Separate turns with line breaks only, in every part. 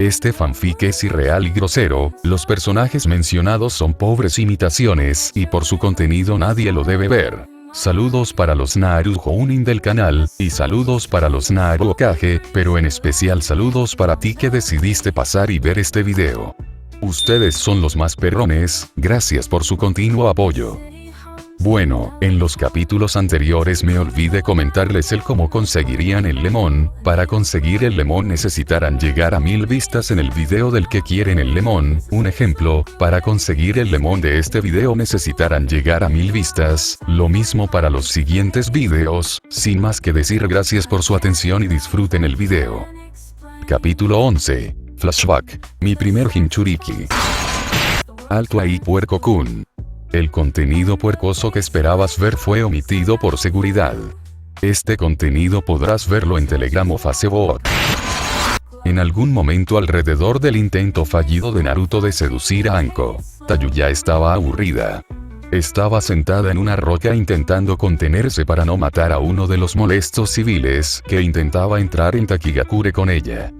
Este fanfic es irreal y grosero, los personajes mencionados son pobres imitaciones y por su contenido nadie lo debe ver. Saludos para los Naru Jounin del canal, y saludos para los Naru Okage, pero en especial saludos para ti que decidiste pasar y ver este video. Ustedes son los más perrones, gracias por su continuo apoyo. Bueno, en los capítulos anteriores me olvidé comentarles el cómo conseguirían el lemon. Para conseguir el lemon necesitarán llegar a 1000 vistas en el video del que quieren el lemon. Un ejemplo, para conseguir el lemon de este video necesitarán llegar a 1000 vistas, lo mismo para los siguientes videos. Sin más que decir, gracias por su atención y disfruten el video. Capítulo 11. Flashback. Mi primer Jinchuriki. Alto ahí, puerco-kun. El contenido puercoso que esperabas ver fue omitido por seguridad. Este contenido podrás verlo en Telegram o Facebook. En algún momento alrededor del intento fallido de Naruto de seducir a Anko, Tayuya estaba aburrida. Estaba sentada en una roca intentando contenerse para no matar a uno de los molestos civiles que intentaba entrar en Takigakure con ella.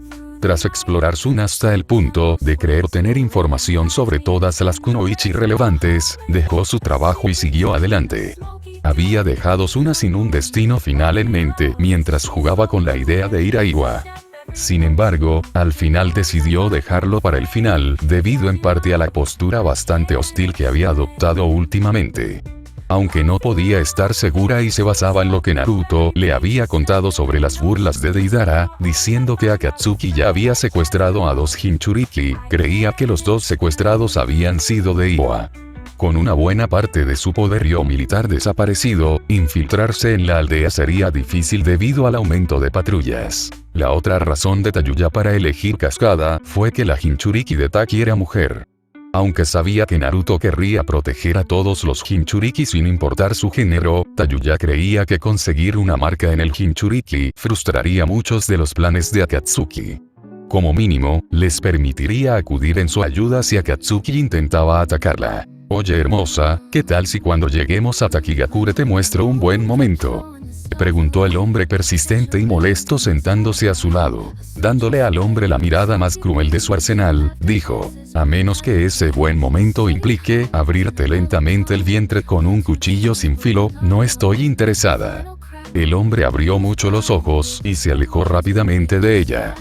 Tras explorar Sun hasta el punto de creer tener información sobre todas las kunoichi relevantes, dejó su trabajo y siguió adelante. Había dejado Suna sin un destino final en mente mientras jugaba con la idea de ir a Iwa. Sin embargo, al final decidió dejarlo para el final, debido en parte a la postura bastante hostil que había adoptado últimamente. Aunque no podía estar segura y se basaba en lo que Naruto le había contado sobre las burlas de Deidara, diciendo que Akatsuki ya había secuestrado a 2 Jinchuriki, creía que los 2 secuestrados habían sido de Iwa. Con una buena parte de su poderío militar desaparecido, infiltrarse en la aldea sería difícil debido al aumento de patrullas. La otra razón de Tayuya para elegir Cascada fue que la Jinchuriki de Taki era mujer. Aunque sabía que Naruto querría proteger a todos los Jinchuriki sin importar su género, Tayuya creía que conseguir una marca en el Jinchuriki frustraría muchos de los planes de Akatsuki. Como mínimo, les permitiría acudir en su ayuda si Akatsuki intentaba atacarla. Oye hermosa, ¿qué tal si cuando lleguemos a Takigakure te muestro un buen momento? Preguntó el hombre persistente y molesto sentándose a su lado. Dándole al hombre la mirada más cruel de su arsenal, dijo, a menos que ese buen momento implique abrirte lentamente el vientre con un cuchillo sin filo, no estoy interesada. El hombre abrió mucho los ojos y se alejó rápidamente de ella.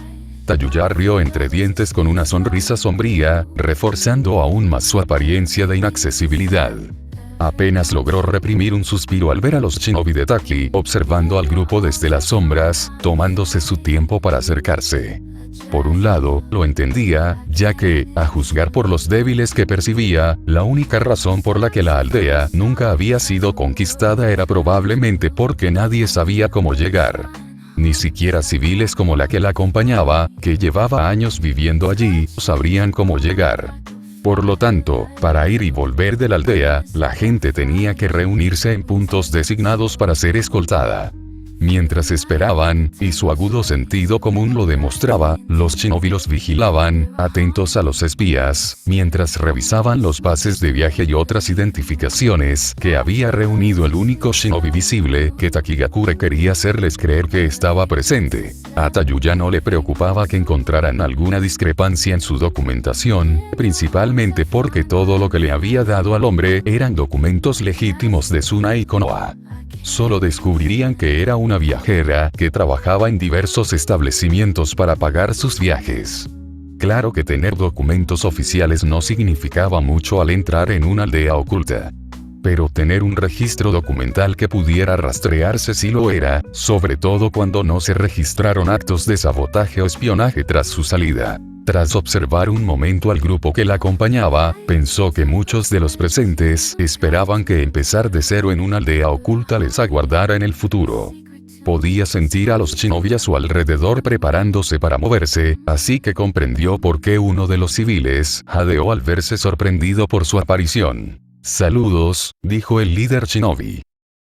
Tayuya rió entre dientes con una sonrisa sombría, reforzando aún más su apariencia de inaccesibilidad. Apenas logró reprimir un suspiro al ver a los shinobi de Taki observando al grupo desde las sombras, tomándose su tiempo para acercarse. Por un lado, lo entendía, ya que, a juzgar por los débiles que percibía, la única razón por la que la aldea nunca había sido conquistada era probablemente porque nadie sabía cómo llegar. Ni siquiera civiles como la que la acompañaba, que llevaba años viviendo allí, sabrían cómo llegar. Por lo tanto, para ir y volver de la aldea, la gente tenía que reunirse en puntos designados para ser escoltada. Mientras esperaban, y su agudo sentido común lo demostraba, los shinobi los vigilaban, atentos a los espías, mientras revisaban los pases de viaje y otras identificaciones que había reunido el único shinobi visible que Takigakure quería hacerles creer que estaba presente. A Tayuya no le preocupaba que encontraran alguna discrepancia en su documentación, principalmente porque todo lo que le había dado al hombre eran documentos legítimos de Suna y Konoha. Solo descubrirían que era una viajera que trabajaba en diversos establecimientos para pagar sus viajes. Claro que tener documentos oficiales no significaba mucho al entrar en una aldea oculta. Pero tener un registro documental que pudiera rastrearse sí lo era, sobre todo cuando no se registraron actos de sabotaje o espionaje tras su salida. Tras observar un momento al grupo que la acompañaba, pensó que muchos de los presentes esperaban que empezar de cero en una aldea oculta les aguardara en el futuro. Podía sentir a los shinobi a su alrededor preparándose para moverse, así que comprendió por qué uno de los civiles jadeó al verse sorprendido por su aparición. Saludos, dijo el líder shinobi.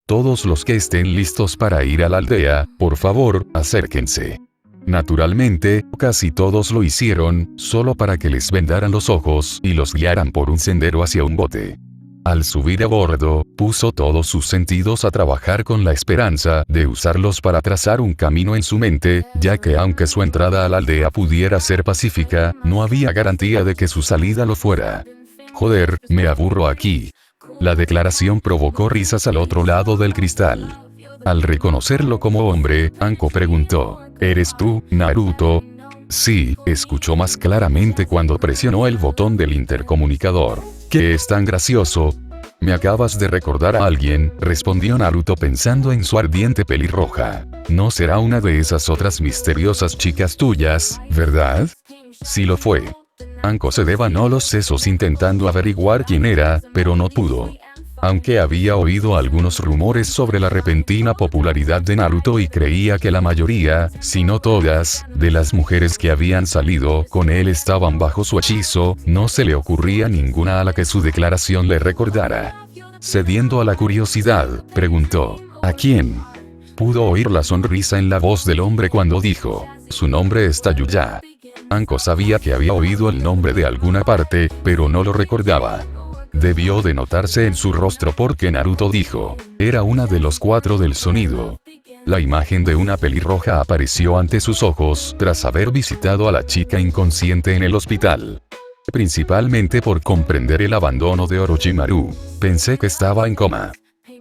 Todos los que estén listos para ir a la aldea, por favor, acérquense. Naturalmente, casi todos lo hicieron, solo para que les vendaran los ojos y los guiaran por un sendero hacia un bote. Al subir a bordo, puso todos sus sentidos a trabajar con la esperanza de usarlos para trazar un camino en su mente, ya que aunque su entrada a la aldea pudiera ser pacífica, no había garantía de que su salida lo fuera. Joder, me aburro aquí. La declaración provocó risas al otro lado del cristal. Al reconocerlo como hombre, Anko preguntó, ¿eres tú, Naruto? Sí, escuchó más claramente cuando presionó el botón del intercomunicador. ¿Qué es tan gracioso? Me acabas de recordar a alguien, respondió Naruto pensando en su ardiente pelirroja. No será una de esas otras misteriosas chicas tuyas, ¿verdad? Sí lo fue. Anko se devanó los sesos intentando averiguar quién era, pero no pudo. Aunque había oído algunos rumores sobre la repentina popularidad de Naruto y creía que la mayoría, si no todas, de las mujeres que habían salido con él estaban bajo su hechizo, no se le ocurría ninguna a la que su declaración le recordara. Cediendo a la curiosidad, preguntó, ¿a quién? Pudo oír la sonrisa en la voz del hombre cuando dijo, su nombre es Tayuya. Anko sabía que había oído el nombre de alguna parte, pero no lo recordaba. Debió de notarse en su rostro porque Naruto dijo, era una de los 4 del sonido. La imagen de una pelirroja apareció ante sus ojos tras haber visitado a la chica inconsciente en el hospital. Principalmente por comprender el abandono de Orochimaru. Pensé que estaba en coma.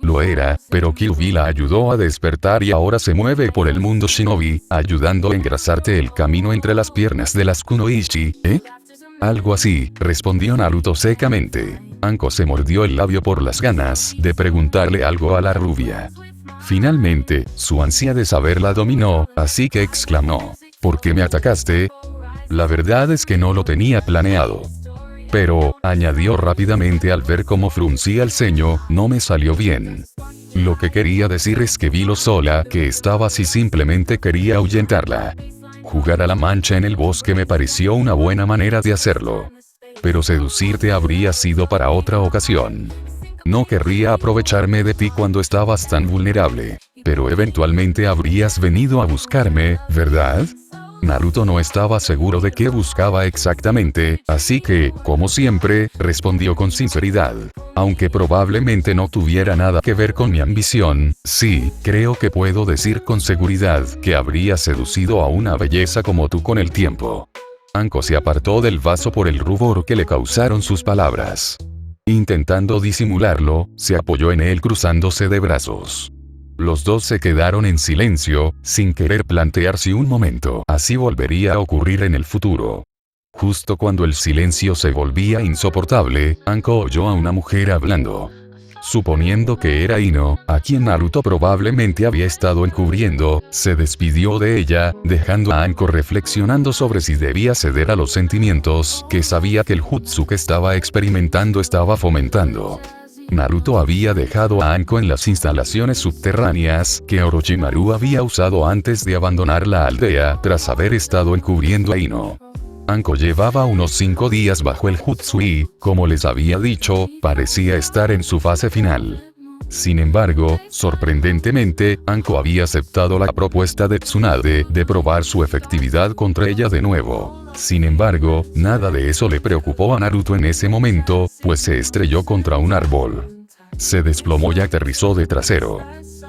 Lo era, pero Kyuubi la ayudó a despertar y ahora se mueve por el mundo shinobi, ayudando a engrasarte el camino entre las piernas de las kunoichi, ¿eh? Algo así, respondió Naruto secamente. Anko se mordió el labio por las ganas de preguntarle algo a la rubia. Finalmente, su ansia de saber la dominó, así que exclamó, ¿por qué me atacaste? La verdad es que no lo tenía planeado. Pero, añadió rápidamente al ver cómo fruncía el ceño, no me salió bien. Lo que quería decir es que vi lo sola que estabas y simplemente quería ahuyentarla. Jugar a la mancha en el bosque me pareció una buena manera de hacerlo. Pero seducirte habría sido para otra ocasión. No querría aprovecharme de ti cuando estabas tan vulnerable. Pero eventualmente habrías venido a buscarme, ¿verdad? Naruto no estaba seguro de qué buscaba exactamente, así que, como siempre, respondió con sinceridad. Aunque probablemente no tuviera nada que ver con mi ambición, sí, creo que puedo decir con seguridad que habría seducido a una belleza como tú con el tiempo. Anko se apartó del vaso por el rubor que le causaron sus palabras. Intentando disimularlo, se apoyó en él cruzándose de brazos. Los dos se quedaron en silencio, sin querer plantear si un momento así volvería a ocurrir en el futuro. Justo cuando el silencio se volvía insoportable, Anko oyó a una mujer hablando. Suponiendo que era Ino, a quien Naruto probablemente había estado encubriendo, se despidió de ella, dejando a Anko reflexionando sobre si debía ceder a los sentimientos que sabía que el jutsu que estaba experimentando estaba fomentando. Naruto había dejado a Anko en las instalaciones subterráneas que Orochimaru había usado antes de abandonar la aldea tras haber estado encubriendo a Ino. Anko llevaba unos 5 días bajo el jutsu y, como les había dicho, parecía estar en su fase final. Sin embargo, sorprendentemente, Anko había aceptado la propuesta de Tsunade de probar su efectividad contra ella de nuevo. Sin embargo, nada de eso le preocupó a Naruto en ese momento, pues se estrelló contra un árbol. Se desplomó y aterrizó de trasero.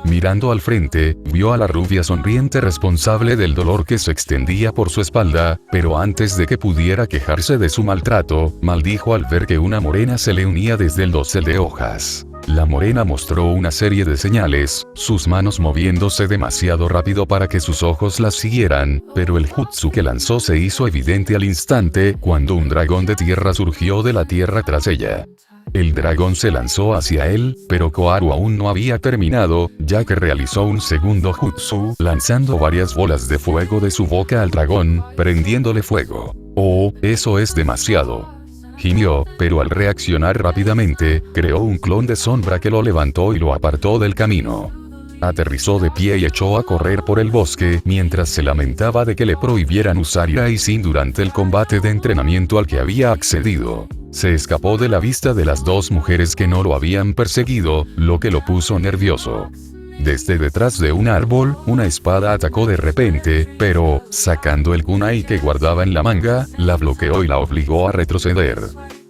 Mirando al frente, vio a la rubia sonriente responsable del dolor que se extendía por su espalda, pero antes de que pudiera quejarse de su maltrato, maldijo al ver que una morena se le unía desde el dosel de hojas. La morena mostró una serie de señales, sus manos moviéndose demasiado rápido para que sus ojos las siguieran, pero el jutsu que lanzó se hizo evidente al instante cuando un dragón de tierra surgió de la tierra tras ella. El dragón se lanzó hacia él, pero Koharu aún no había terminado, ya que realizó un segundo jutsu, lanzando varias bolas de fuego de su boca al dragón, prendiéndole fuego. Oh, eso es demasiado. Gimió, pero al reaccionar rápidamente, creó un clon de sombra que lo levantó y lo apartó del camino. Aterrizó de pie y echó a correr por el bosque mientras se lamentaba de que le prohibieran usar Iraisen durante el combate de entrenamiento al que había accedido. Se escapó de la vista de las 2 mujeres que no lo habían perseguido, lo que lo puso nervioso. Desde detrás de un árbol, una espada atacó de repente, pero, sacando el kunai que guardaba en la manga, la bloqueó y la obligó a retroceder.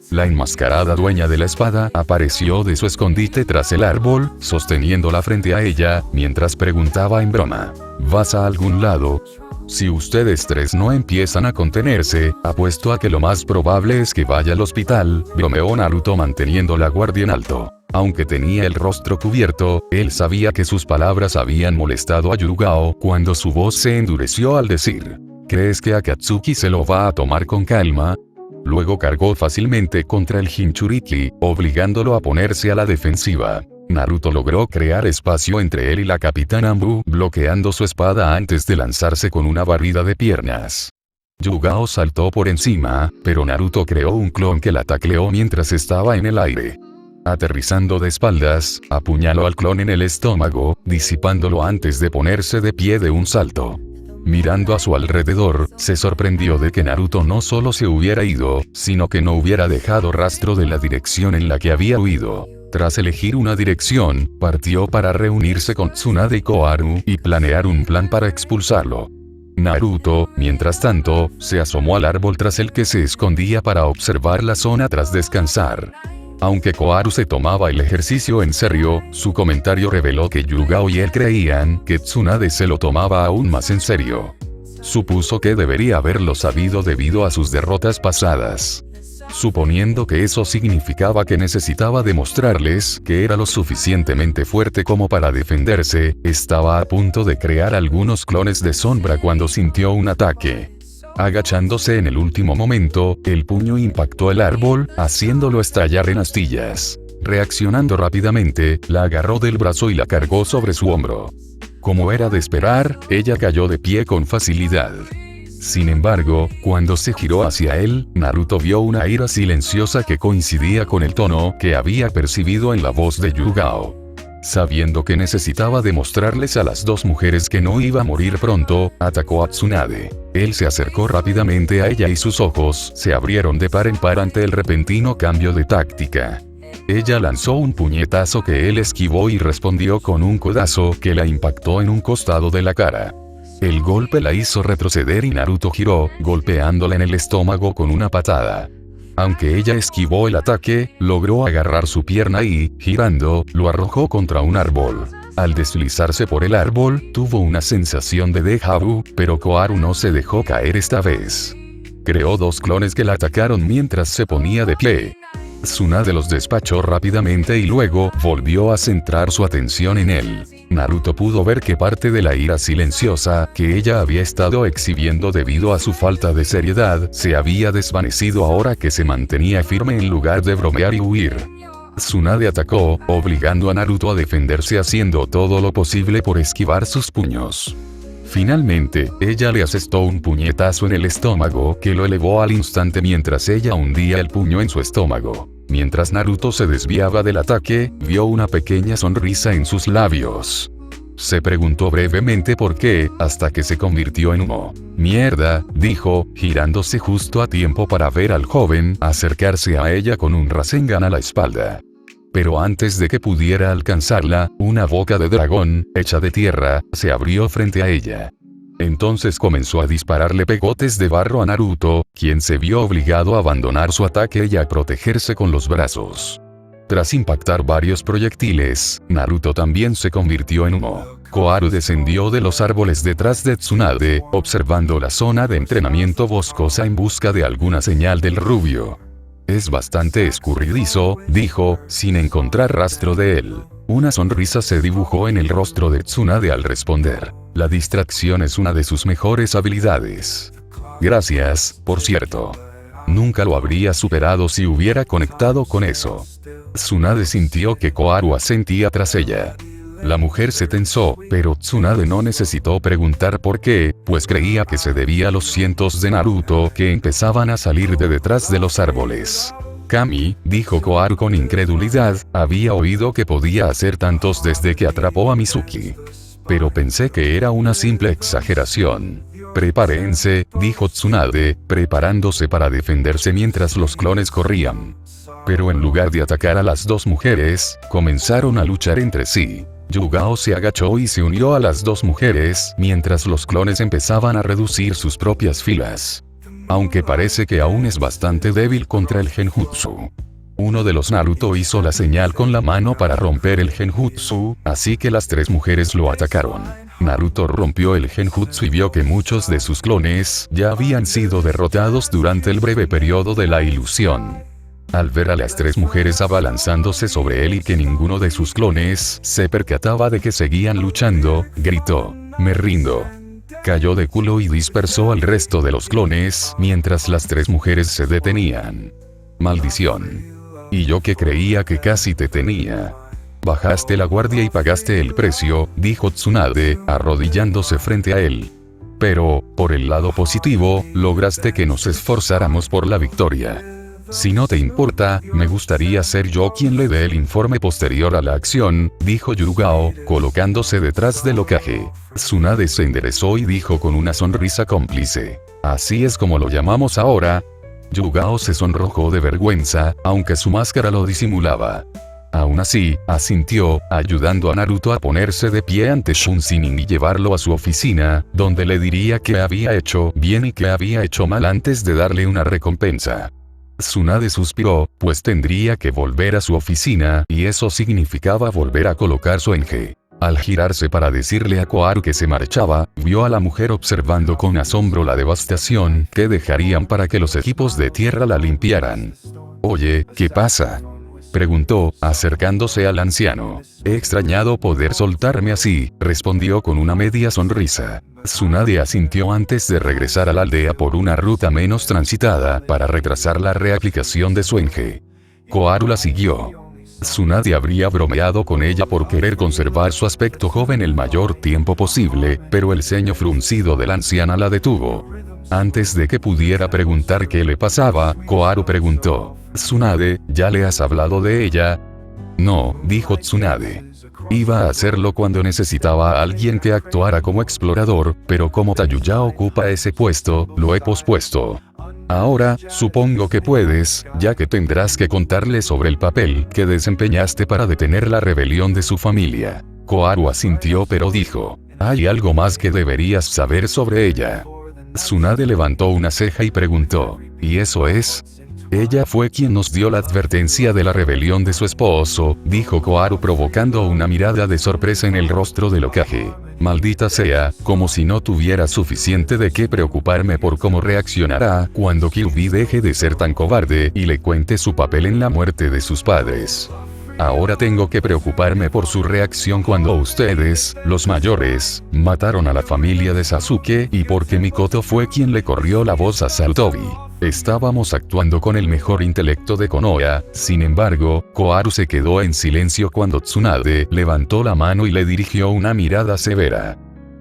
La enmascarada dueña de la espada apareció de su escondite tras el árbol, sosteniéndola frente a ella, mientras preguntaba en broma: ¿vas a algún lado? Si ustedes tres no empiezan a contenerse, apuesto a que lo más probable es que vaya al hospital, bromeó Naruto manteniendo la guardia en alto. Aunque tenía el rostro cubierto, él sabía que sus palabras habían molestado a Yugao cuando su voz se endureció al decir: ¿crees que Akatsuki se lo va a tomar con calma? Luego cargó fácilmente contra el Jinchuriki, obligándolo a ponerse a la defensiva. Naruto logró crear espacio entre él y la Capitana Ambu, bloqueando su espada antes de lanzarse con una barrida de piernas. Yugao saltó por encima, pero Naruto creó un clon que la tacleó mientras estaba en el aire. Aterrizando de espaldas, apuñaló al clon en el estómago, disipándolo antes de ponerse de pie de un salto. Mirando a su alrededor, se sorprendió de que Naruto no solo se hubiera ido, sino que no hubiera dejado rastro de la dirección en la que había huido. Tras elegir una dirección, partió para reunirse con Tsunade y Koharu y planear un plan para expulsarlo. Naruto, mientras tanto, se asomó al árbol tras el que se escondía para observar la zona tras descansar. Aunque Koharu se tomaba el ejercicio en serio, su comentario reveló que Yugao y él creían que Tsunade se lo tomaba aún más en serio. Supuso que debería haberlo sabido debido a sus derrotas pasadas. Suponiendo que eso significaba que necesitaba demostrarles que era lo suficientemente fuerte como para defenderse, estaba a punto de crear algunos clones de sombra cuando sintió un ataque. Agachándose en el último momento, el puño impactó el árbol, haciéndolo estallar en astillas. Reaccionando rápidamente, la agarró del brazo y la cargó sobre su hombro. Como era de esperar, ella cayó de pie con facilidad. Sin embargo, cuando se giró hacia él, Naruto vio una ira silenciosa que coincidía con el tono que había percibido en la voz de Yugao. Sabiendo que necesitaba demostrarles a las dos mujeres que no iba a morir pronto, atacó a Tsunade. Él se acercó rápidamente a ella y sus ojos se abrieron de par en par ante el repentino cambio de táctica. Ella lanzó un puñetazo que él esquivó y respondió con un codazo que la impactó en un costado de la cara. El golpe la hizo retroceder y Naruto giró, golpeándola en el estómago con una patada. Aunque ella esquivó el ataque, logró agarrar su pierna y, girando, lo arrojó contra un árbol. Al deslizarse por el árbol, tuvo una sensación de déjà vu, pero Koharu no se dejó caer esta vez. Creó dos clones que la atacaron mientras se ponía de pie. Tsunade los despachó rápidamente y luego volvió a centrar su atención en él. Naruto pudo ver que parte de la ira silenciosa que ella había estado exhibiendo debido a su falta de seriedad se había desvanecido ahora que se mantenía firme en lugar de bromear y huir. Tsunade atacó, obligando a Naruto a defenderse haciendo todo lo posible por esquivar sus puños. Finalmente, ella le asestó un puñetazo en el estómago que lo elevó al instante mientras ella hundía el puño en su estómago. Mientras Naruto se desviaba del ataque, vio una pequeña sonrisa en sus labios. Se preguntó brevemente por qué, hasta que se convirtió en humo. «Mierda», dijo, girándose justo a tiempo para ver al joven acercarse a ella con un Rasengan a la espalda. Pero antes de que pudiera alcanzarla, una boca de dragón, hecha de tierra, se abrió frente a ella. Entonces comenzó a dispararle pegotes de barro a Naruto, quien se vio obligado a abandonar su ataque y a protegerse con los brazos. Tras impactar varios proyectiles, Naruto también se convirtió en humo. Koharu descendió de los árboles detrás de Tsunade, observando la zona de entrenamiento boscosa en busca de alguna señal del rubio. «Es bastante escurridizo», dijo, sin encontrar rastro de él. Una sonrisa se dibujó en el rostro de Tsunade al responder. La distracción es una de sus mejores habilidades. Gracias, por cierto. Nunca lo habría superado si hubiera conectado con eso. Tsunade sintió que Koharu asentía tras ella. La mujer se tensó, pero Tsunade no necesitó preguntar por qué, pues creía que se debía a los cientos de Naruto que empezaban a salir de detrás de los árboles. «Kami», dijo Koharu con incredulidad, había oído que podía hacer tantos desde que atrapó a Mizuki. Pero pensé que era una simple exageración. «Prepárense», dijo Tsunade, preparándose para defenderse mientras los clones corrían. Pero en lugar de atacar a las dos mujeres, comenzaron a luchar entre sí. Yugao se agachó y se unió a las dos mujeres, mientras los clones empezaban a reducir sus propias filas. aunque parece que aún es bastante débil contra el genjutsu. Uno de los Naruto hizo la señal con la mano para romper el genjutsu, así que las tres mujeres lo atacaron. Naruto rompió el genjutsu y vio que muchos de sus clones ya habían sido derrotados durante el breve periodo de la ilusión. Al ver a las tres mujeres abalanzándose sobre él y que ninguno de sus clones se percataba de que seguían luchando, gritó: "Me rindo". Cayó de culo y dispersó al resto de los clones mientras las tres mujeres se detenían. Maldición. Y yo que creía que casi te tenía. Bajaste la guardia y pagaste el precio, dijo Tsunade, arrodillándose frente a él. Pero, por el lado positivo, lograste que nos esforzáramos por la victoria. Si no te importa, me gustaría ser yo quien le dé el informe posterior a la acción, dijo Yugao, colocándose detrás del Hokage. Tsunade se enderezó y dijo con una sonrisa cómplice: "Así es como lo llamamos ahora". Yugao se sonrojó de vergüenza, aunque su máscara lo disimulaba. Aún así, asintió, ayudando a Naruto a ponerse de pie ante Shun Sinin y llevarlo a su oficina, donde le diría qué había hecho bien y qué había hecho mal antes de darle una recompensa. Tsunade suspiró, pues tendría que volver a su oficina, y eso significaba volver a colocar su Enge. Al girarse para decirle a Koharu que se marchaba, vio a la mujer observando con asombro la devastación que dejarían para que los equipos de tierra la limpiaran. «Oye, ¿qué pasa?», preguntó, acercándose al anciano. «He extrañado poder soltarme así», respondió con una media sonrisa. Tsunade asintió antes de regresar a la aldea por una ruta menos transitada para retrasar la reaplicación de su Enge. Koharu la siguió. Tsunade habría bromeado con ella por querer conservar su aspecto joven el mayor tiempo posible, pero el ceño fruncido de la anciana la detuvo. Antes de que pudiera preguntar qué le pasaba, Koharu preguntó: «Tsunade, ¿ya le has hablado de ella?». «No», dijo Tsunade. Iba a hacerlo cuando necesitaba a alguien que actuara como explorador, pero como Tayuya ocupa ese puesto, lo he pospuesto. Ahora, supongo que puedes, ya que tendrás que contarle sobre el papel que desempeñaste para detener la rebelión de su familia. Koharu asintió pero dijo: «Hay algo más que deberías saber sobre ella». Tsunade levantó una ceja y preguntó: «¿Y eso es?». «Ella fue quien nos dio la advertencia de la rebelión de su esposo», dijo Koharu provocando una mirada de sorpresa en el rostro del Hokage. «Maldita sea, como si no tuviera suficiente de qué preocuparme por cómo reaccionará cuando Kyuubi deje de ser tan cobarde y le cuente su papel en la muerte de sus padres. Ahora tengo que preocuparme por su reacción cuando ustedes, los mayores, mataron a la familia de Sasuke y porque Mikoto fue quien le corrió la voz a Sarutobi. Estábamos actuando con el mejor intelecto de Konoha». Sin embargo, Koharu se quedó en silencio cuando Tsunade levantó la mano y le dirigió una mirada severa.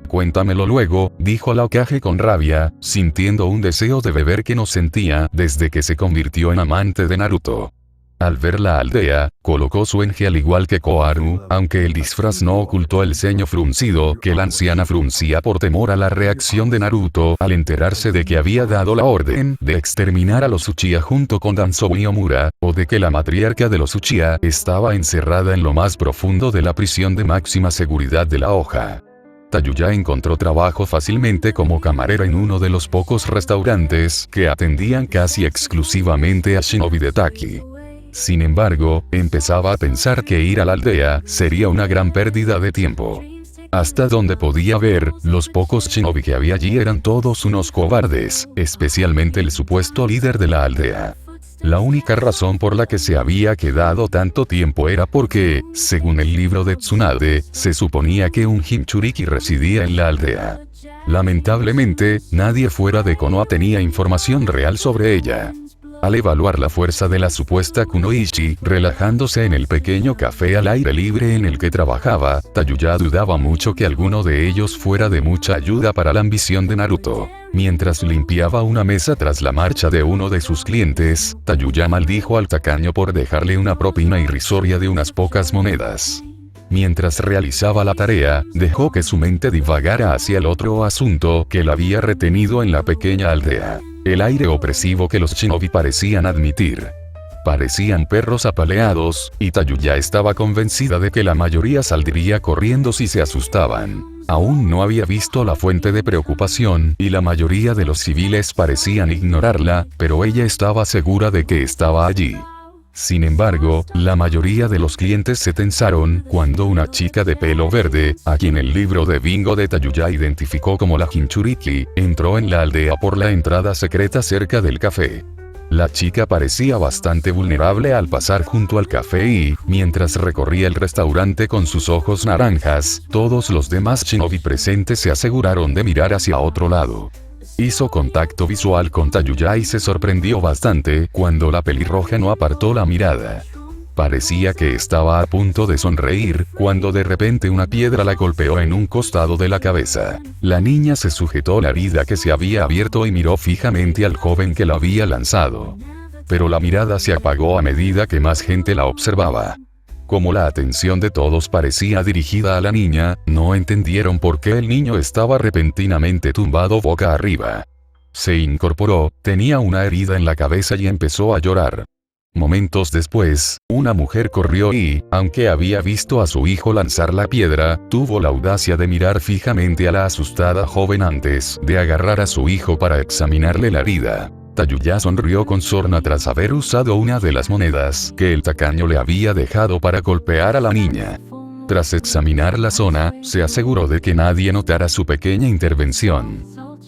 «Cuéntamelo luego», dijo la Hokage con rabia, sintiendo un deseo de beber que no sentía desde que se convirtió en amante de Naruto. Al ver la aldea, colocó su Enge al igual que Koharu, aunque el disfraz no ocultó el ceño fruncido que la anciana fruncía por temor a la reacción de Naruto al enterarse de que había dado la orden de exterminar a los Uchiha junto con Danzou y Omura, o de que la matriarca de los Uchiha estaba encerrada en lo más profundo de la prisión de máxima seguridad de la hoja. Tayuya encontró trabajo fácilmente como camarera en uno de los pocos restaurantes que atendían casi exclusivamente a shinobi de Taki. Sin embargo, empezaba a pensar que ir a la aldea sería una gran pérdida de tiempo. Hasta donde podía ver, los pocos shinobi que había allí eran todos unos cobardes, especialmente el supuesto líder de la aldea. La única razón por la que se había quedado tanto tiempo era porque, según el libro de Tsunade, se suponía que un Jinchuriki residía en la aldea. Lamentablemente, nadie fuera de Konoha tenía información real sobre ella. Al evaluar la fuerza de la supuesta Kunoichi, relajándose en el pequeño café al aire libre en el que trabajaba, Tayuya dudaba mucho que alguno de ellos fuera de mucha ayuda para la ambición de Naruto. Mientras limpiaba una mesa tras la marcha de uno de sus clientes, Tayuya maldijo al tacaño por dejarle una propina irrisoria de unas pocas monedas. Mientras realizaba la tarea, dejó que su mente divagara hacia el otro asunto que la había retenido en la pequeña aldea. El aire opresivo que los shinobi parecían admitir. Parecían perros apaleados, y Tayuya estaba convencida de que la mayoría saldría corriendo si se asustaban. Aún no había visto la fuente de preocupación y la mayoría de los civiles parecían ignorarla, pero ella estaba segura de que estaba allí. Sin embargo, la mayoría de los clientes se tensaron cuando una chica de pelo verde, a quien el libro de bingo de Tayuya identificó como la Jinchuriki, entró en la aldea por la entrada secreta cerca del café. La chica parecía bastante vulnerable al pasar junto al café y, mientras recorría el restaurante con sus ojos naranjas, todos los demás shinobi presentes se aseguraron de mirar hacia otro lado. Hizo contacto visual con Tayuya y se sorprendió bastante cuando la pelirroja no apartó la mirada. Parecía que estaba a punto de sonreír, cuando de repente una piedra la golpeó en un costado de la cabeza. La niña se sujetó la herida que se había abierto y miró fijamente al joven que la había lanzado. Pero la mirada se apagó a medida que más gente la observaba. Como la atención de todos parecía dirigida a la niña, no entendieron por qué el niño estaba repentinamente tumbado boca arriba. Se incorporó, tenía una herida en la cabeza y empezó a llorar. Momentos después, una mujer corrió y, aunque había visto a su hijo lanzar la piedra, tuvo la audacia de mirar fijamente a la asustada joven antes de agarrar a su hijo para examinarle la herida. Tayuya sonrió con sorna tras haber usado una de las monedas que el tacaño le había dejado para golpear a la niña. Tras examinar la zona, se aseguró de que nadie notara su pequeña intervención.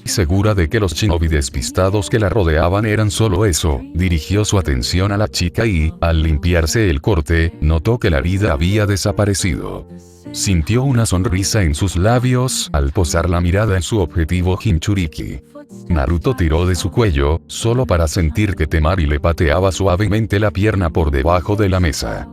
Segura de que los shinobi despistados que la rodeaban eran solo eso, dirigió su atención a la chica y, al limpiarse el corte, notó que la herida había desaparecido. Sintió una sonrisa en sus labios al posar la mirada en su objetivo Jinchuriki. Naruto tiró de su cuello, solo para sentir que Temari le pateaba suavemente la pierna por debajo de la mesa.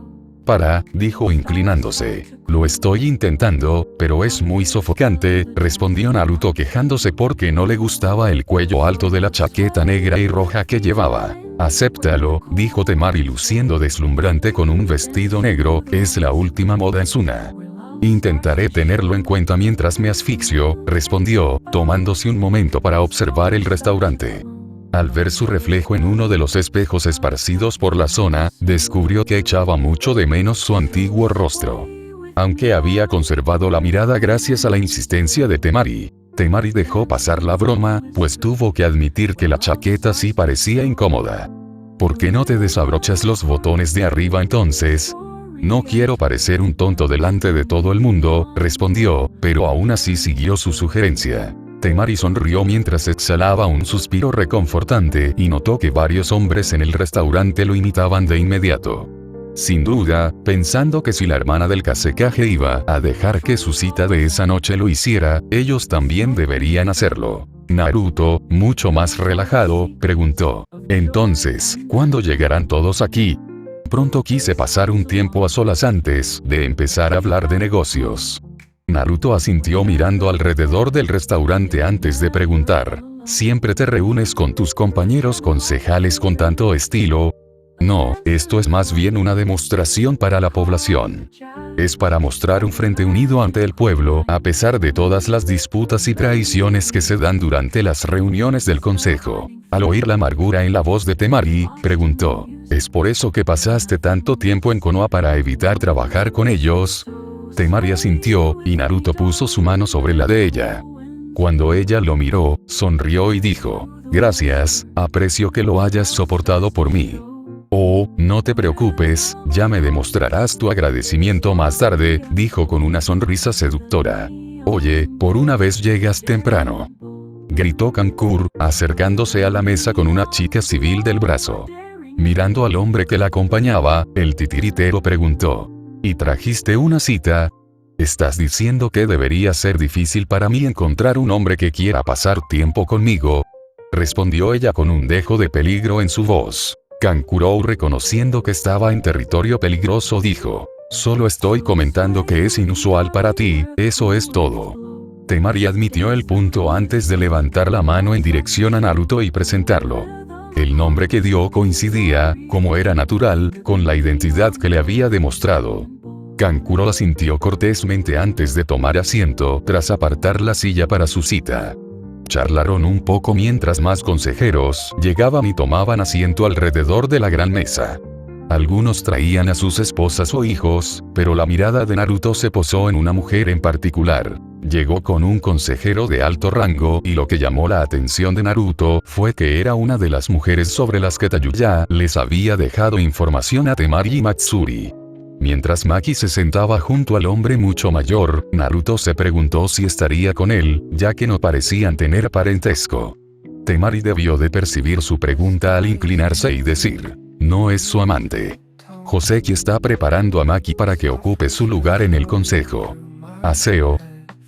Dijo inclinándose. Lo estoy intentando, pero es muy sofocante, respondió Naruto quejándose porque no le gustaba el cuello alto de la chaqueta negra y roja que llevaba. Acéptalo, dijo Temari luciendo deslumbrante con un vestido negro, es la última moda en Suna. Intentaré tenerlo en cuenta mientras me asfixio, respondió, tomándose un momento para observar el restaurante. Al ver su reflejo en uno de los espejos esparcidos por la zona, descubrió que echaba mucho de menos su antiguo rostro. Aunque había conservado la mirada gracias a la insistencia de Temari, Temari dejó pasar la broma, pues tuvo que admitir que la chaqueta sí parecía incómoda. ¿Por qué no te desabrochas los botones de arriba entonces? No quiero parecer un tonto delante de todo el mundo, respondió, pero aún así siguió su sugerencia. Temari sonrió mientras exhalaba un suspiro reconfortante y notó que varios hombres en el restaurante lo imitaban de inmediato. Sin duda, pensando que si la hermana del Kazekage iba a dejar que su cita de esa noche lo hiciera, ellos también deberían hacerlo. Naruto, mucho más relajado, preguntó. Entonces, ¿cuándo llegarán todos aquí? Pronto quise pasar un tiempo a solas antes de empezar a hablar de negocios. Naruto asintió mirando alrededor del restaurante antes de preguntar. ¿Siempre te reúnes con tus compañeros concejales con tanto estilo? No, esto es más bien una demostración para la población. Es para mostrar un frente unido ante el pueblo, a pesar de todas las disputas y traiciones que se dan durante las reuniones del consejo. Al oír la amargura en la voz de Temari, preguntó. ¿Es por eso que pasaste tanto tiempo en Konoha para evitar trabajar con ellos? Temari asintió, y Naruto puso su mano sobre la de ella. Cuando ella lo miró, sonrió y dijo, gracias, aprecio que lo hayas soportado por mí. Oh, no te preocupes, ya me demostrarás tu agradecimiento más tarde, dijo con una sonrisa seductora. Oye, por una vez llegas temprano. Gritó Kankuro, acercándose a la mesa con una chica civil del brazo. Mirando al hombre que la acompañaba, el titiritero preguntó. ¿Y trajiste una cita? ¿Estás diciendo que debería ser difícil para mí encontrar un hombre que quiera pasar tiempo conmigo? Respondió ella con un dejo de peligro en su voz. Kankuro, reconociendo que estaba en territorio peligroso, dijo. Solo estoy comentando que es inusual para ti, eso es todo. Temari admitió el punto antes de levantar la mano en dirección a Naruto y presentarlo. El nombre que dio coincidía, como era natural, con la identidad que le había demostrado. Kankuro asintió cortésmente antes de tomar asiento tras apartar la silla para su cita. Charlaron un poco mientras más consejeros llegaban y tomaban asiento alrededor de la gran mesa. Algunos traían a sus esposas o hijos, pero la mirada de Naruto se posó en una mujer en particular. Llegó con un consejero de alto rango y lo que llamó la atención de Naruto fue que era una de las mujeres sobre las que Tayuya les había dejado información a Temari y Matsuri. Mientras Maki se sentaba junto al hombre mucho mayor, Naruto se preguntó si estaría con él, ya que no parecían tener parentesco. Temari debió de percibir su pregunta al inclinarse y decir: no es su amante. Joseki está preparando a Maki para que ocupe su lugar en el consejo. ¿Aseo?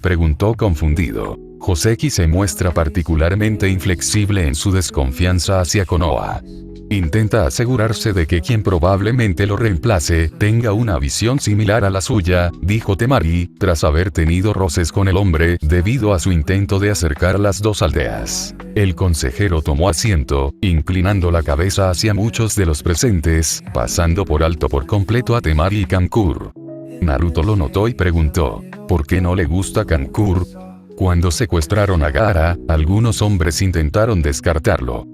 Preguntó confundido. Joseki se muestra particularmente inflexible en su desconfianza hacia Konoha. Intenta asegurarse de que quien probablemente lo reemplace tenga una visión similar a la suya, dijo Temari, tras haber tenido roces con el hombre debido a su intento de acercar las dos aldeas. El consejero tomó asiento, inclinando la cabeza hacia muchos de los presentes, pasando por alto por completo a Temari y Kankuro. Naruto lo notó y preguntó: ¿por qué no le gusta Kankuro? Cuando secuestraron a Gaara, algunos hombres intentaron descartarlo.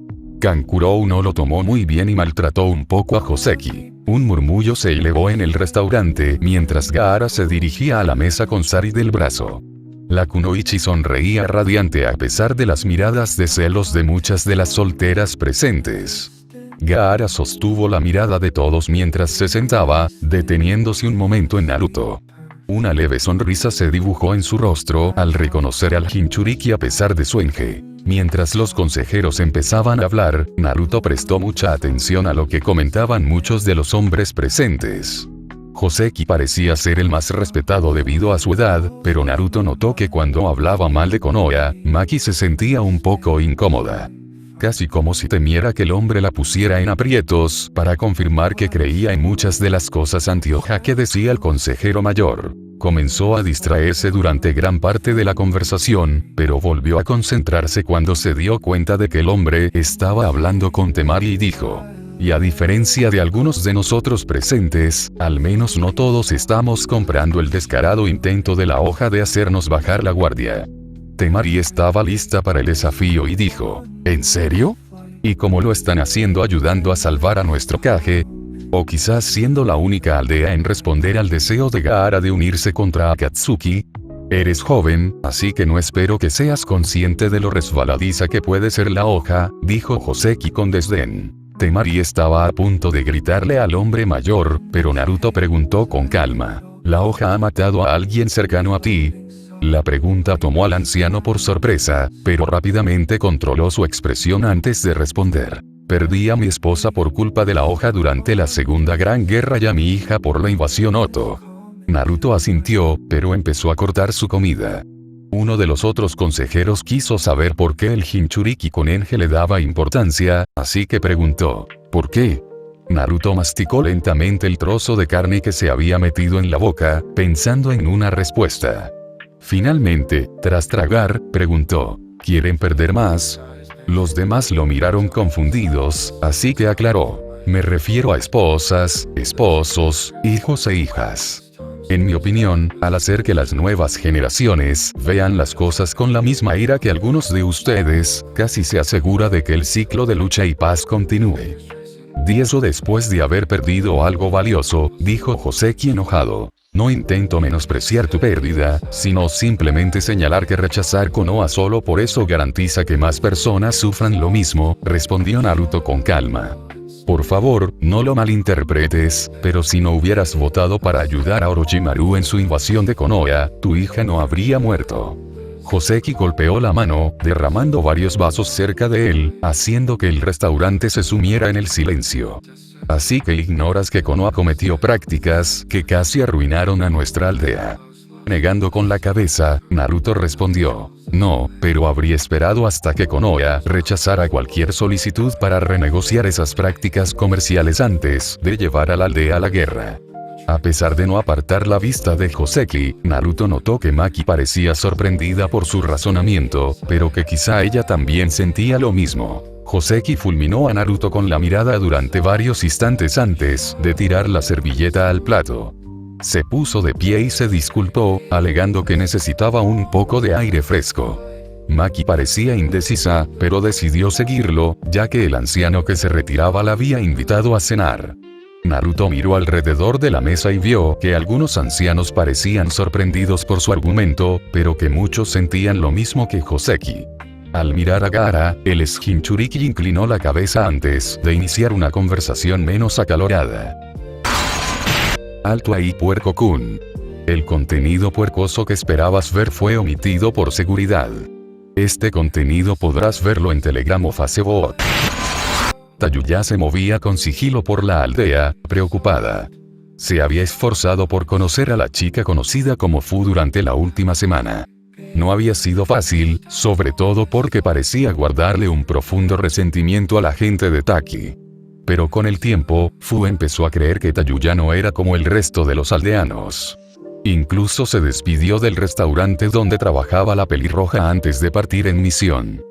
Kankuro no lo tomó muy bien y maltrató un poco a Joseki. Un murmullo se elevó en el restaurante mientras Gaara se dirigía a la mesa con Sari del brazo. La kunoichi sonreía radiante a pesar de las miradas de celos de muchas de las solteras presentes. Gaara sostuvo la mirada de todos mientras se sentaba, deteniéndose un momento en Naruto. Una leve sonrisa se dibujó en su rostro al reconocer al Jinchuriki a pesar de su enje. Mientras los consejeros empezaban a hablar, Naruto prestó mucha atención a lo que comentaban muchos de los hombres presentes. Joseki parecía ser el más respetado debido a su edad, pero Naruto notó que cuando hablaba mal de Konoha, Maki se sentía un poco incómoda. Casi como si temiera que el hombre la pusiera en aprietos, para confirmar que creía en muchas de las cosas anti-Hokage que decía el consejero mayor. Comenzó a distraerse durante gran parte de la conversación, pero volvió a concentrarse cuando se dio cuenta de que el hombre estaba hablando con Temari y dijo: y a diferencia de algunos de nosotros presentes, al menos no todos estamos comprando el descarado intento de la hoja de hacernos bajar la guardia. Temari estaba lista para el desafío y dijo: ¿en serio? ¿Y cómo lo están haciendo ayudando a salvar a nuestro Kage? O quizás siendo la única aldea en responder al deseo de Gaara de unirse contra Akatsuki. Eres joven, así que no espero que seas consciente de lo resbaladiza que puede ser la hoja, dijo Joseki con desdén. Temari estaba a punto de gritarle al hombre mayor, pero Naruto preguntó con calma: ¿la hoja ha matado a alguien cercano a ti? La pregunta tomó al anciano por sorpresa, pero rápidamente controló su expresión antes de responder. Perdí a mi esposa por culpa de la hoja durante la Segunda Gran Guerra y a mi hija por la invasión Oto. Naruto asintió, pero empezó a cortar su comida. Uno de los otros consejeros quiso saber por qué el Jinchuriki con Enje le daba importancia, así que preguntó: ¿por qué? Naruto masticó lentamente el trozo de carne que se había metido en la boca, pensando en una respuesta. Finalmente, tras tragar, preguntó: ¿quieren perder más? Los demás lo miraron confundidos, así que aclaró: me refiero a esposas, esposos, hijos e hijas. En mi opinión, al hacer que las nuevas generaciones vean las cosas con la misma ira que algunos de ustedes, casi se asegura de que el ciclo de lucha y paz continúe. Di eso después de haber perdido algo valioso, dijo Joseki enojado. No intento menospreciar tu pérdida, sino simplemente señalar que rechazar Konoha solo por eso garantiza que más personas sufran lo mismo, respondió Naruto con calma. Por favor, no lo malinterpretes, pero si no hubieras votado para ayudar a Orochimaru en su invasión de Konoha, tu hija no habría muerto. Joseki golpeó la mano, derramando varios vasos cerca de él, haciendo que el restaurante se sumiera en el silencio. Así que ignoras que Konoha cometió prácticas que casi arruinaron a nuestra aldea. Negando con la cabeza, Naruto respondió: no, pero habría esperado hasta que Konoha rechazara cualquier solicitud para renegociar esas prácticas comerciales antes de llevar a la aldea a la guerra. A pesar de no apartar la vista de Joseki, Naruto notó que Maki parecía sorprendida por su razonamiento, pero que quizá ella también sentía lo mismo. Joseki fulminó a Naruto con la mirada durante varios instantes antes de tirar la servilleta al plato. Se puso de pie y se disculpó, alegando que necesitaba un poco de aire fresco. Maki parecía indecisa, pero decidió seguirlo, ya que el anciano que se retiraba la había invitado a cenar. Naruto miró alrededor de la mesa y vio que algunos ancianos parecían sorprendidos por su argumento, pero que muchos sentían lo mismo que Joseki. Al mirar a Gaara, el Jinchuriki inclinó la cabeza antes de iniciar una conversación menos acalorada. Alto ahí, puerco-kun. El contenido puercoso que esperabas ver fue omitido por seguridad. Este contenido podrás verlo en Telegram o Facebook. Tayuya se movía con sigilo por la aldea, preocupada. Se había esforzado por conocer a la chica conocida como Fu durante la última semana. No había sido fácil, sobre todo porque parecía guardarle un profundo resentimiento a la gente de Taki. Pero con el tiempo, Fu empezó a creer que Tayuya no era como el resto de los aldeanos. Incluso se despidió del restaurante donde trabajaba la pelirroja antes de partir en misión.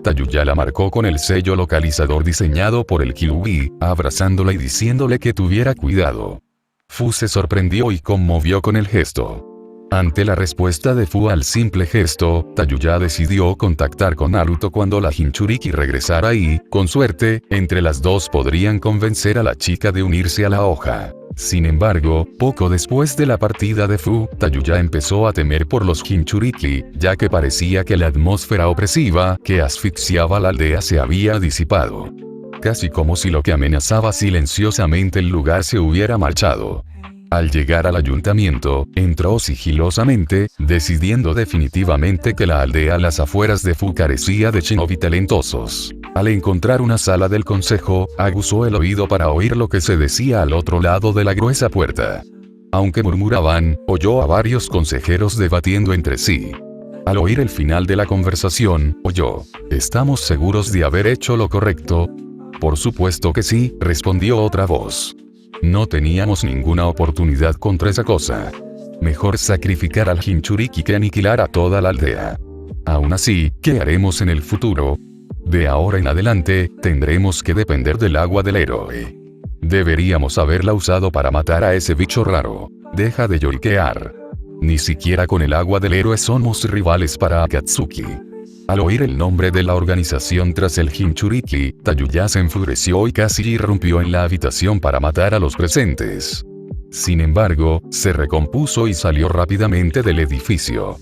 Tayuya la marcó con el sello localizador diseñado por el Kyuubi, abrazándola y diciéndole que tuviera cuidado. Fu se sorprendió y conmovió con el gesto. Ante la respuesta de Fu al simple gesto, Tayuya decidió contactar con Naruto cuando la Jinchuriki regresara y, con suerte, entre las dos podrían convencer a la chica de unirse a la hoja. Sin embargo, poco después de la partida de Fu, Tayuya empezó a temer por los Jinchuriki, ya que parecía que la atmósfera opresiva que asfixiaba la aldea se había disipado. Casi como si lo que amenazaba silenciosamente el lugar se hubiera marchado. Al llegar al ayuntamiento, entró sigilosamente, decidiendo definitivamente que la aldea a las afueras de Fu carecía de shinobi talentosos. Al encontrar una sala del consejo, aguzó el oído para oír lo que se decía al otro lado de la gruesa puerta. Aunque murmuraban, oyó a varios consejeros debatiendo entre sí. Al oír el final de la conversación, oyó: ¿estamos seguros de haber hecho lo correcto? Por supuesto que sí, respondió otra voz. No teníamos ninguna oportunidad contra esa cosa. Mejor sacrificar al Jinchuriki que aniquilar a toda la aldea. Aún así, ¿qué haremos en el futuro? De ahora en adelante, tendremos que depender del agua del héroe. Deberíamos haberla usado para matar a ese bicho raro. Deja de lloriquear. Ni siquiera con el agua del héroe somos rivales para Akatsuki. Al oír el nombre de la organización tras el Jinchuriki, Tayuya se enfureció y casi irrumpió en la habitación para matar a los presentes. Sin embargo, se recompuso y salió rápidamente del edificio.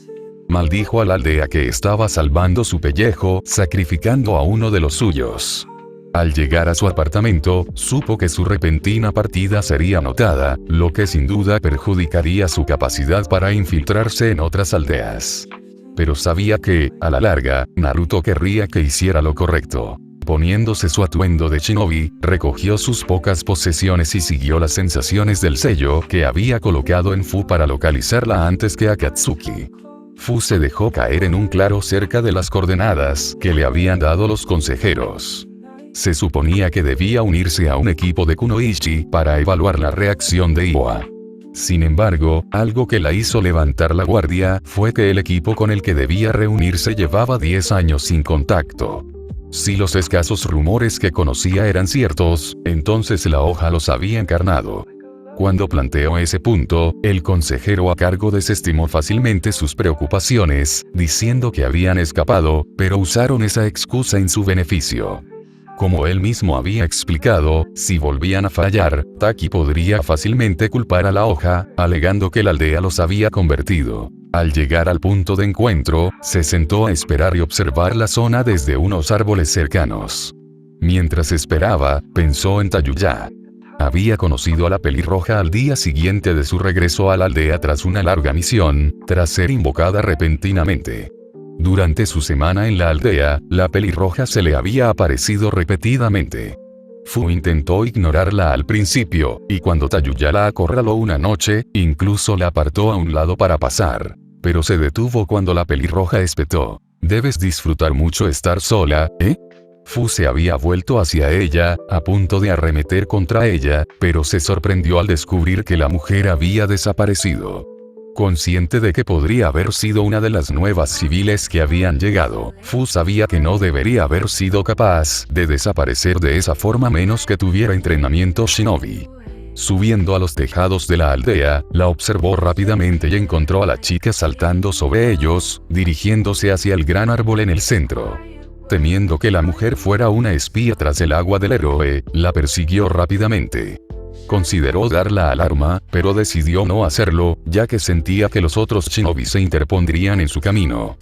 Maldijo a la aldea que estaba salvando su pellejo, sacrificando a uno de los suyos. Al llegar a su apartamento, supo que su repentina partida sería notada, lo que sin duda perjudicaría su capacidad para infiltrarse en otras aldeas. Pero sabía que, a la larga, Naruto querría que hiciera lo correcto. Poniéndose su atuendo de shinobi, recogió sus pocas posesiones y siguió las sensaciones del sello que había colocado en Fu para localizarla antes que Akatsuki. Fu se dejó caer en un claro cerca de las coordenadas que le habían dado los consejeros. Se suponía que debía unirse a un equipo de Kunoichi para evaluar la reacción de Iwa. Sin embargo, algo que la hizo levantar la guardia fue que el equipo con el que debía reunirse llevaba 10 años sin contacto. Si los escasos rumores que conocía eran ciertos, entonces la hoja los había encarnado. Cuando planteó ese punto, el consejero a cargo desestimó fácilmente sus preocupaciones, diciendo que habían escapado, pero usaron esa excusa en su beneficio. Como él mismo había explicado, si volvían a fallar, Taki podría fácilmente culpar a la hoja, alegando que la aldea los había convertido. Al llegar al punto de encuentro, se sentó a esperar y observar la zona desde unos árboles cercanos. Mientras esperaba, pensó en Tayuya. Había conocido a la pelirroja al día siguiente de su regreso a la aldea tras una larga misión, tras ser invocada repentinamente. Durante su semana en la aldea, la pelirroja se le había aparecido repetidamente. Fu intentó ignorarla al principio, y cuando Tayuya la acorraló una noche, incluso la apartó a un lado para pasar. Pero se detuvo cuando la pelirroja espetó: «Debes disfrutar mucho estar sola, ¿eh?». Fu se había vuelto hacia ella, a punto de arremeter contra ella, pero se sorprendió al descubrir que la mujer había desaparecido. Consciente de que podría haber sido una de las nuevas civiles que habían llegado, Fu sabía que no debería haber sido capaz de desaparecer de esa forma menos que tuviera entrenamiento shinobi. Subiendo a los tejados de la aldea, la observó rápidamente y encontró a la chica saltando sobre ellos, dirigiéndose hacia el gran árbol en el centro. Temiendo que la mujer fuera una espía tras el agua del héroe, la persiguió rápidamente. Consideró dar la alarma, pero decidió no hacerlo, ya que sentía que los otros shinobi se interpondrían en su camino.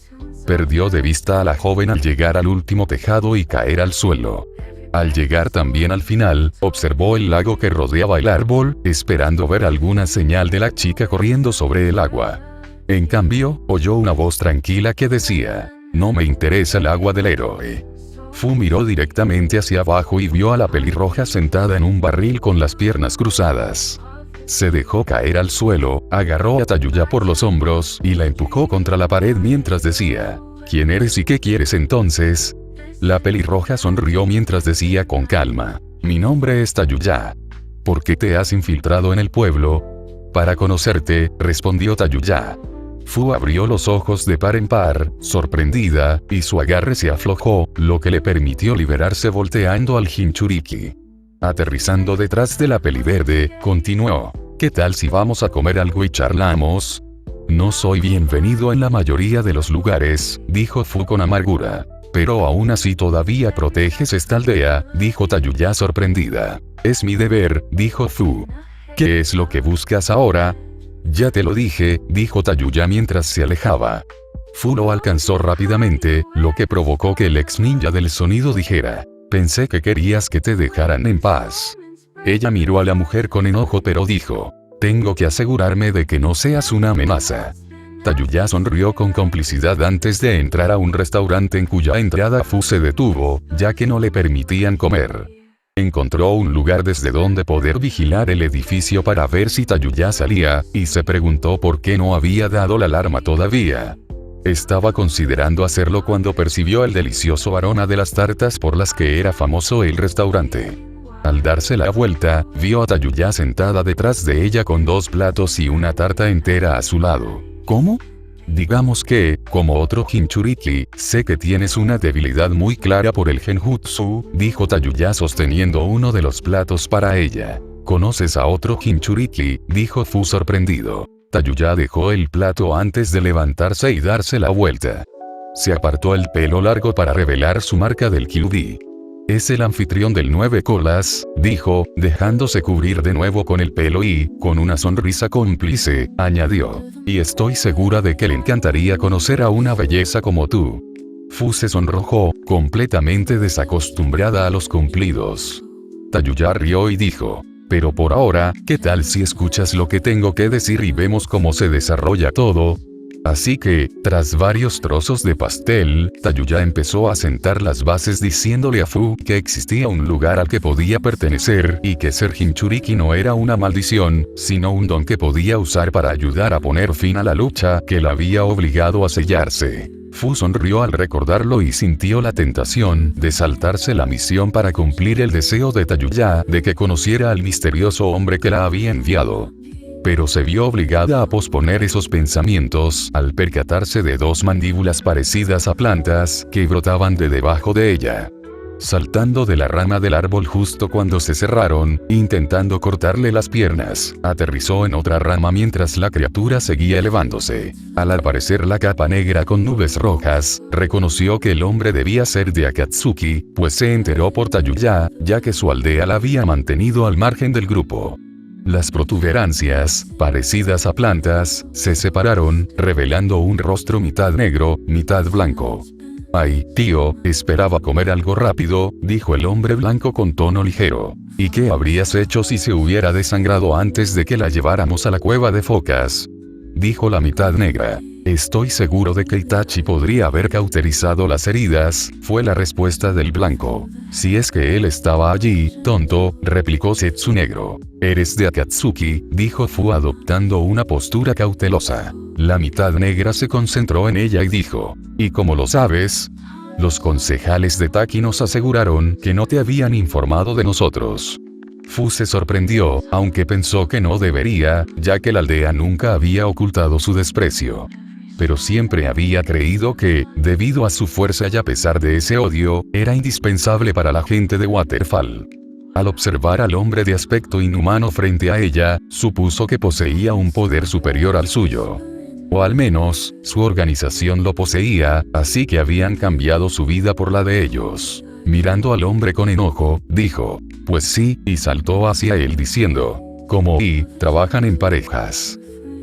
Perdió de vista a la joven al llegar al último tejado y caer al suelo. Al llegar también al final, observó el lago que rodeaba el árbol, esperando ver alguna señal de la chica corriendo sobre el agua. En cambio, oyó una voz tranquila que decía: "No me interesa el agua del héroe". Fu miró directamente hacia abajo y vio a la pelirroja sentada en un barril con las piernas cruzadas. Se dejó caer al suelo, agarró a Tayuya por los hombros y la empujó contra la pared mientras decía: "¿Quién eres y qué quieres entonces?". La pelirroja sonrió mientras decía con calma: "Mi nombre es Tayuya. ¿Por qué te has infiltrado en el pueblo?". "Para conocerte", respondió Tayuya. Fu abrió los ojos de par en par, sorprendida, y su agarre se aflojó, lo que le permitió liberarse volteando al Jinchuriki. Aterrizando detrás de la peliverde, continuó: "¿Qué tal si vamos a comer algo y charlamos?". "No soy bienvenido en la mayoría de los lugares", dijo Fu con amargura. "Pero aún así todavía proteges esta aldea", dijo Tayuya sorprendida. "Es mi deber", dijo Fu. "¿Qué es lo que buscas ahora?". "Ya te lo dije", dijo Tayuya mientras se alejaba. Fu lo alcanzó rápidamente, lo que provocó que el ex ninja del sonido dijera: "Pensé que querías que te dejaran en paz". Ella miró a la mujer con enojo pero dijo: "Tengo que asegurarme de que no seas una amenaza". Tayuya sonrió con complicidad antes de entrar a un restaurante en cuya entrada Fu se detuvo, ya que no le permitían comer. Encontró un lugar desde donde poder vigilar el edificio para ver si Tayuya salía, y se preguntó por qué no había dado la alarma todavía. Estaba considerando hacerlo cuando percibió el delicioso aroma de las tartas por las que era famoso el restaurante. Al darse la vuelta, vio a Tayuya sentada detrás de ella con 2 platos y una tarta entera a su lado. "¿Cómo?". "Digamos que, como otro Jinchuriki, sé que tienes una debilidad muy clara por el genjutsu", dijo Tayuya sosteniendo uno de los platos para ella. "¿Conoces a otro Jinchuriki?", dijo Fu sorprendido. Tayuya dejó el plato antes de levantarse y darse la vuelta. Se apartó el pelo largo para revelar su marca del Kyuubi. "Es el anfitrión del 9 colas", dijo, dejándose cubrir de nuevo con el pelo y, con una sonrisa cómplice, añadió: "Y estoy segura de que le encantaría conocer a una belleza como tú". Fu se sonrojó, completamente desacostumbrada a los cumplidos. Tayuya rió y dijo: "Pero por ahora, ¿qué tal si escuchas lo que tengo que decir y vemos cómo se desarrolla todo?". Así que, tras varios trozos de pastel, Tayuya empezó a sentar las bases diciéndole a Fu que existía un lugar al que podía pertenecer y que ser Jinchuriki no era una maldición, sino un don que podía usar para ayudar a poner fin a la lucha que la había obligado a sellarse. Fu sonrió al recordarlo y sintió la tentación de saltarse la misión para cumplir el deseo de Tayuya de que conociera al misterioso hombre que la había enviado. Pero se vio obligada a posponer esos pensamientos al percatarse de 2 mandíbulas parecidas a plantas que brotaban de debajo de ella. Saltando de la rama del árbol justo cuando se cerraron, intentando cortarle las piernas, aterrizó en otra rama mientras la criatura seguía elevándose. Al aparecer la capa negra con nubes rojas, reconoció que el hombre debía ser de Akatsuki, pues se enteró por Tayuya, ya que su aldea la había mantenido al margen del grupo. Las protuberancias, parecidas a plantas, se separaron, revelando un rostro mitad negro, mitad blanco. «Ay, tío, esperaba comer algo rápido», dijo el hombre blanco con tono ligero. «¿Y qué habrías hecho si se hubiera desangrado antes de que la lleváramos a la cueva de focas?», dijo la mitad negra. «Estoy seguro de que Itachi podría haber cauterizado las heridas», fue la respuesta del blanco. «Si es que él estaba allí, tonto», replicó Setsu Negro. «Eres de Akatsuki», dijo Fu adoptando una postura cautelosa. La mitad negra se concentró en ella y dijo: «¿Y cómo lo sabes?». «Los concejales de Taki nos aseguraron que no te habían informado de nosotros». Fu se sorprendió, aunque pensó que no debería, ya que la aldea nunca había ocultado su desprecio. Pero siempre había creído que, debido a su fuerza y a pesar de ese odio, era indispensable para la gente de Waterfall. Al observar al hombre de aspecto inhumano frente a ella, supuso que poseía un poder superior al suyo. O al menos, su organización lo poseía, así que habían cambiado su vida por la de ellos. Mirando al hombre con enojo, dijo: Pues sí, y saltó hacia él diciendo, como y, trabajan en parejas.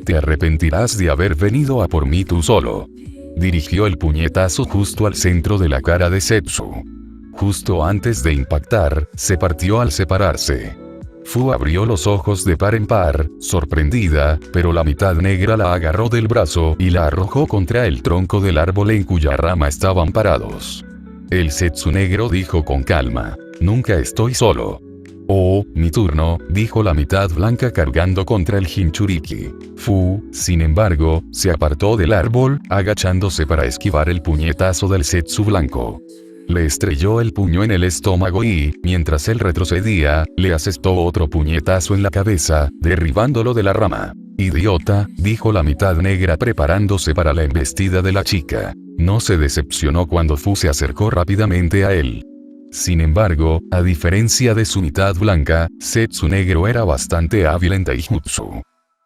Te arrepentirás de haber venido a por mí tú solo. Dirigió el puñetazo justo al centro de la cara de Zetsu. Justo antes de impactar, se partió al separarse. Fu abrió los ojos de par en par, sorprendida, pero la mitad negra la agarró del brazo y la arrojó contra el tronco del árbol en cuya rama estaban parados. El Zetsu negro dijo con calma, nunca estoy solo. Oh, mi turno, dijo la mitad blanca cargando contra el Jinchuriki. Fu, sin embargo, se apartó del árbol, agachándose para esquivar el puñetazo del Zetsu blanco. Le estrelló el puño en el estómago y, mientras él retrocedía, le asestó otro puñetazo en la cabeza, derribándolo de la rama. Idiota, dijo la mitad negra preparándose para la embestida de la chica. No se decepcionó cuando Fu se acercó rápidamente a él. Sin embargo, a diferencia de su mitad blanca, Zetsu negro era bastante hábil en taijutsu.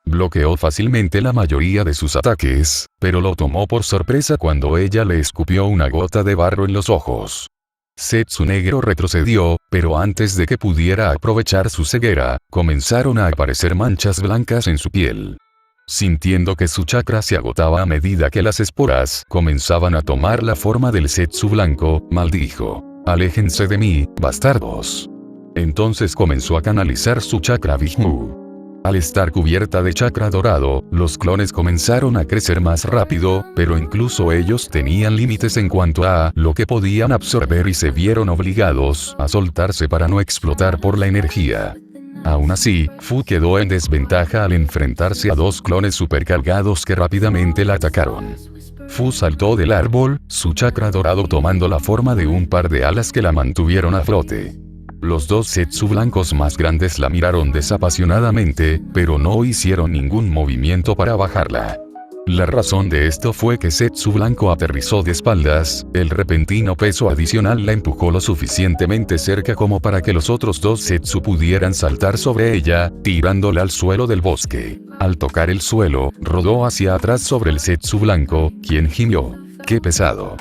Bloqueó fácilmente la mayoría de sus ataques, pero lo tomó por sorpresa cuando ella le escupió una gota de barro en los ojos. Zetsu negro retrocedió, pero antes de que pudiera aprovechar su ceguera, comenzaron a aparecer manchas blancas en su piel. Sintiendo que su chakra se agotaba a medida que las esporas comenzaban a tomar la forma del Zetsu blanco, maldijo. Aléjense de mí, bastardos. Entonces comenzó a canalizar su chakra Vishnu. Al estar cubierta de chakra dorado, los clones comenzaron a crecer más rápido, pero incluso ellos tenían límites en cuanto a lo que podían absorber y se vieron obligados a soltarse para no explotar por la energía. Aún así, Fu quedó en desventaja al enfrentarse a dos clones supercargados que rápidamente la atacaron. Fu saltó del árbol, su chakra dorado tomando la forma de un par de alas que la mantuvieron a flote. Los dos Zetsu blancos más grandes la miraron desapasionadamente, pero no hicieron ningún movimiento para bajarla. La razón de esto fue que Zetsu blanco aterrizó de espaldas, el repentino peso adicional la empujó lo suficientemente cerca como para que los otros dos Zetsu pudieran saltar sobre ella, tirándola al suelo del bosque. Al tocar el suelo, rodó hacia atrás sobre el Zetsu blanco, quien gimió. ¡Qué pesado!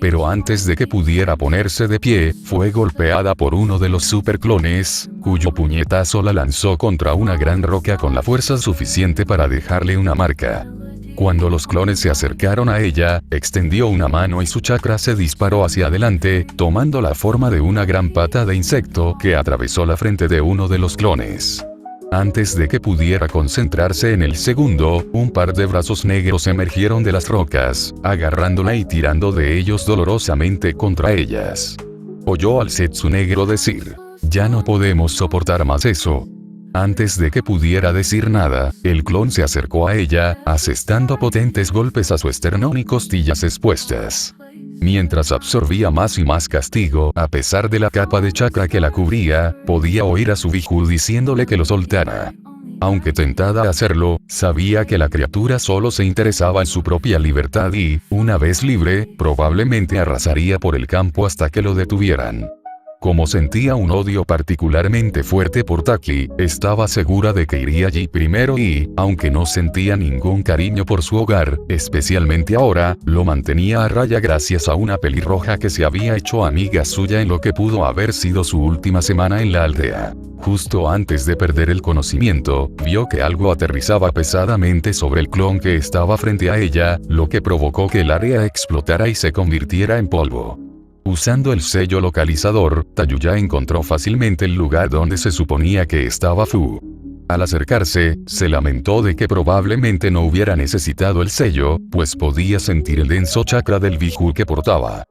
Pero antes de que pudiera ponerse de pie, fue golpeada por uno de los superclones, cuyo puñetazo la lanzó contra una gran roca con la fuerza suficiente para dejarle una marca. Cuando los clones se acercaron a ella, extendió una mano y su chakra se disparó hacia adelante, tomando la forma de una gran pata de insecto que atravesó la frente de uno de los clones. Antes de que pudiera concentrarse en el segundo, un par de brazos negros emergieron de las rocas, agarrándola y tirando de ellos dolorosamente contra ellas. Oyó al Zetsu negro decir, ya no podemos soportar más eso. Antes de que pudiera decir nada, el clon se acercó a ella, asestando potentes golpes a su esternón y costillas expuestas. Mientras absorbía más y más castigo, a pesar de la capa de chakra que la cubría, podía oír a su Biju diciéndole que lo soltara. Aunque tentada a hacerlo, sabía que la criatura solo se interesaba en su propia libertad y, una vez libre, probablemente arrasaría por el campo hasta que lo detuvieran. Como sentía un odio particularmente fuerte por Taki, estaba segura de que iría allí primero y, aunque no sentía ningún cariño por su hogar, especialmente ahora, lo mantenía a raya gracias a una pelirroja que se había hecho amiga suya en lo que pudo haber sido su última semana en la aldea. Justo antes de perder el conocimiento, vio que algo aterrizaba pesadamente sobre el clon que estaba frente a ella, lo que provocó que el área explotara y se convirtiera en polvo. Usando el sello localizador, Tayuya encontró fácilmente el lugar donde se suponía que estaba Fu. Al acercarse, se lamentó de que probablemente no hubiera necesitado el sello, pues podía sentir el denso chakra del Biju que portaba.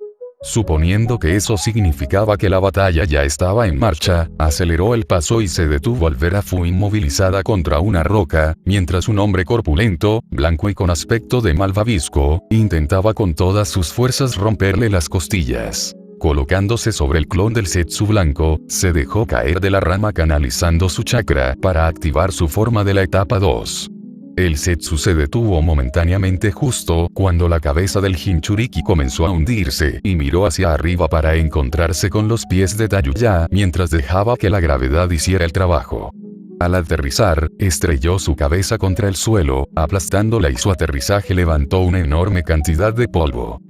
Suponiendo que eso significaba que la batalla ya estaba en marcha, aceleró el paso y se detuvo al ver a Fu inmovilizada contra una roca, mientras un hombre corpulento, blanco y con aspecto de malvavisco, intentaba con todas sus fuerzas romperle las costillas. Colocándose sobre el clon del Zetsu blanco, se dejó caer de la rama canalizando su chakra para activar su forma de la etapa 2. El Zetsu se detuvo momentáneamente justo cuando la cabeza del Jinchuriki comenzó a hundirse y miró hacia arriba para encontrarse con los pies de Tayuya mientras dejaba que la gravedad hiciera el trabajo. Al aterrizar, estrelló su cabeza contra el suelo, aplastándola y su aterrizaje levantó una enorme cantidad de polvo.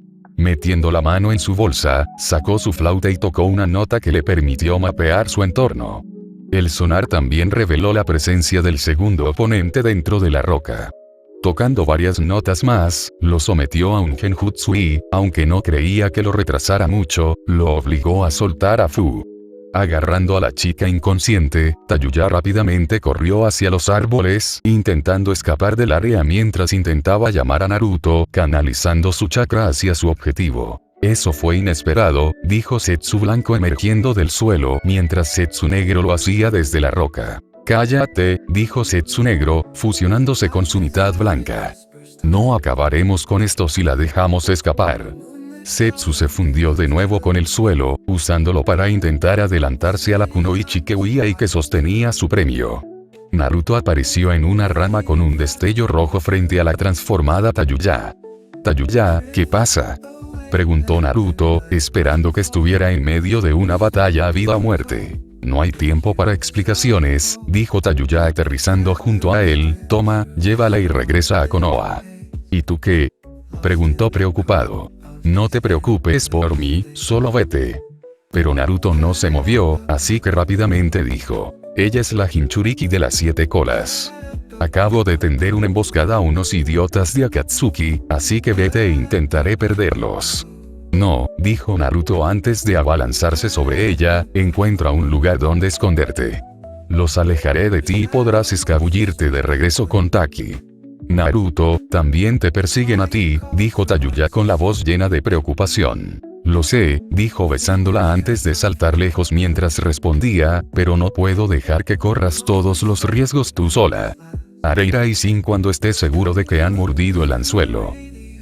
Metiendo la mano en su bolsa, sacó su flauta y tocó una nota que le permitió mapear su entorno. El sonar también reveló la presencia del segundo oponente dentro de la roca. Tocando varias notas más, lo sometió a un genjutsu y, aunque no creía que lo retrasara mucho, lo obligó a soltar a Fu. Agarrando a la chica inconsciente, Tayuya rápidamente corrió hacia los árboles, intentando escapar del área mientras intentaba llamar a Naruto, canalizando su chakra hacia su objetivo. Eso fue inesperado, dijo Zetsu Blanco emergiendo del suelo, mientras Zetsu Negro lo hacía desde la roca. Cállate, dijo Zetsu Negro, fusionándose con su mitad blanca. No acabaremos con esto si la dejamos escapar. Zetsu se fundió de nuevo con el suelo, usándolo para intentar adelantarse a la Kunoichi Keuiai que sostenía su premio. Naruto apareció en una rama con un destello rojo frente a la transformada Tayuya. «Tayuya, ¿qué pasa?», preguntó Naruto, esperando que estuviera en medio de una batalla a vida o muerte. «No hay tiempo para explicaciones», dijo Tayuya aterrizando junto a él. «Toma, llévala y regresa a Konoha». «¿Y tú qué?», preguntó preocupado. «No te preocupes por mí, solo vete». Pero Naruto no se movió, así que rápidamente dijo: «Ella es la Jinchuriki de las 7 colas. Acabo de tender una emboscada a unos idiotas de Akatsuki, así que vete e intentaré perderlos». «No», dijo Naruto antes de abalanzarse sobre ella, «encuentra un lugar donde esconderte. Los alejaré de ti y podrás escabullirte de regreso con Taki». «Naruto, también te persiguen a ti», dijo Tayuya con la voz llena de preocupación. «Lo sé», dijo besándola antes de saltar lejos mientras respondía, «pero no puedo dejar que corras todos los riesgos tú sola. Haré Iraizin cuando esté seguro de que han mordido el anzuelo».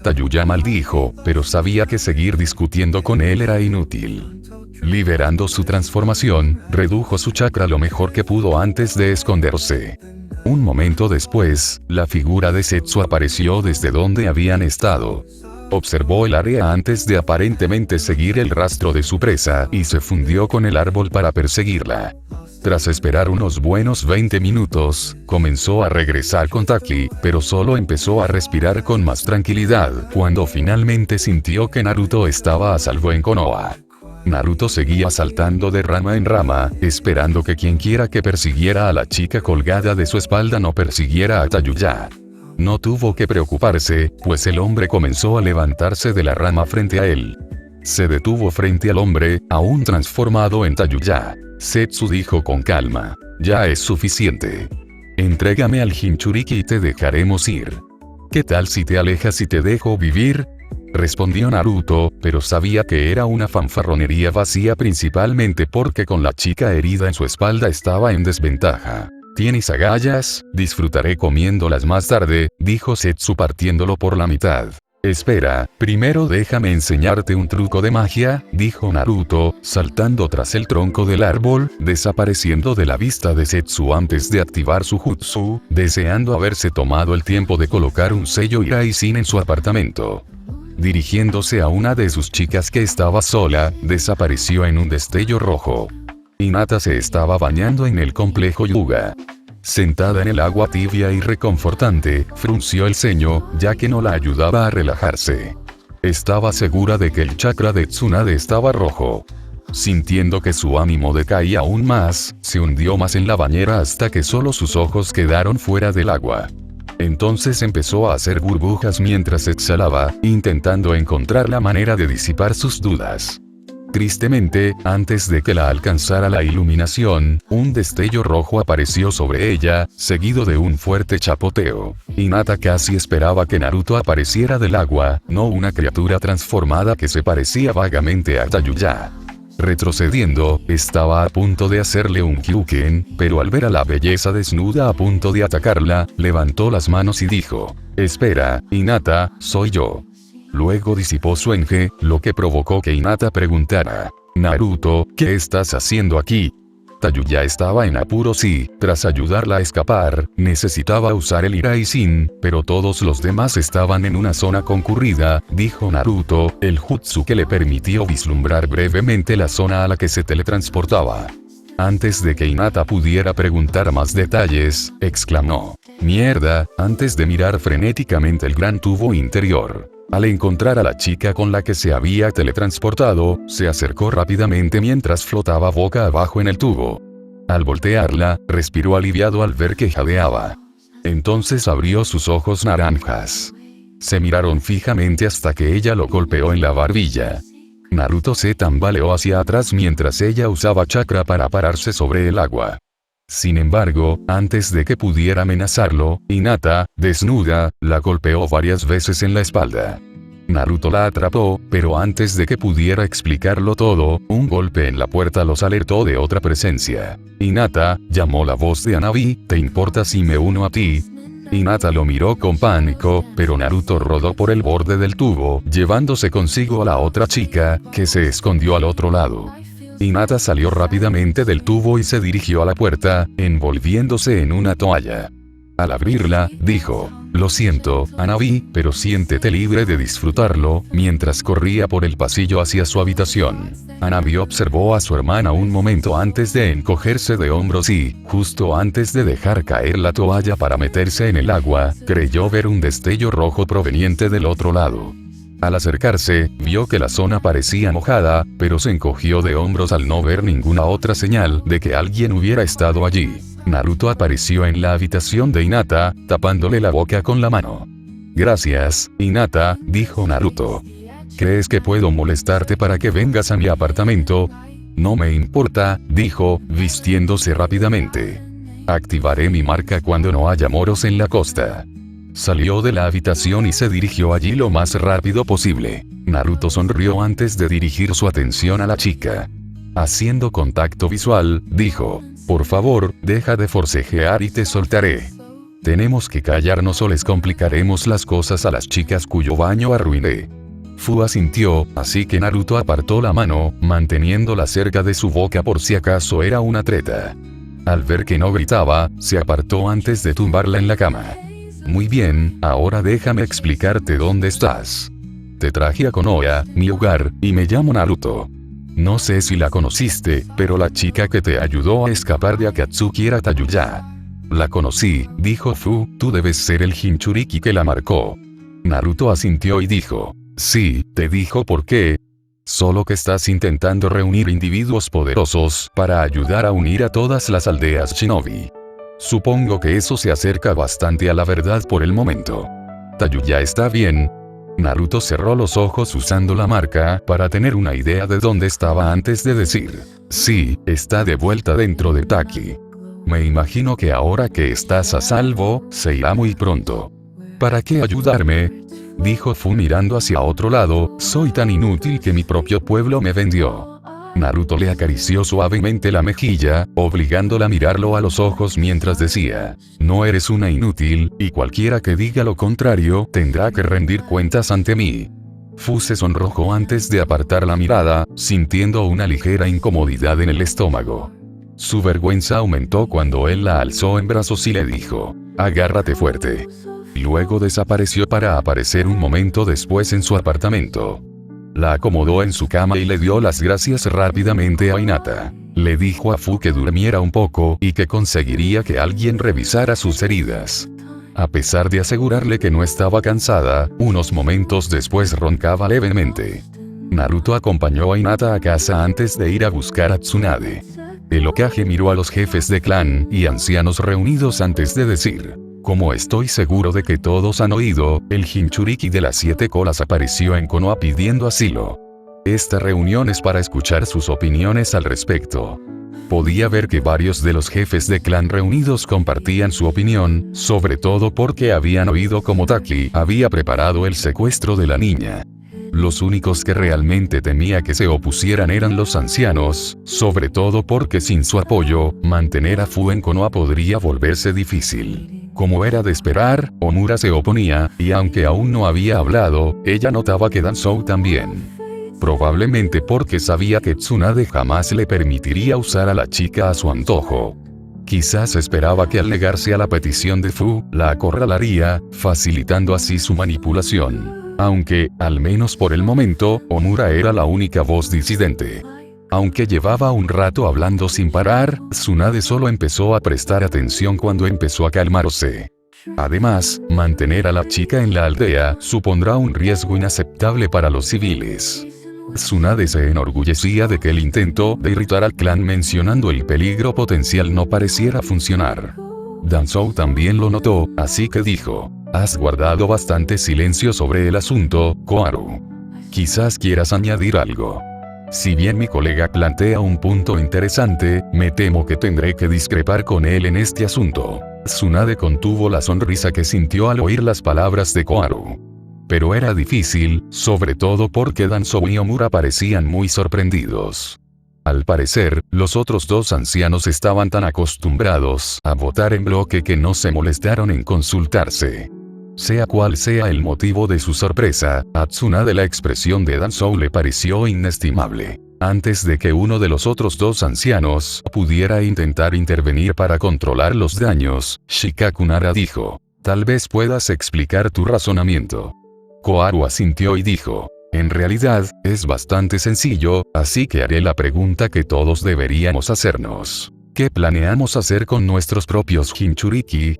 Tayuya maldijo, pero sabía que seguir discutiendo con él era inútil. Liberando su transformación, redujo su chakra lo mejor que pudo antes de esconderse. Un momento después, la figura de Zetsu apareció desde donde habían estado. Observó el área antes de aparentemente seguir el rastro de su presa y se fundió con el árbol para perseguirla. Tras esperar unos buenos 20 minutos, comenzó a regresar con Taki, pero solo empezó a respirar con más tranquilidad cuando finalmente sintió que Naruto estaba a salvo en Konoha. Naruto seguía saltando de rama en rama, esperando que quienquiera que persiguiera a la chica colgada de su espalda no persiguiera a Tayuya. No tuvo que preocuparse, pues el hombre comenzó a levantarse de la rama frente a él. Se detuvo frente al hombre, aún transformado en Tayuya. Zetsu dijo con calma: «Ya es suficiente. Entrégame al Jinchuriki y te dejaremos ir». «¿Qué tal si te alejas y te dejo vivir?», respondió Naruto, pero sabía que era una fanfarronería vacía principalmente porque con la chica herida en su espalda estaba en desventaja. «¿Tienes agallas? Disfrutaré comiéndolas más tarde», dijo Zetsu partiéndolo por la mitad. «Espera, primero déjame enseñarte un truco de magia», dijo Naruto, saltando tras el tronco del árbol, desapareciendo de la vista de Zetsu antes de activar su jutsu, deseando haberse tomado el tiempo de colocar un sello Iraizin en su apartamento. Dirigiéndose a una de sus chicas que estaba sola, desapareció en un destello rojo. Hinata se estaba bañando en el complejo Yuga. Sentada en el agua tibia y reconfortante, frunció el ceño, ya que no la ayudaba a relajarse. Estaba segura de que el chakra de Tsunade estaba rojo. Sintiendo que su ánimo decaía aún más, se hundió más en la bañera hasta que solo sus ojos quedaron fuera del agua. Entonces empezó a hacer burbujas mientras exhalaba, intentando encontrar la manera de disipar sus dudas. Tristemente, antes de que la alcanzara la iluminación, un destello rojo apareció sobre ella, seguido de un fuerte chapoteo. Hinata casi esperaba que Naruto apareciera del agua, no una criatura transformada que se parecía vagamente a Tayuya. Retrocediendo, estaba a punto de hacerle un Kyuken, pero al ver a la belleza desnuda a punto de atacarla, levantó las manos y dijo: «Espera, Hinata, soy yo». Luego disipó su enje, lo que provocó que Hinata preguntara: «Naruto, ¿qué estás haciendo aquí?». Tayuya estaba en apuros y, tras ayudarla a escapar, necesitaba usar el Iraizin, pero todos los demás estaban en una zona concurrida, dijo Naruto, el jutsu que le permitió vislumbrar brevemente la zona a la que se teletransportaba. Antes de que Hinata pudiera preguntar más detalles, exclamó: «Mierda», antes de mirar frenéticamente el gran tubo interior. Al encontrar a la chica con la que se había teletransportado, se acercó rápidamente mientras flotaba boca abajo en el tubo. Al voltearla, respiró aliviado al ver que jadeaba. Entonces abrió sus ojos naranjas. Se miraron fijamente hasta que ella lo golpeó en la barbilla. Naruto se tambaleó hacia atrás mientras ella usaba chakra para pararse sobre el agua. Sin embargo, antes de que pudiera amenazarlo, Hinata, desnuda, la golpeó varias veces en la espalda. Naruto la atrapó, pero antes de que pudiera explicarlo todo, un golpe en la puerta los alertó de otra presencia. Hinata, llamó la voz de Hanabi, ¿te importa si me uno a ti? Hinata lo miró con pánico, pero Naruto rodó por el borde del tubo, llevándose consigo a la otra chica, que se escondió al otro lado. Hinata salió rápidamente del tubo y se dirigió a la puerta, envolviéndose en una toalla. Al abrirla, dijo, lo siento, Hanabi, pero siéntete libre de disfrutarlo, mientras corría por el pasillo hacia su habitación. Hanabi observó a su hermana un momento antes de encogerse de hombros y, justo antes de dejar caer la toalla para meterse en el agua, creyó ver un destello rojo proveniente del otro lado. Al acercarse, vio que la zona parecía mojada, pero se encogió de hombros al no ver ninguna otra señal de que alguien hubiera estado allí. Naruto apareció en la habitación de Hinata, tapándole la boca con la mano. Gracias, Hinata, dijo Naruto. ¿Crees que puedo molestarte para que vengas a mi apartamento? No me importa, dijo, vistiéndose rápidamente. Activaré mi marca cuando no haya moros en la costa. Salió de la habitación y se dirigió allí lo más rápido posible. Naruto sonrió antes de dirigir su atención a la chica. Haciendo contacto visual, dijo, por favor, deja de forcejear y te soltaré. Tenemos que callarnos o les complicaremos las cosas a las chicas cuyo baño arruiné. Fu asintió, así que Naruto apartó la mano, manteniéndola cerca de su boca por si acaso era una treta. Al ver que no gritaba, se apartó antes de tumbarla en la cama. Muy bien, ahora déjame explicarte dónde estás. Te traje a Konoha, mi hogar, y me llamo Naruto. No sé si la conociste, pero la chica que te ayudó a escapar de Akatsuki era Tayuya. La conocí, dijo Fu, tú debes ser el Jinchuriki que la marcó. Naruto asintió y dijo, sí, te dijo por qué. Solo que estás intentando reunir individuos poderosos para ayudar a unir a todas las aldeas shinobi. Supongo que eso se acerca bastante a la verdad por el momento. Tayuya está bien. Naruto cerró los ojos usando la marca para tener una idea de dónde estaba antes de decir, sí, está de vuelta dentro de Taki. Me imagino que ahora que estás a salvo, se irá muy pronto. ¿Para qué ayudarme? Dijo Fu mirando hacia otro lado, soy tan inútil que mi propio pueblo me vendió. Naruto le acarició suavemente la mejilla, obligándola a mirarlo a los ojos mientras decía, no eres una inútil, y cualquiera que diga lo contrario tendrá que rendir cuentas ante mí. Fu se sonrojó antes de apartar la mirada, sintiendo una ligera incomodidad en el estómago. Su vergüenza aumentó cuando él la alzó en brazos y le dijo, agárrate fuerte. Luego desapareció para aparecer un momento después en su apartamento. La acomodó en su cama y le dio las gracias rápidamente a Hinata. Le dijo a Fu que durmiera un poco y que conseguiría que alguien revisara sus heridas. A pesar de asegurarle que no estaba cansada, unos momentos después roncaba levemente. Naruto acompañó a Hinata a casa antes de ir a buscar a Tsunade. El Hokage miró a los jefes de clan y ancianos reunidos antes de decir, como estoy seguro de que todos han oído, el Jinchuriki de las 7 colas apareció en Konoha pidiendo asilo. Esta reunión es para escuchar sus opiniones al respecto. Podía ver que varios de los jefes de clan reunidos compartían su opinión, sobre todo porque habían oído cómo Taki había preparado el secuestro de la niña. Los únicos que realmente temía que se opusieran eran los ancianos, sobre todo porque sin su apoyo, mantener a Fu en Konoha podría volverse difícil. Como era de esperar, Omura se oponía, y aunque aún no había hablado, ella notaba que Danzou también. Probablemente porque sabía que Tsunade jamás le permitiría usar a la chica a su antojo. Quizás esperaba que al negarse a la petición de Fu, la acorralaría, facilitando así su manipulación. Aunque, al menos por el momento, Omura era la única voz disidente. Aunque llevaba un rato hablando sin parar, Tsunade solo empezó a prestar atención cuando empezó a calmarse. Además, mantener a la chica en la aldea supondrá un riesgo inaceptable para los civiles. Tsunade se enorgullecía de que el intento de irritar al clan mencionando el peligro potencial no pareciera funcionar. Danzou también lo notó, así que dijo: has guardado bastante silencio sobre el asunto, Koharu. Quizás quieras añadir algo. Si bien mi colega plantea un punto interesante, me temo que tendré que discrepar con él en este asunto. Tsunade contuvo la sonrisa que sintió al oír las palabras de Koharu. Pero era difícil, sobre todo porque Danzou y Omura parecían muy sorprendidos. Al parecer, los otros dos ancianos estaban tan acostumbrados a votar en bloque que no se molestaron en consultarse. Sea cual sea el motivo de su sorpresa, a Tsunade la expresión de Danzou le pareció inestimable. Antes de que uno de los otros dos ancianos pudiera intentar intervenir para controlar los daños, Shikaku Nara dijo: tal vez puedas explicar tu razonamiento. Koharu asintió y dijo: en realidad, es bastante sencillo, así que haré la pregunta que todos deberíamos hacernos. ¿Qué planeamos hacer con nuestros propios Jinchuriki?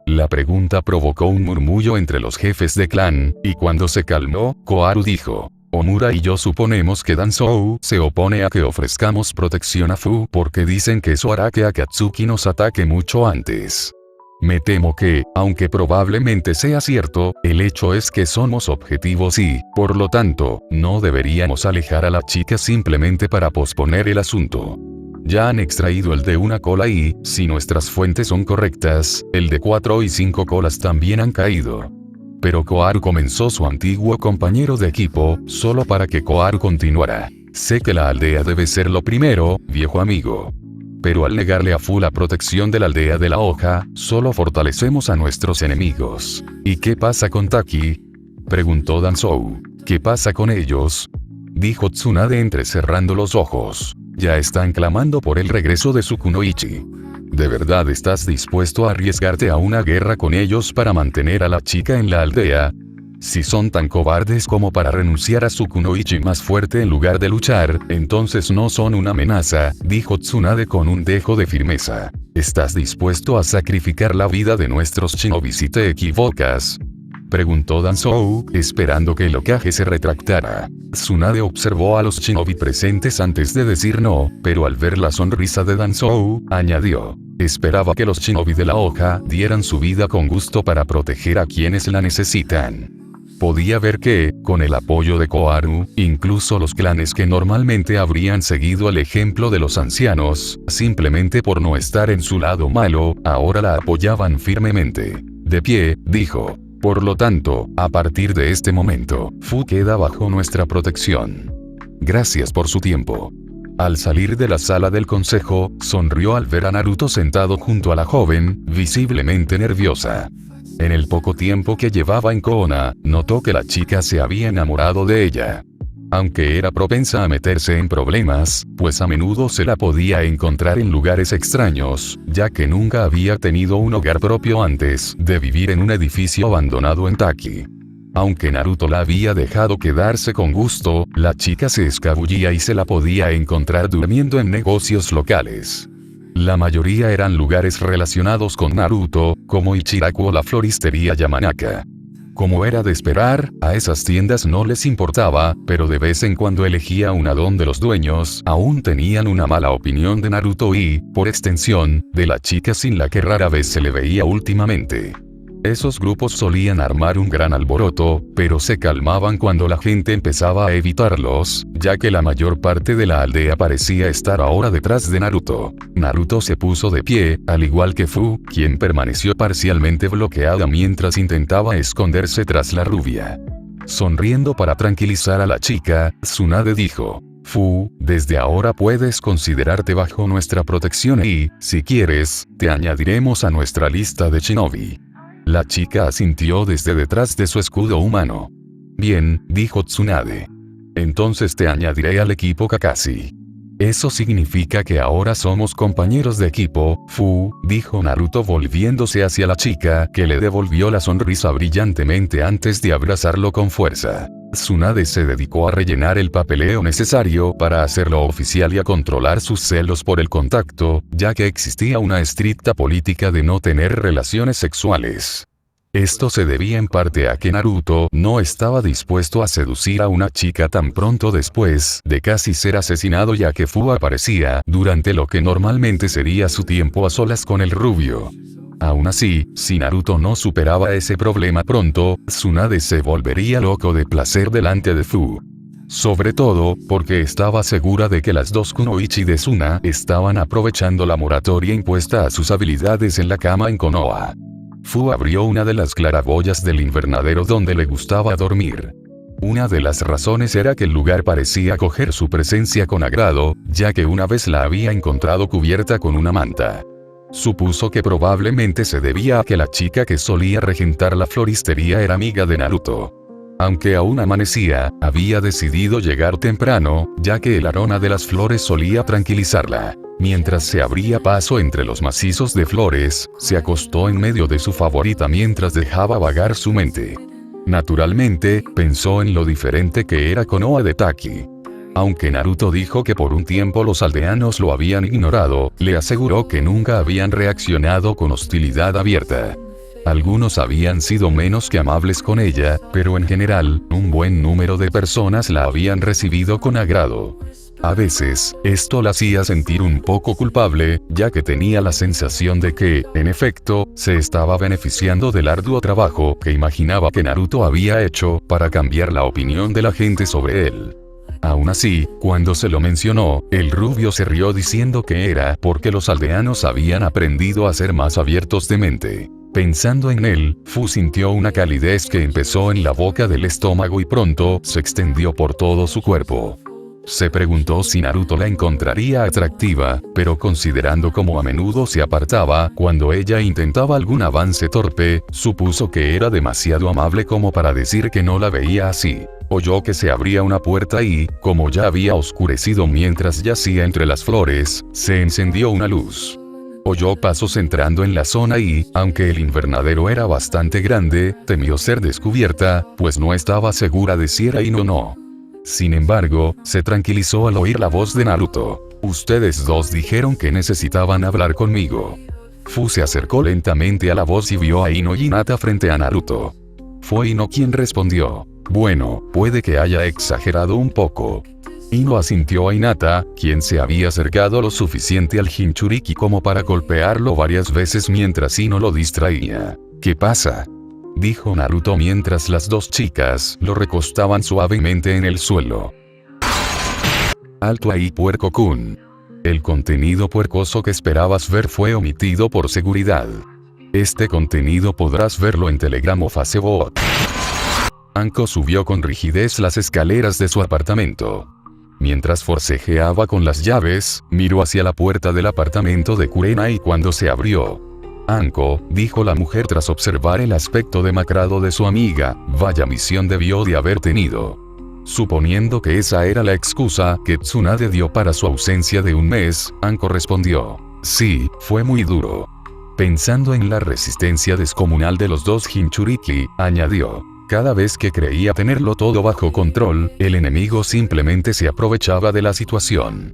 La pregunta provocó un murmullo entre los jefes de clan, y cuando se calmó, Koharu dijo: Omura y yo suponemos que Danzou se opone a que ofrezcamos protección a Fu porque dicen que eso hará que Akatsuki nos ataque mucho antes. Me temo que, aunque probablemente sea cierto, el hecho es que somos objetivos y, por lo tanto, no deberíamos alejar a la chica simplemente para posponer el asunto. Ya han extraído el de una cola y, si nuestras fuentes son correctas, el de 4 y 5 colas también han caído. Pero Koharu comenzó su antiguo compañero de equipo, solo para que Koharu continuara. Sé que la aldea debe ser lo primero, viejo amigo. Pero al negarle a Fu la protección de la aldea de la hoja, solo fortalecemos a nuestros enemigos. ¿Y qué pasa con Taki? Preguntó Danzou. ¿Qué pasa con ellos? Dijo Tsunade entrecerrando los ojos. Ya están clamando por el regreso de su kunoichi. ¿De verdad estás dispuesto a arriesgarte a una guerra con ellos para mantener a la chica en la aldea? Si son tan cobardes como para renunciar a su kunoichi más fuerte en lugar de luchar, entonces no son una amenaza, dijo Tsunade con un dejo de firmeza. ¿Estás dispuesto a sacrificar la vida de nuestros shinobi si te equivocas? Preguntó Danzou, esperando que el Hokage se retractara. Tsunade observó a los shinobi presentes antes de decir no, pero al ver la sonrisa de Danzou, añadió: esperaba que los shinobi de la hoja dieran su vida con gusto para proteger a quienes la necesitan. Podía ver que, con el apoyo de Koharu, incluso los clanes que normalmente habrían seguido el ejemplo de los ancianos, simplemente por no estar en su lado malo, ahora la apoyaban firmemente. De pie, dijo: por lo tanto, a partir de este momento, Fu queda bajo nuestra protección. Gracias por su tiempo. Al salir de la sala del consejo, sonrió al ver a Naruto sentado junto a la joven, visiblemente nerviosa. En el poco tiempo que llevaba en Konoha, notó que la chica se había enamorado de ella. Aunque era propensa a meterse en problemas, pues a menudo se la podía encontrar en lugares extraños, ya que nunca había tenido un hogar propio antes de vivir en un edificio abandonado en Taki. Aunque Naruto la había dejado quedarse con gusto, la chica se escabullía y se la podía encontrar durmiendo en negocios locales. La mayoría eran lugares relacionados con Naruto, como Ichiraku o la floristería Yamanaka. Como era de esperar, a esas tiendas no les importaba, pero de vez en cuando elegía una donde los dueños aún tenían una mala opinión de Naruto y, por extensión, de la chica sin la que rara vez se le veía últimamente. Esos grupos solían armar un gran alboroto, pero se calmaban cuando la gente empezaba a evitarlos, ya que la mayor parte de la aldea parecía estar ahora detrás de Naruto. Naruto se puso de pie, al igual que Fu, quien permaneció parcialmente bloqueada mientras intentaba esconderse tras la rubia. Sonriendo para tranquilizar a la chica, Tsunade dijo: Fu, desde ahora puedes considerarte bajo nuestra protección y, si quieres, te añadiremos a nuestra lista de shinobi. La chica asintió desde detrás de su escudo humano. Bien, dijo Tsunade. Entonces te añadiré al equipo Kakashi. Eso significa que ahora somos compañeros de equipo, Fu, dijo Naruto volviéndose hacia la chica, que le devolvió la sonrisa brillantemente antes de abrazarlo con fuerza. Tsunade se dedicó a rellenar el papeleo necesario para hacerlo oficial y a controlar sus celos por el contacto, ya que existía una estricta política de no tener relaciones sexuales. Esto se debía en parte a que Naruto no estaba dispuesto a seducir a una chica tan pronto después de casi ser asesinado, ya que Fu aparecía durante lo que normalmente sería su tiempo a solas con el rubio. Aún así, si Naruto no superaba ese problema pronto, Tsunade se volvería loco de placer delante de Fu. Sobre todo, porque estaba segura de que las dos kunoichi de Suna estaban aprovechando la moratoria impuesta a sus habilidades en la cama en Konoha. Fu abrió una de las claraboyas del invernadero donde le gustaba dormir. Una de las razones era que el lugar parecía acoger su presencia con agrado, ya que una vez la había encontrado cubierta con una manta. Supuso que probablemente se debía a que la chica que solía regentar la floristería era amiga de Naruto. Aunque aún amanecía, había decidido llegar temprano, ya que el aroma de las flores solía tranquilizarla. Mientras se abría paso entre los macizos de flores, se acostó en medio de su favorita mientras dejaba vagar su mente. Naturalmente, pensó en lo diferente que era Konoha de Taki. Aunque Naruto dijo que por un tiempo los aldeanos lo habían ignorado, le aseguró que nunca habían reaccionado con hostilidad abierta. Algunos habían sido menos que amables con ella, pero en general, un buen número de personas la habían recibido con agrado. A veces, esto la hacía sentir un poco culpable, ya que tenía la sensación de que, en efecto, se estaba beneficiando del arduo trabajo que imaginaba que Naruto había hecho para cambiar la opinión de la gente sobre él. Aún así, cuando se lo mencionó, el rubio se rió diciendo que era porque los aldeanos habían aprendido a ser más abiertos de mente. Pensando en él, Fu sintió una calidez que empezó en la boca del estómago y pronto se extendió por todo su cuerpo. Se preguntó si Naruto la encontraría atractiva, pero considerando cómo a menudo se apartaba cuando ella intentaba algún avance torpe, supuso que era demasiado amable como para decir que no la veía así. Oyó que se abría una puerta y, como ya había oscurecido mientras yacía entre las flores, se encendió una luz. Oyó pasos entrando en la zona y, aunque el invernadero era bastante grande, temió ser descubierta, pues no estaba segura de si era Ino o no. Sin embargo, se tranquilizó al oír la voz de Naruto. Ustedes dos dijeron que necesitaban hablar conmigo. Fu se acercó lentamente a la voz y vio a Ino y Hinata frente a Naruto. Fue Ino quien respondió. Bueno, puede que haya exagerado un poco. Ino asintió a Hinata, quien se había acercado lo suficiente al Jinchuriki como para golpearlo varias veces mientras Ino lo distraía. ¿Qué pasa?, dijo Naruto mientras las dos chicas lo recostaban suavemente en el suelo. Alto ahí, puerco-kun. El contenido puercoso que esperabas ver fue omitido por seguridad. Este contenido podrás verlo en Telegram o Facebook. Anko subió con rigidez las escaleras de su apartamento. Mientras forcejeaba con las llaves, miró hacia la puerta del apartamento de Kurenai y cuando se abrió. Anko, dijo la mujer tras observar el aspecto demacrado de su amiga, vaya misión debió de haber tenido. Suponiendo que esa era la excusa que Tsunade dio para su ausencia de un mes, Anko respondió. Sí, fue muy duro. Pensando en la resistencia descomunal de los dos Jinchuriki, añadió. Cada vez que creía tenerlo todo bajo control, el enemigo simplemente se aprovechaba de la situación.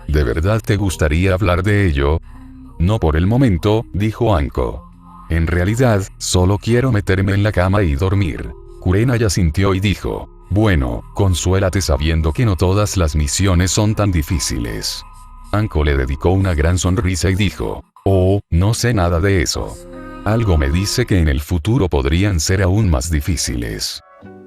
¿De verdad te gustaría hablar de ello? No por el momento, dijo Anko. En realidad, solo quiero meterme en la cama y dormir. Kurenai asintió y dijo. Bueno, consuélate sabiendo que no todas las misiones son tan difíciles. Anko le dedicó una gran sonrisa y dijo. Oh, no sé nada de eso. Algo me dice que en el futuro podrían ser aún más difíciles.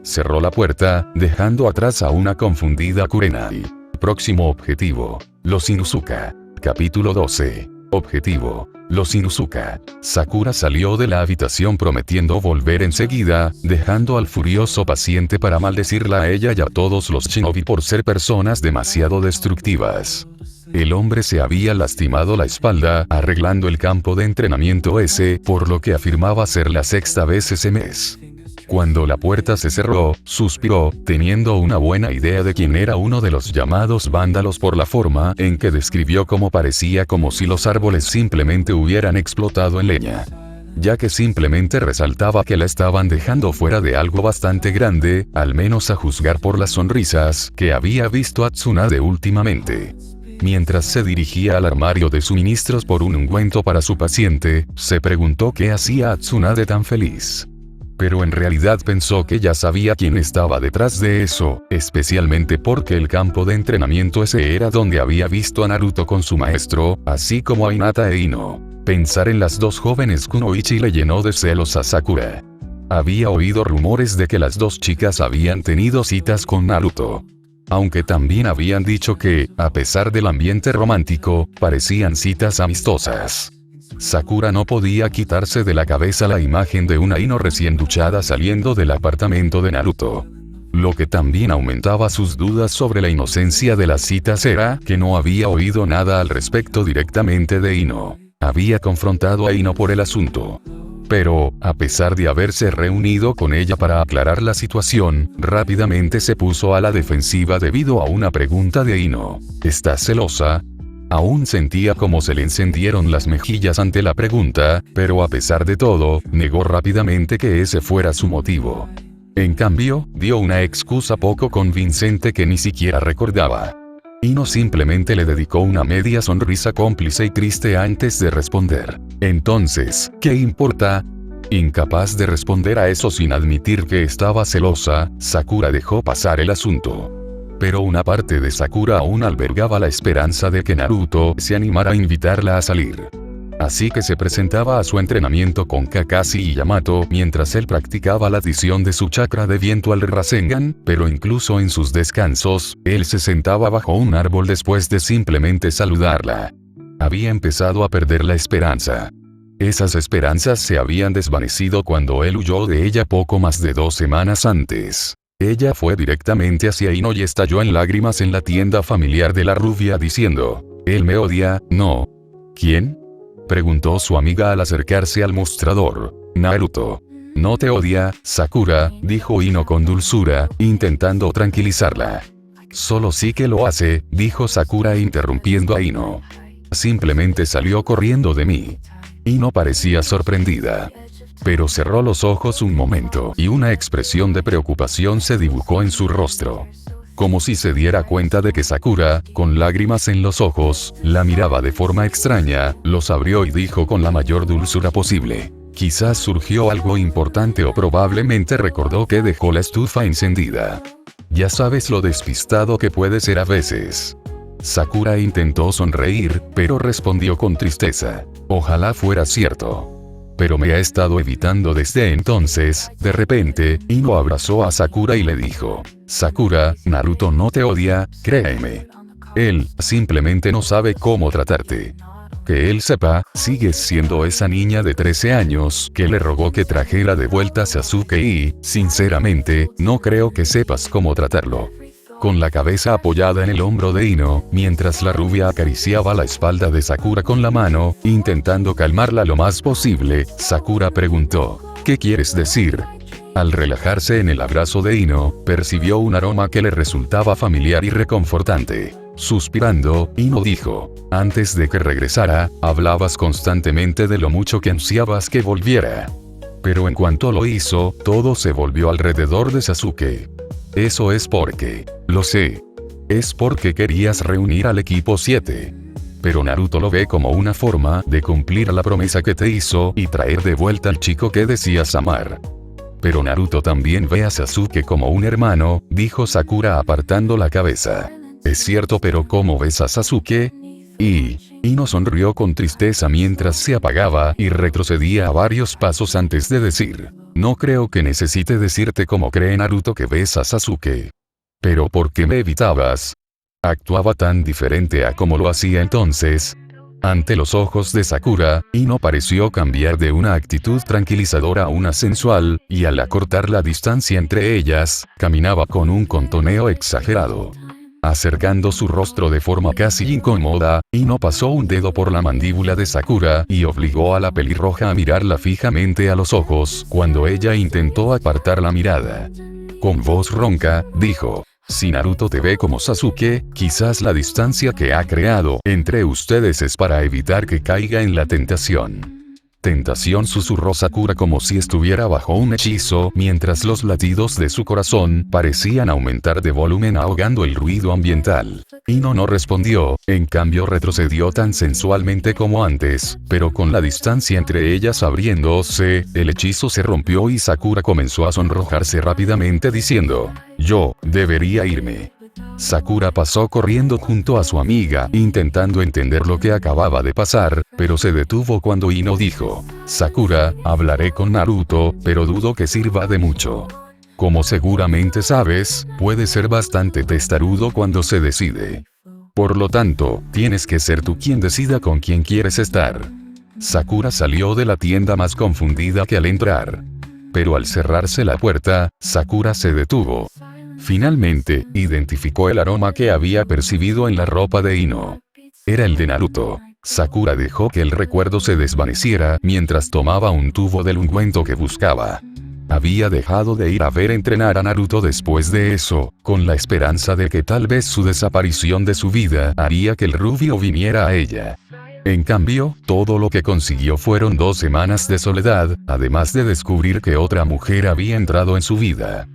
Cerró la puerta, dejando atrás a una confundida Kurenai. Próximo objetivo. Los Inuzuka. Capítulo 12. Objetivo. Los Inuzuka. Sakura salió de la habitación prometiendo volver enseguida, dejando al furioso paciente para maldecirla a ella y a todos los shinobi por ser personas demasiado destructivas. El hombre se había lastimado la espalda arreglando el campo de entrenamiento ese, por lo que afirmaba ser la sexta vez ese mes. Cuando la puerta se cerró, suspiró, teniendo una buena idea de quién era uno de los llamados vándalos por la forma en que describió cómo parecía como si los árboles simplemente hubieran explotado en leña. Ya que simplemente resaltaba que la estaban dejando fuera de algo bastante grande, al menos a juzgar por las sonrisas que había visto a Tsunade últimamente. Mientras se dirigía al armario de suministros por un ungüento para su paciente, se preguntó qué hacía a Tsunade tan feliz. Pero en realidad pensó que ya sabía quién estaba detrás de eso, especialmente porque el campo de entrenamiento ese era donde había visto a Naruto con su maestro, así como a Hinata e Ino. Pensar en las dos jóvenes Kunoichi le llenó de celos a Sakura. Había oído rumores de que las dos chicas habían tenido citas con Naruto. Aunque también habían dicho que, a pesar del ambiente romántico, parecían citas amistosas. Sakura no podía quitarse de la cabeza la imagen de una Ino recién duchada saliendo del apartamento de Naruto. Lo que también aumentaba sus dudas sobre la inocencia de las citas era que no había oído nada al respecto directamente de Ino. Había confrontado a Ino por el asunto. Pero, a pesar de haberse reunido con ella para aclarar la situación, rápidamente se puso a la defensiva debido a una pregunta de Ino. ¿Estás celosa? Aún sentía como se le encendieron las mejillas ante la pregunta, pero a pesar de todo, negó rápidamente que ese fuera su motivo. En cambio, dio una excusa poco convincente que ni siquiera recordaba. Ino simplemente le dedicó una media sonrisa cómplice y triste antes de responder. Entonces, ¿qué importa? Incapaz de responder a eso sin admitir que estaba celosa, Sakura dejó pasar el asunto. Pero una parte de Sakura aún albergaba la esperanza de que Naruto se animara a invitarla a salir. Así que se presentaba a su entrenamiento con Kakashi y Yamato mientras él practicaba la adición de su chakra de viento al Rasengan, pero incluso en sus descansos, él se sentaba bajo un árbol después de simplemente saludarla. Había empezado a perder la esperanza. Esas esperanzas se habían desvanecido cuando él huyó de ella poco más de 2 semanas antes. Ella fue directamente hacia Ino y estalló en lágrimas en la tienda familiar de la rubia diciendo, «Él me odia, ¿no?» «¿Quién?», preguntó su amiga al acercarse al mostrador. «Naruto». «No te odia, Sakura», dijo Ino con dulzura, intentando tranquilizarla. «Solo sí que lo hace», dijo Sakura interrumpiendo a Ino. «Simplemente salió corriendo de mí». Ino parecía sorprendida. Pero cerró los ojos un momento y una expresión de preocupación se dibujó en su rostro. Como si se diera cuenta de que Sakura, con lágrimas en los ojos, la miraba de forma extraña, los abrió y dijo con la mayor dulzura posible. Quizás surgió algo importante o probablemente recordó que dejó la estufa encendida. Ya sabes lo despistado que puede ser a veces. Sakura intentó sonreír, pero respondió con tristeza. Ojalá fuera cierto. Pero me ha estado evitando desde entonces. De repente, Ino abrazó a Sakura y le dijo, Sakura, Naruto no te odia, créeme. Él, simplemente no sabe cómo tratarte. Que él sepa, sigues siendo esa niña de 13 años que le rogó que trajera de vuelta a Sasuke y, sinceramente, no creo que sepas cómo tratarlo. Con la cabeza apoyada en el hombro de Ino, mientras la rubia acariciaba la espalda de Sakura con la mano, intentando calmarla lo más posible, Sakura preguntó, ¿qué quieres decir? Al relajarse en el abrazo de Ino, percibió un aroma que le resultaba familiar y reconfortante. Suspirando, Ino dijo, antes de que regresara, hablabas constantemente de lo mucho que ansiabas que volviera. Pero en cuanto lo hizo, todo se volvió alrededor de Sasuke. Eso es porque, lo sé. Es porque querías reunir al equipo 7. Pero Naruto lo ve como una forma de cumplir la promesa que te hizo y traer de vuelta al chico que decías amar. Pero Naruto también ve a Sasuke como un hermano, dijo Sakura apartando la cabeza. Es cierto, pero ¿cómo ves a Sasuke? Ino sonrió con tristeza mientras se apagaba y retrocedía a varios pasos antes de decir, no creo que necesite decirte cómo cree Naruto que ves a Sasuke. Pero ¿por qué me evitabas? Actuaba tan diferente a como lo hacía entonces. Ante los ojos de Sakura, Ino pareció cambiar de una actitud tranquilizadora a una sensual, y al acortar la distancia entre ellas, caminaba con un contoneo exagerado. Acercando su rostro de forma casi incómoda, Ino pasó un dedo por la mandíbula de Sakura y obligó a la pelirroja a mirarla fijamente a los ojos cuando ella intentó apartar la mirada. Con voz ronca, dijo, si Naruto te ve como Sasuke, quizás la distancia que ha creado entre ustedes es para evitar que caiga en la tentación. tentación, susurró Sakura como si estuviera bajo un hechizo, mientras los latidos de su corazón parecían aumentar de volumen ahogando el ruido ambiental. Ino no respondió, en cambio retrocedió tan sensualmente como antes, pero con la distancia entre ellas abriéndose, el hechizo se rompió y Sakura comenzó a sonrojarse rápidamente diciendo, yo debería irme. Sakura pasó corriendo junto a su amiga, intentando entender lo que acababa de pasar, pero se detuvo cuando Ino dijo, Sakura, hablaré con Naruto, pero dudo que sirva de mucho. Como seguramente sabes, puede ser bastante testarudo cuando se decide. Por lo tanto, tienes que ser tú quien decida con quién quieres estar. Sakura salió de la tienda más confundida que al entrar. Pero al cerrarse la puerta, Sakura se detuvo. Finalmente, identificó el aroma que había percibido en la ropa de Ino. Era el de Naruto. Sakura dejó que el recuerdo se desvaneciera mientras tomaba un tubo del ungüento que buscaba. Había dejado de ir a ver entrenar a Naruto después de eso, con la esperanza de que tal vez su desaparición de su vida haría que el rubio viniera a ella. En cambio, todo lo que consiguió fueron 2 semanas de soledad, además de descubrir que otra mujer había entrado en su vida.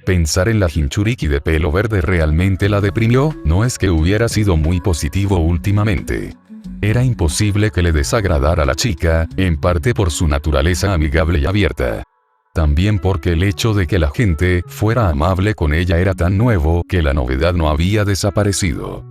Pensar en la Jinchuriki de pelo verde realmente la deprimió, no es que hubiera sido muy positivo últimamente. Era imposible que le desagradara a la chica, en parte por su naturaleza amigable y abierta. También porque el hecho de que la gente fuera amable con ella era tan nuevo que la novedad no había desaparecido.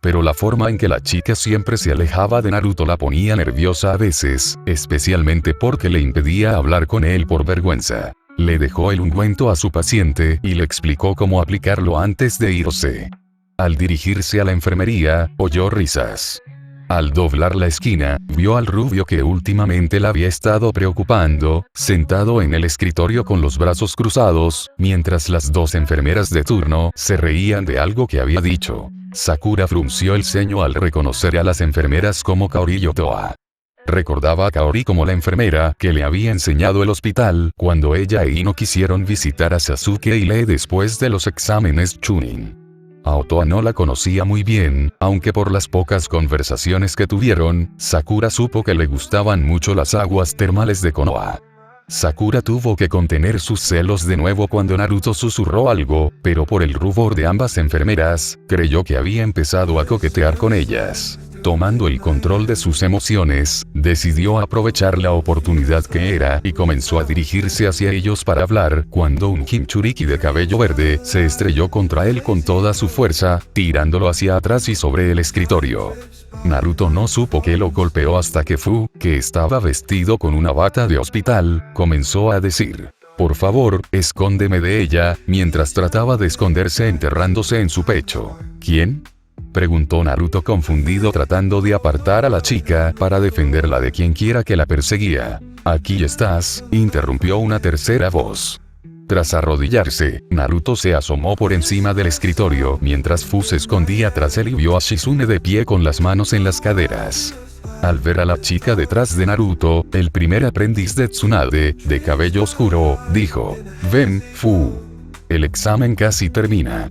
Pero la forma en que la chica siempre se alejaba de Naruto la ponía nerviosa a veces, especialmente porque le impedía hablar con él por vergüenza. Le dejó el ungüento a su paciente y le explicó cómo aplicarlo antes de irse. Al dirigirse a la enfermería, oyó risas. Al doblar la esquina, vio al rubio que últimamente la había estado preocupando, sentado en el escritorio con los brazos cruzados, mientras las 2 enfermeras de turno se reían de algo que había dicho. Sakura frunció el ceño al reconocer a las enfermeras como Kaori y Otoa. Recordaba a Kaori como la enfermera que le había enseñado el hospital cuando ella e Ino quisieron visitar a Sasuke y Lee después de los exámenes Chunin. A Otoa no la conocía muy bien, aunque por las pocas conversaciones que tuvieron, Sakura supo que le gustaban mucho las aguas termales de Konoha. Sakura tuvo que contener sus celos de nuevo cuando Naruto susurró algo, pero por el rubor de ambas enfermeras, creyó que había empezado a coquetear con ellas. Tomando el control de sus emociones, decidió aprovechar la oportunidad que era y comenzó a dirigirse hacia ellos para hablar cuando un Jinchuriki de cabello verde se estrelló contra él con toda su fuerza, tirándolo hacia atrás y sobre el escritorio. Naruto no supo que lo golpeó hasta que Fu, que estaba vestido con una bata de hospital, comenzó a decir, por favor, escóndeme de ella, mientras trataba de esconderse enterrándose en su pecho. ¿Quién?, preguntó Naruto confundido tratando de apartar a la chica para defenderla de quienquiera que la perseguía. Aquí estás, interrumpió una tercera voz. Tras arrodillarse, Naruto se asomó por encima del escritorio mientras Fu se escondía tras él y vio a Shizune de pie con las manos en las caderas. Al ver a la chica detrás de Naruto, el primer aprendiz de Tsunade, de cabello oscuro, dijo, ven, Fu. El examen casi termina.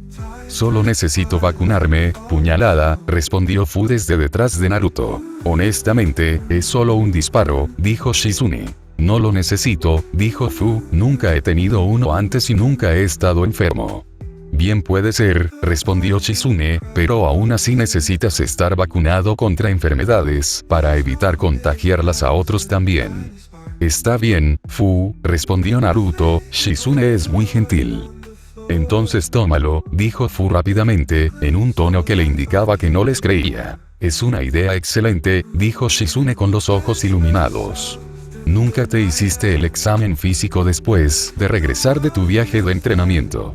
Solo necesito vacunarme, puñalada, respondió Fu desde detrás de Naruto. Honestamente, es solo un disparo, dijo Shizune. No lo necesito, dijo Fu, nunca he tenido uno antes y nunca he estado enfermo. Bien puede ser, respondió Shizune, pero aún así necesitas estar vacunado contra enfermedades, para evitar contagiarlas a otros también. Está bien, Fu, respondió Naruto, Shizune es muy gentil. Entonces tómalo, dijo Fu rápidamente, en un tono que le indicaba que no les creía. Es una idea excelente, dijo Shizune con los ojos iluminados. Nunca te hiciste el examen físico después de regresar de tu viaje de entrenamiento.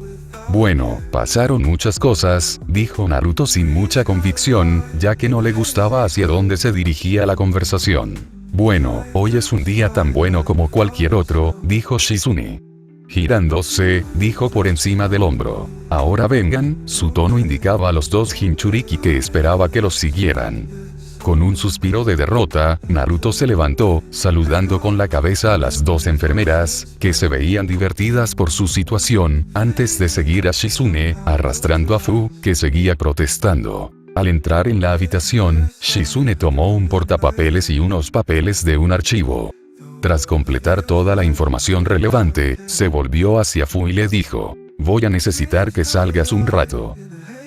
Bueno, pasaron muchas cosas, dijo Naruto sin mucha convicción, ya que no le gustaba hacia dónde se dirigía la conversación. Bueno, hoy es un día tan bueno como cualquier otro, dijo Shizune. Girándose, dijo por encima del hombro. Ahora vengan, su tono indicaba a los 2 Jinchuriki que esperaba que los siguieran. Con un suspiro de derrota, Naruto se levantó, saludando con la cabeza a las 2 enfermeras, que se veían divertidas por su situación, antes de seguir a Shizune, arrastrando a Fu, que seguía protestando. Al entrar en la habitación, Shizune tomó un portapapeles y unos papeles de un archivo. Tras completar toda la información relevante, se volvió hacia Fu y le dijo: voy a necesitar que salgas un rato.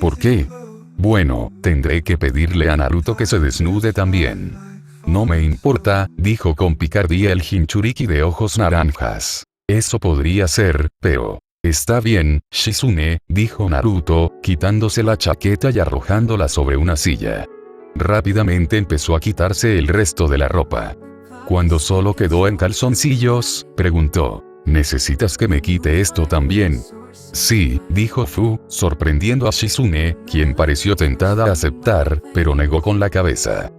¿Por qué? Bueno, tendré que pedirle a Naruto que se desnude también. No me importa, dijo con picardía el Jinchuriki de ojos naranjas. Eso podría ser, pero... Está bien, Shizune, dijo Naruto, quitándose la chaqueta y arrojándola sobre una silla. Rápidamente empezó a quitarse el resto de la ropa. Cuando solo quedó en calzoncillos, preguntó: ¿necesitas que me quite esto también? Sí, dijo Fu, sorprendiendo a Shizune, quien pareció tentada a aceptar, pero negó con la cabeza.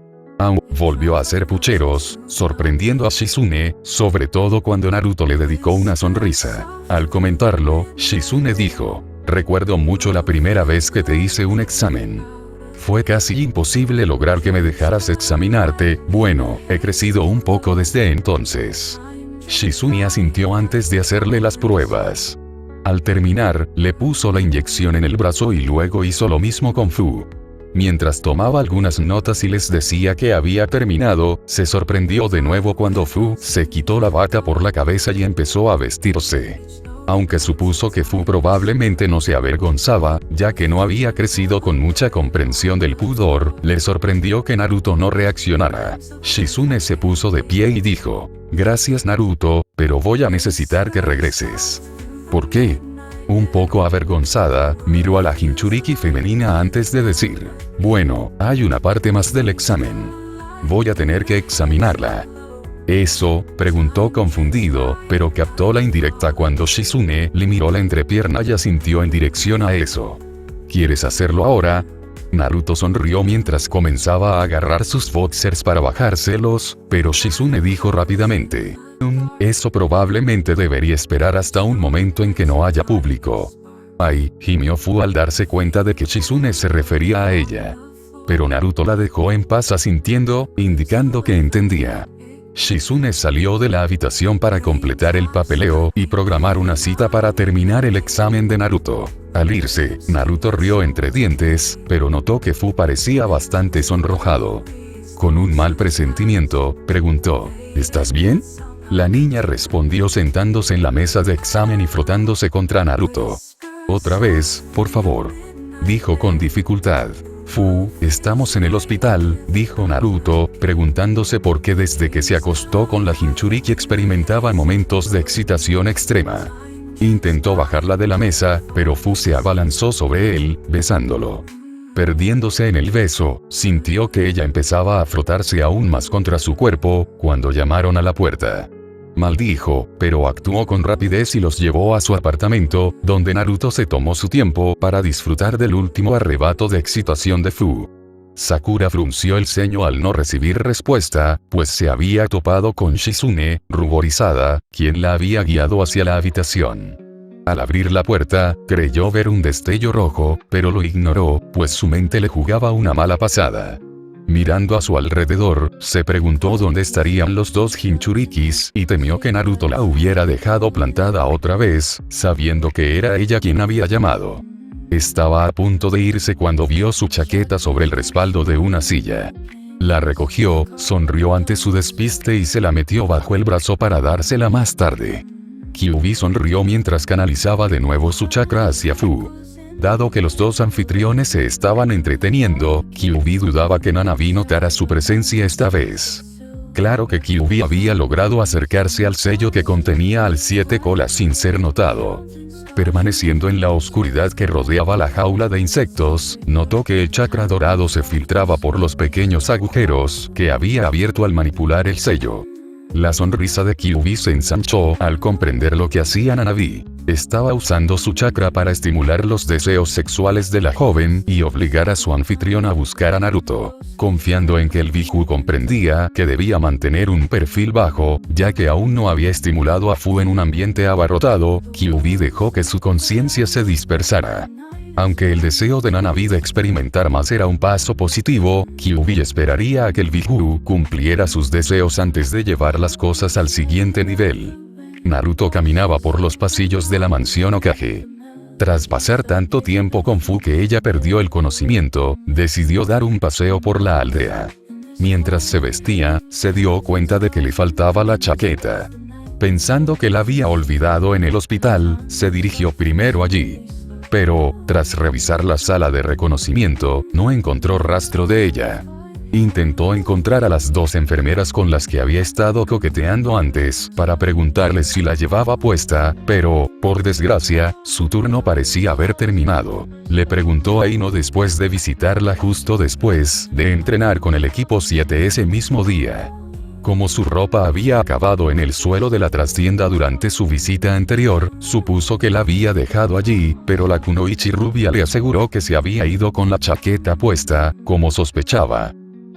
Volvió a hacer pucheros, sorprendiendo a Shizune, sobre todo cuando Naruto le dedicó una sonrisa. Al comentarlo, Shizune dijo: recuerdo mucho la primera vez que te hice un examen. Fue casi imposible lograr que me dejaras examinarte, bueno, he crecido un poco desde entonces. Shizune asintió antes de hacerle las pruebas. Al terminar, le puso la inyección en el brazo y luego hizo lo mismo con Fu. Mientras tomaba algunas notas y les decía que había terminado, se sorprendió de nuevo cuando Fu se quitó la bata por la cabeza y empezó a vestirse. Aunque supuso que Fu probablemente no se avergonzaba, ya que no había crecido con mucha comprensión del pudor, le sorprendió que Naruto no reaccionara. Shizune se puso de pie y dijo: gracias Naruto, pero voy a necesitar que regreses. ¿Por qué? Un poco avergonzada, miró a la Jinchuriki femenina antes de decir: bueno, hay una parte más del examen. Voy a tener que examinarla. ¿Eso? Preguntó confundido, pero captó la indirecta cuando Shizune le miró la entrepierna y asintió en dirección a eso. ¿Quieres hacerlo ahora? Naruto sonrió mientras comenzaba a agarrar sus boxers para bajárselos, pero Shizune dijo rápidamente: eso probablemente debería esperar hasta un momento en que no haya público. Ay, gimió Fu al darse cuenta de que Shizune se refería a ella. Pero Naruto la dejó en paz asintiendo, indicando que entendía. Shizune salió de la habitación para completar el papeleo y programar una cita para terminar el examen de Naruto. Al irse, Naruto rió entre dientes, pero notó que Fu parecía bastante sonrojado. Con un mal presentimiento, preguntó: ¿estás bien? La niña respondió sentándose en la mesa de examen y frotándose contra Naruto. Otra vez, por favor, dijo con dificultad. Fu, estamos en el hospital, dijo Naruto, preguntándose por qué desde que se acostó con la Jinchuriki experimentaba momentos de excitación extrema. Intentó bajarla de la mesa, pero Fu se abalanzó sobre él, besándolo. Perdiéndose en el beso, sintió que ella empezaba a frotarse aún más contra su cuerpo, cuando llamaron a la puerta. Maldijo, pero actuó con rapidez y los llevó a su apartamento, donde Naruto se tomó su tiempo para disfrutar del último arrebato de excitación de Fu. Sakura frunció el ceño al no recibir respuesta, pues se había topado con Shizune, ruborizada, quien la había guiado hacia la habitación. Al abrir la puerta, creyó ver un destello rojo, pero lo ignoró, pues su mente le jugaba una mala pasada. Mirando a su alrededor, se preguntó dónde estarían los dos Jinchurikis y temió que Naruto la hubiera dejado plantada otra vez, sabiendo que era ella quien había llamado. Estaba a punto de irse cuando vio su chaqueta sobre el respaldo de una silla. La recogió, sonrió ante su despiste y se la metió bajo el brazo para dársela más tarde. Kyuubi sonrió mientras canalizaba de nuevo su chakra hacia Fu. Dado que los dos anfitriones se estaban entreteniendo, Kyuubi dudaba que Nanabi notara su presencia esta vez. Claro que Kyuubi había logrado acercarse al sello que contenía al 7 colas sin ser notado. Permaneciendo en la oscuridad que rodeaba la jaula de insectos, notó que el chakra dorado se filtraba por los pequeños agujeros que había abierto al manipular el sello. La sonrisa de Kyuubi se ensanchó al comprender lo que hacía Nanabi. Estaba usando su chakra para estimular los deseos sexuales de la joven y obligar a su anfitrión a buscar a Naruto. Confiando en que el Biju comprendía que debía mantener un perfil bajo, ya que aún no había estimulado a Fu en un ambiente abarrotado, Kyuubi dejó que su conciencia se dispersara. Aunque el deseo de Nanabi de experimentar más era un paso positivo, Kyuubi esperaría a que el Biju cumpliera sus deseos antes de llevar las cosas al siguiente nivel. Naruto caminaba por los pasillos de la mansión Hokage. Tras pasar tanto tiempo con Fu que ella perdió el conocimiento, decidió dar un paseo por la aldea. Mientras se vestía, se dio cuenta de que le faltaba la chaqueta. Pensando que la había olvidado en el hospital, se dirigió primero allí. Pero, tras revisar la sala de reconocimiento, no encontró rastro de ella. Intentó encontrar a las 2 enfermeras con las que había estado coqueteando antes, para preguntarles si la llevaba puesta, pero, por desgracia, su turno parecía haber terminado. Le preguntó a Ino después de visitarla justo después de entrenar con el equipo 7 ese mismo día. Como su ropa había acabado en el suelo de la trastienda durante su visita anterior, supuso que la había dejado allí, pero la kunoichi rubia le aseguró que se había ido con la chaqueta puesta, como sospechaba.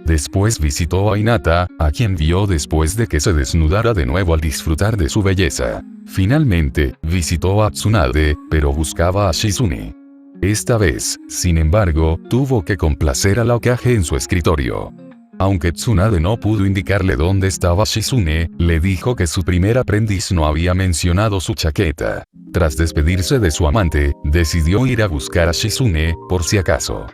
Después visitó a Hinata, a quien vio después de que se desnudara de nuevo al disfrutar de su belleza. Finalmente, visitó a Tsunade, pero buscaba a Shizune. Esta vez, sin embargo, tuvo que complacer a la Hokage en su escritorio. Aunque Tsunade no pudo indicarle dónde estaba Shizune, le dijo que su primer aprendiz no había mencionado su chaqueta. Tras despedirse de su amante, decidió ir a buscar a Shizune, por si acaso.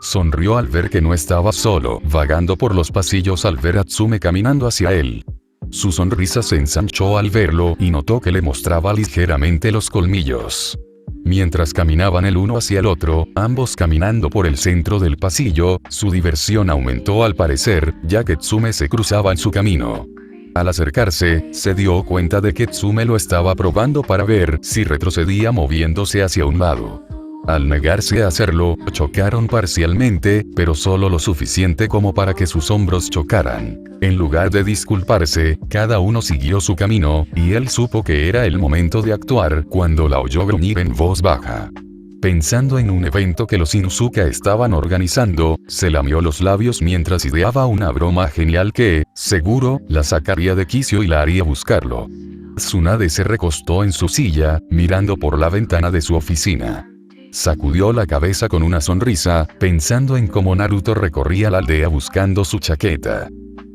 Sonrió al ver que no estaba solo, vagando por los pasillos al ver a Tsume caminando hacia él. Su sonrisa se ensanchó al verlo y notó que le mostraba ligeramente los colmillos. Mientras caminaban el uno hacia el otro, ambos caminando por el centro del pasillo, su diversión aumentó al parecer, ya que Tsume se cruzaba en su camino. Al acercarse, se dio cuenta de que Tsume lo estaba probando para ver si retrocedía moviéndose hacia un lado. Al negarse a hacerlo, chocaron parcialmente, pero solo lo suficiente como para que sus hombros chocaran. En lugar de disculparse, cada uno siguió su camino, y él supo que era el momento de actuar cuando la oyó gruñir en voz baja. Pensando en un evento que los Inuzuka estaban organizando, se lamió los labios mientras ideaba una broma genial que, seguro, la sacaría de quicio y la haría buscarlo. Tsunade se recostó en su silla, mirando por la ventana de su oficina. Sacudió la cabeza con una sonrisa, pensando en cómo Naruto recorría la aldea buscando su chaqueta.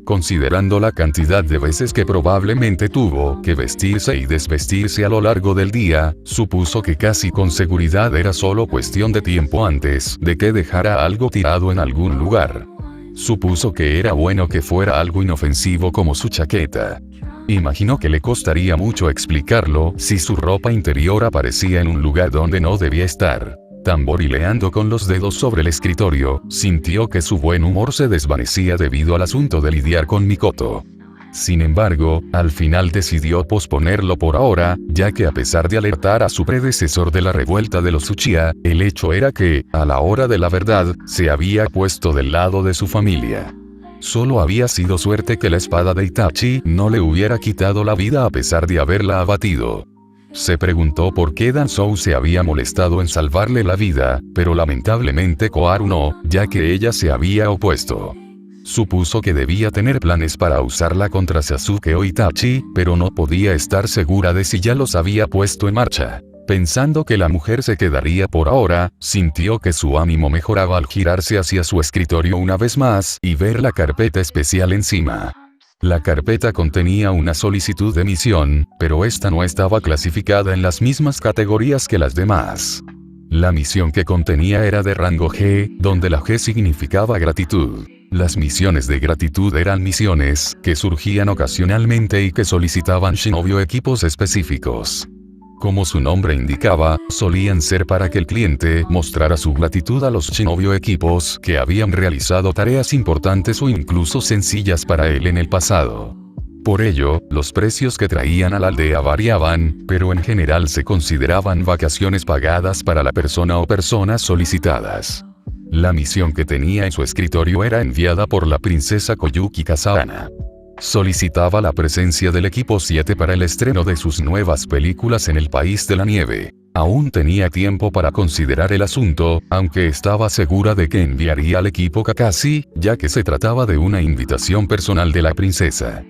Considerando la cantidad de veces que probablemente tuvo que vestirse y desvestirse a lo largo del día, supuso que casi con seguridad era solo cuestión de tiempo antes de que dejara algo tirado en algún lugar. Supuso que era bueno que fuera algo inofensivo como su chaqueta. Imaginó que le costaría mucho explicarlo si su ropa interior aparecía en un lugar donde no debía estar. Tamborileando con los dedos sobre el escritorio, sintió que su buen humor se desvanecía debido al asunto de lidiar con Mikoto. Sin embargo, al final decidió posponerlo por ahora, ya que a pesar de alertar a su predecesor de la revuelta de los Uchiha, el hecho era que, a la hora de la verdad, se había puesto del lado de su familia. Solo había sido suerte que la espada de Itachi no le hubiera quitado la vida a pesar de haberla abatido. Se preguntó por qué Danzou se había molestado en salvarle la vida, pero lamentablemente Koharu no, ya que ella se había opuesto. Supuso que debía tener planes para usarla contra Sasuke o Itachi, pero no podía estar segura de si ya los había puesto en marcha. Pensando que la mujer se quedaría por ahora, sintió que su ánimo mejoraba al girarse hacia su escritorio una vez más y ver la carpeta especial encima. La carpeta contenía una solicitud de misión, pero esta no estaba clasificada en las mismas categorías que las demás. La misión que contenía era de rango G, donde la G significaba gratitud. Las misiones de gratitud eran misiones que surgían ocasionalmente y que solicitaban shinobi o equipos específicos. Como su nombre indicaba, solían ser para que el cliente mostrara su gratitud a los shinobi o equipos que habían realizado tareas importantes o incluso sencillas para él en el pasado. Por ello, los precios que traían a la aldea variaban, pero en general se consideraban vacaciones pagadas para la persona o personas solicitadas. La misión que tenía en su escritorio era enviada por la princesa Koyuki Kasana. Solicitaba la presencia del equipo 7 para el estreno de sus nuevas películas en el país de la nieve. Aún tenía tiempo para considerar el asunto, aunque estaba segura de que enviaría al equipo Kakashi, ya que se trataba de una invitación personal de la princesa.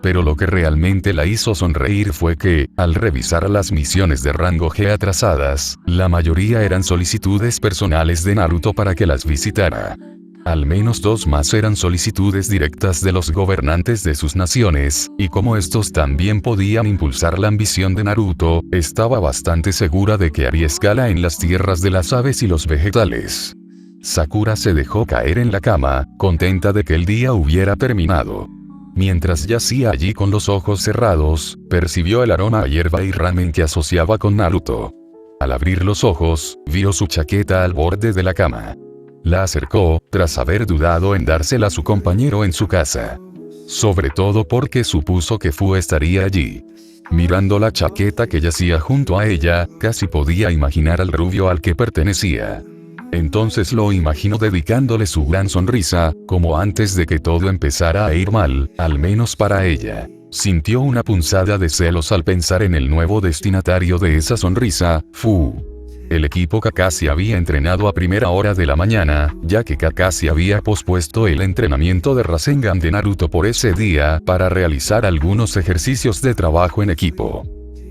Pero lo que realmente la hizo sonreír fue que, al revisar las misiones de rango G atrasadas, la mayoría eran solicitudes personales de Naruto para que las visitara. Al menos 2 más eran solicitudes directas de los gobernantes de sus naciones, y como estos también podían impulsar la ambición de Naruto, estaba bastante segura de que haría escala en las tierras de las aves y los vegetales. Sakura se dejó caer en la cama, contenta de que el día hubiera terminado. Mientras yacía allí con los ojos cerrados, percibió el aroma a hierba y ramen que asociaba con Naruto. Al abrir los ojos, vio su chaqueta al borde de la cama. La acercó, tras haber dudado en dársela a su compañero en su casa. Sobre todo porque supuso que Fu estaría allí. Mirando la chaqueta que yacía junto a ella, casi podía imaginar al rubio al que pertenecía. Entonces lo imaginó dedicándole su gran sonrisa, como antes de que todo empezara a ir mal, al menos para ella. Sintió una punzada de celos al pensar en el nuevo destinatario de esa sonrisa, Fu. El equipo Kakashi había entrenado a primera hora de la mañana, ya que Kakashi había pospuesto el entrenamiento de Rasengan de Naruto por ese día para realizar algunos ejercicios de trabajo en equipo.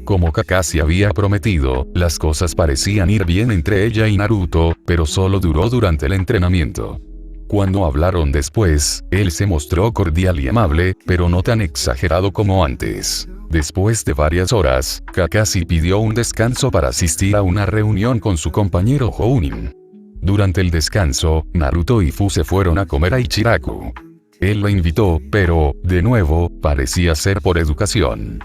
Como Kakashi había prometido, las cosas parecían ir bien entre ella y Naruto, pero solo duró durante el entrenamiento. Cuando hablaron después, él se mostró cordial y amable, pero no tan exagerado como antes. Después de varias horas, Kakashi pidió un descanso para asistir a una reunión con su compañero Jounin. Durante el descanso, Naruto y Fu se fueron a comer a Ichiraku. Él la invitó, pero, de nuevo, parecía ser por educación.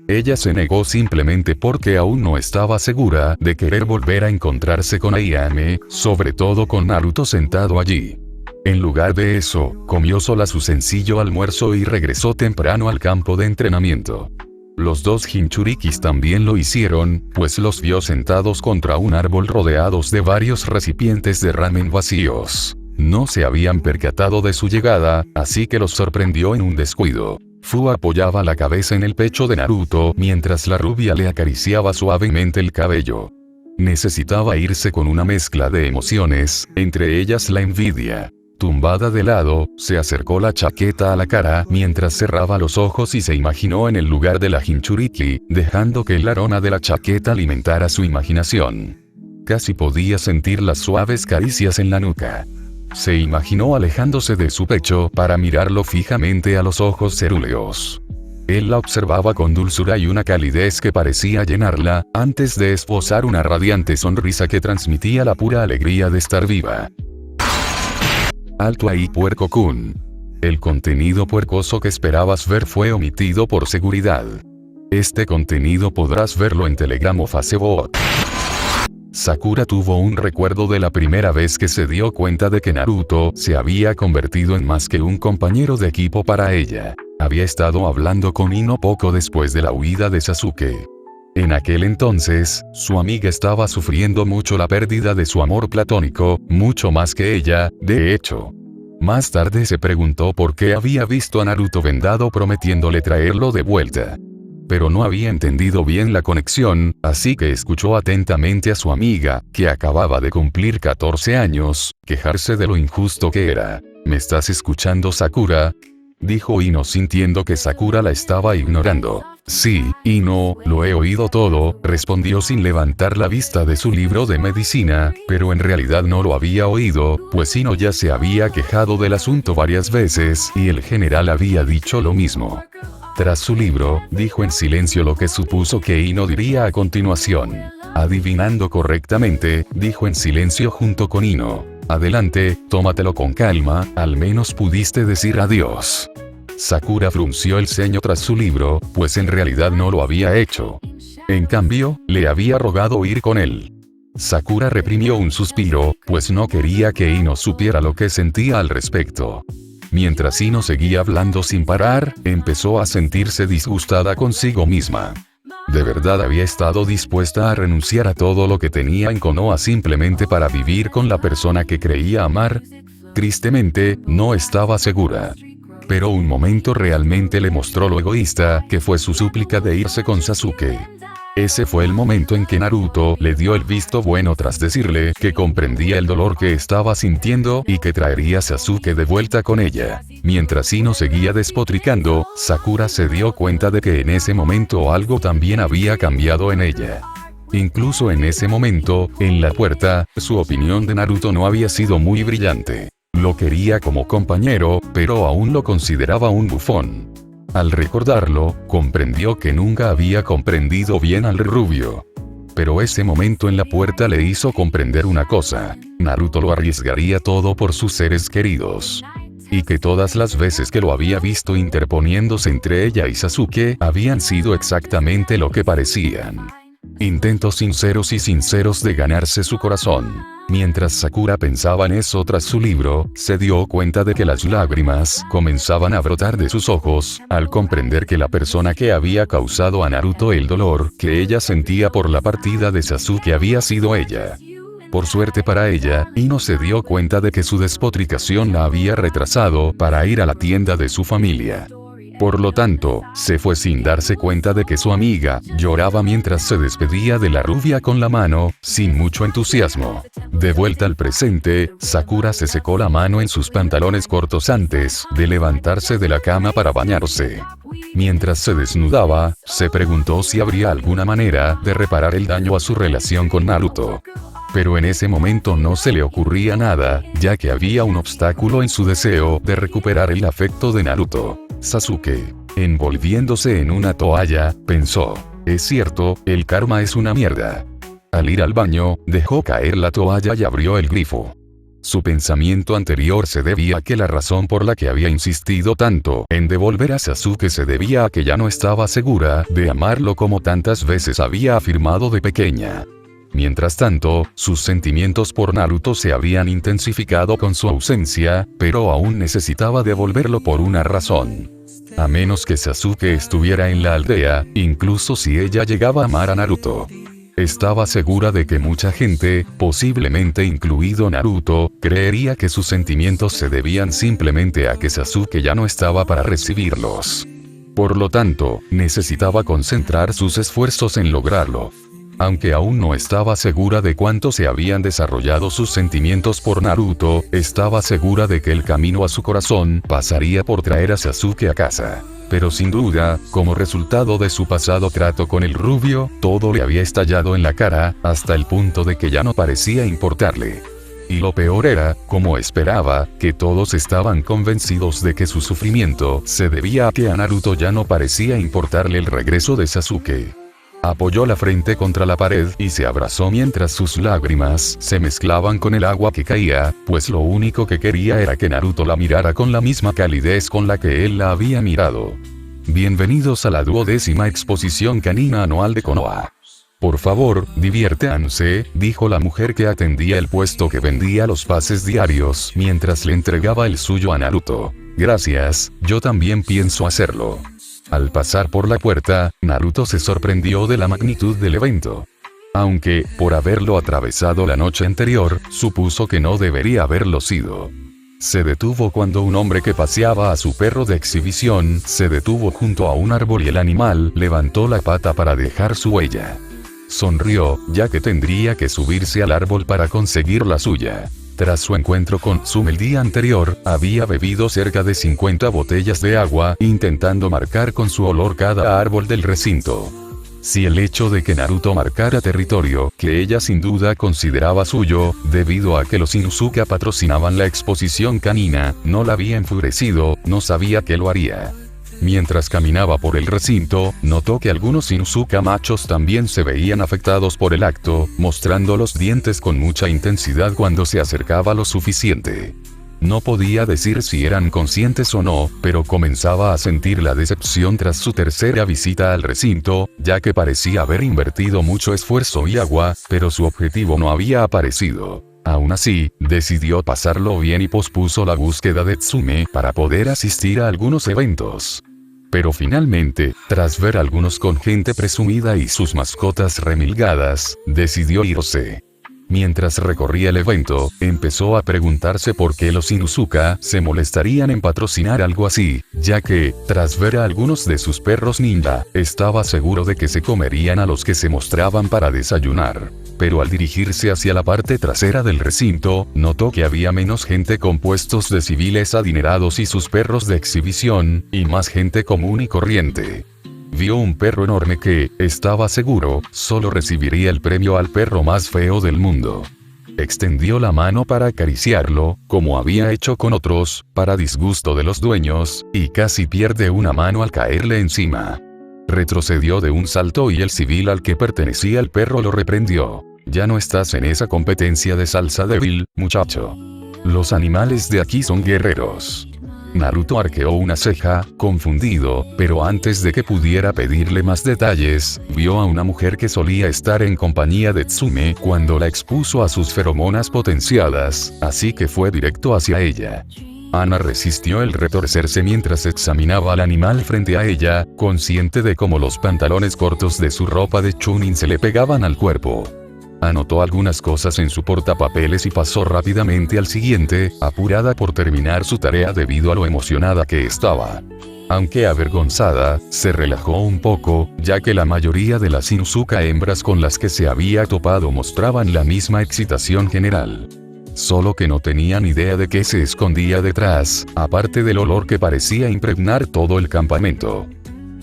Ella se negó simplemente porque aún no estaba segura de querer volver a encontrarse con Ayame, sobre todo con Naruto sentado allí. En lugar de eso, comió sola su sencillo almuerzo y regresó temprano al campo de entrenamiento. Los dos Jinchurikis también lo hicieron, pues los vio sentados contra un árbol rodeados de varios recipientes de ramen vacíos. No se habían percatado de su llegada, así que los sorprendió en un descuido. Fu apoyaba la cabeza en el pecho de Naruto mientras la rubia le acariciaba suavemente el cabello. Necesitaba irse con una mezcla de emociones, entre ellas la envidia. Tumbada de lado, se acercó la chaqueta a la cara mientras cerraba los ojos y se imaginó en el lugar de la Jinchuriki, dejando que el aroma de la chaqueta alimentara su imaginación. Casi podía sentir las suaves caricias en la nuca. Se imaginó alejándose de su pecho para mirarlo fijamente a los ojos cerúleos. Él la observaba con dulzura y una calidez que parecía llenarla, antes de esbozar una radiante sonrisa que transmitía la pura alegría de estar viva. Alto ahí, puerco-kun. El contenido puercoso que esperabas ver fue omitido por seguridad. Este contenido podrás verlo en Telegram o Facebook. Sakura tuvo un recuerdo de la primera vez que se dio cuenta de que Naruto se había convertido en más que un compañero de equipo para ella. Había estado hablando con Ino poco después de la huida de Sasuke. En aquel entonces, su amiga estaba sufriendo mucho la pérdida de su amor platónico, mucho más que ella, de hecho. Más tarde se preguntó por qué había visto a Naruto vendado prometiéndole traerlo de vuelta. Pero no había entendido bien la conexión, así que escuchó atentamente a su amiga, que acababa de cumplir 14 años, quejarse de lo injusto que era. ¿Me estás escuchando, Sakura?, dijo Ino sintiendo que Sakura la estaba ignorando. Sí, Ino, lo he oído todo, respondió sin levantar la vista de su libro de medicina, pero en realidad no lo había oído, pues Ino ya se había quejado del asunto varias veces y el general había dicho lo mismo. Tras su libro, dijo en silencio lo que supuso que Ino diría a continuación. Adivinando correctamente, dijo en silencio junto con Ino. Adelante, tómatelo con calma, al menos pudiste decir adiós. Sakura frunció el ceño tras su libro, pues en realidad no lo había hecho. En cambio, le había rogado ir con él. Sakura reprimió un suspiro, pues no quería que Ino supiera lo que sentía al respecto. Mientras Ino seguía hablando sin parar, empezó a sentirse disgustada consigo misma. ¿De verdad había estado dispuesta a renunciar a todo lo que tenía en Konoha simplemente para vivir con la persona que creía amar? Tristemente, no estaba segura. Pero un momento realmente le mostró lo egoísta que fue su súplica de irse con Sasuke. Ese fue el momento en que Naruto le dio el visto bueno tras decirle que comprendía el dolor que estaba sintiendo y que traería a Sasuke de vuelta con ella. Mientras Ino seguía despotricando, Sakura se dio cuenta de que en ese momento algo también había cambiado en ella. Incluso en ese momento, en la puerta, su opinión de Naruto no había sido muy brillante. Lo quería como compañero, pero aún lo consideraba un bufón. Al recordarlo, comprendió que nunca había comprendido bien al rubio. Pero ese momento en la puerta le hizo comprender una cosa. Naruto lo arriesgaría todo por sus seres queridos. Y que todas las veces que lo había visto interponiéndose entre ella y Sasuke habían sido exactamente lo que parecían. Intentos sinceros de ganarse su corazón. Mientras Sakura pensaba en eso tras su libro, se dio cuenta de que las lágrimas comenzaban a brotar de sus ojos, al comprender que la persona que había causado a Naruto el dolor que ella sentía por la partida de Sasuke había sido ella. Por suerte para ella, Ino se dio cuenta de que su despotricación la había retrasado para ir a la tienda de su familia. Por lo tanto, se fue sin darse cuenta de que su amiga lloraba mientras se despedía de la rubia con la mano, sin mucho entusiasmo. De vuelta al presente, Sakura se secó la mano en sus pantalones cortos antes de levantarse de la cama para bañarse. Mientras se desnudaba, se preguntó si habría alguna manera de reparar el daño a su relación con Naruto. Pero en ese momento no se le ocurría nada, ya que había un obstáculo en su deseo de recuperar el afecto de Naruto. Sasuke, envolviéndose en una toalla, pensó: es cierto, el karma es una mierda. Al ir al baño, dejó caer la toalla y abrió el grifo. Su pensamiento anterior se debía a que la razón por la que había insistido tanto en devolver a Sasuke se debía a que ya no estaba segura de amarlo como tantas veces había afirmado de pequeña. Mientras tanto, sus sentimientos por Naruto se habían intensificado con su ausencia, pero aún necesitaba devolverlo por una razón. A menos que Sasuke estuviera en la aldea, incluso si ella llegaba a amar a Naruto. Estaba segura de que mucha gente, posiblemente incluido Naruto, creería que sus sentimientos se debían simplemente a que Sasuke ya no estaba para recibirlos. Por lo tanto, necesitaba concentrar sus esfuerzos en lograrlo. Aunque aún no estaba segura de cuánto se habían desarrollado sus sentimientos por Naruto, estaba segura de que el camino a su corazón pasaría por traer a Sasuke a casa. Pero sin duda, como resultado de su pasado trato con el rubio, todo le había estallado en la cara, hasta el punto de que ya no parecía importarle. Y lo peor era, como esperaba, que todos estaban convencidos de que su sufrimiento se debía a que a Naruto ya no parecía importarle el regreso de Sasuke. Apoyó la frente contra la pared y se abrazó mientras sus lágrimas se mezclaban con el agua que caía, pues lo único que quería era que Naruto la mirara con la misma calidez con la que él la había mirado. Bienvenidos a la 12ª exposición canina anual de Konoha. Por favor, diviértanse, dijo la mujer que atendía el puesto que vendía los pases diarios mientras le entregaba el suyo a Naruto. Gracias, yo también pienso hacerlo. Al pasar por la puerta, Naruto se sorprendió de la magnitud del evento. Aunque, por haberlo atravesado la noche anterior, supuso que no debería haberlo sido. Se detuvo cuando un hombre que paseaba a su perro de exhibición se detuvo junto a un árbol y el animal levantó la pata para dejar su huella. Sonrió, ya que tendría que subirse al árbol para conseguir la suya. Tras su encuentro con Tsume el día anterior, había bebido cerca de 50 botellas de agua, intentando marcar con su olor cada árbol del recinto. Si el hecho de que Naruto marcara territorio, que ella sin duda consideraba suyo, debido a que los Inuzuka patrocinaban la exposición canina, no la había enfurecido, no sabía que lo haría. Mientras caminaba por el recinto, notó que algunos Inuzuka machos también se veían afectados por el acto, mostrando los dientes con mucha intensidad cuando se acercaba lo suficiente. No podía decir si eran conscientes o no, pero comenzaba a sentir la decepción tras su tercera visita al recinto, ya que parecía haber invertido mucho esfuerzo y agua, pero su objetivo no había aparecido. Aún así, decidió pasarlo bien y pospuso la búsqueda de Tsume para poder asistir a algunos eventos. Pero finalmente, tras ver algunos con gente presumida y sus mascotas remilgadas, decidió irse. Mientras recorría el evento, empezó a preguntarse por qué los Inuzuka se molestarían en patrocinar algo así, ya que, tras ver a algunos de sus perros ninja, estaba seguro de que se comerían a los que se mostraban para desayunar. Pero al dirigirse hacia la parte trasera del recinto, notó que había menos gente con puestos de civiles adinerados y sus perros de exhibición, y más gente común y corriente. Vio un perro enorme que, estaba seguro, solo recibiría el premio al perro más feo del mundo. Extendió la mano para acariciarlo, como había hecho con otros, para disgusto de los dueños, y casi pierde una mano al caerle encima. Retrocedió de un salto y el civil al que pertenecía el perro lo reprendió. Ya no estás en esa competencia de salsa débil, muchacho. Los animales de aquí son guerreros. Naruto arqueó una ceja, confundido, pero antes de que pudiera pedirle más detalles, vio a una mujer que solía estar en compañía de Tsume cuando la expuso a sus feromonas potenciadas, así que fue directo hacia ella. Ana resistió el retorcerse mientras examinaba al animal frente a ella, consciente de cómo los pantalones cortos de su ropa de Chunin se le pegaban al cuerpo. Anotó algunas cosas en su portapapeles y pasó rápidamente al siguiente, apurada por terminar su tarea debido a lo emocionada que estaba. Aunque avergonzada, se relajó un poco, ya que la mayoría de las Inuzuka hembras con las que se había topado mostraban la misma excitación general. Solo que no tenían idea de qué se escondía detrás, aparte del olor que parecía impregnar todo el campamento.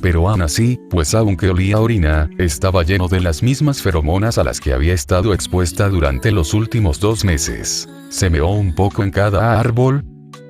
Pero Ana sí, pues aunque olía a orina, estaba lleno de las mismas feromonas a las que había estado expuesta durante los últimos 2 meses. ¿Se meó un poco en cada árbol?,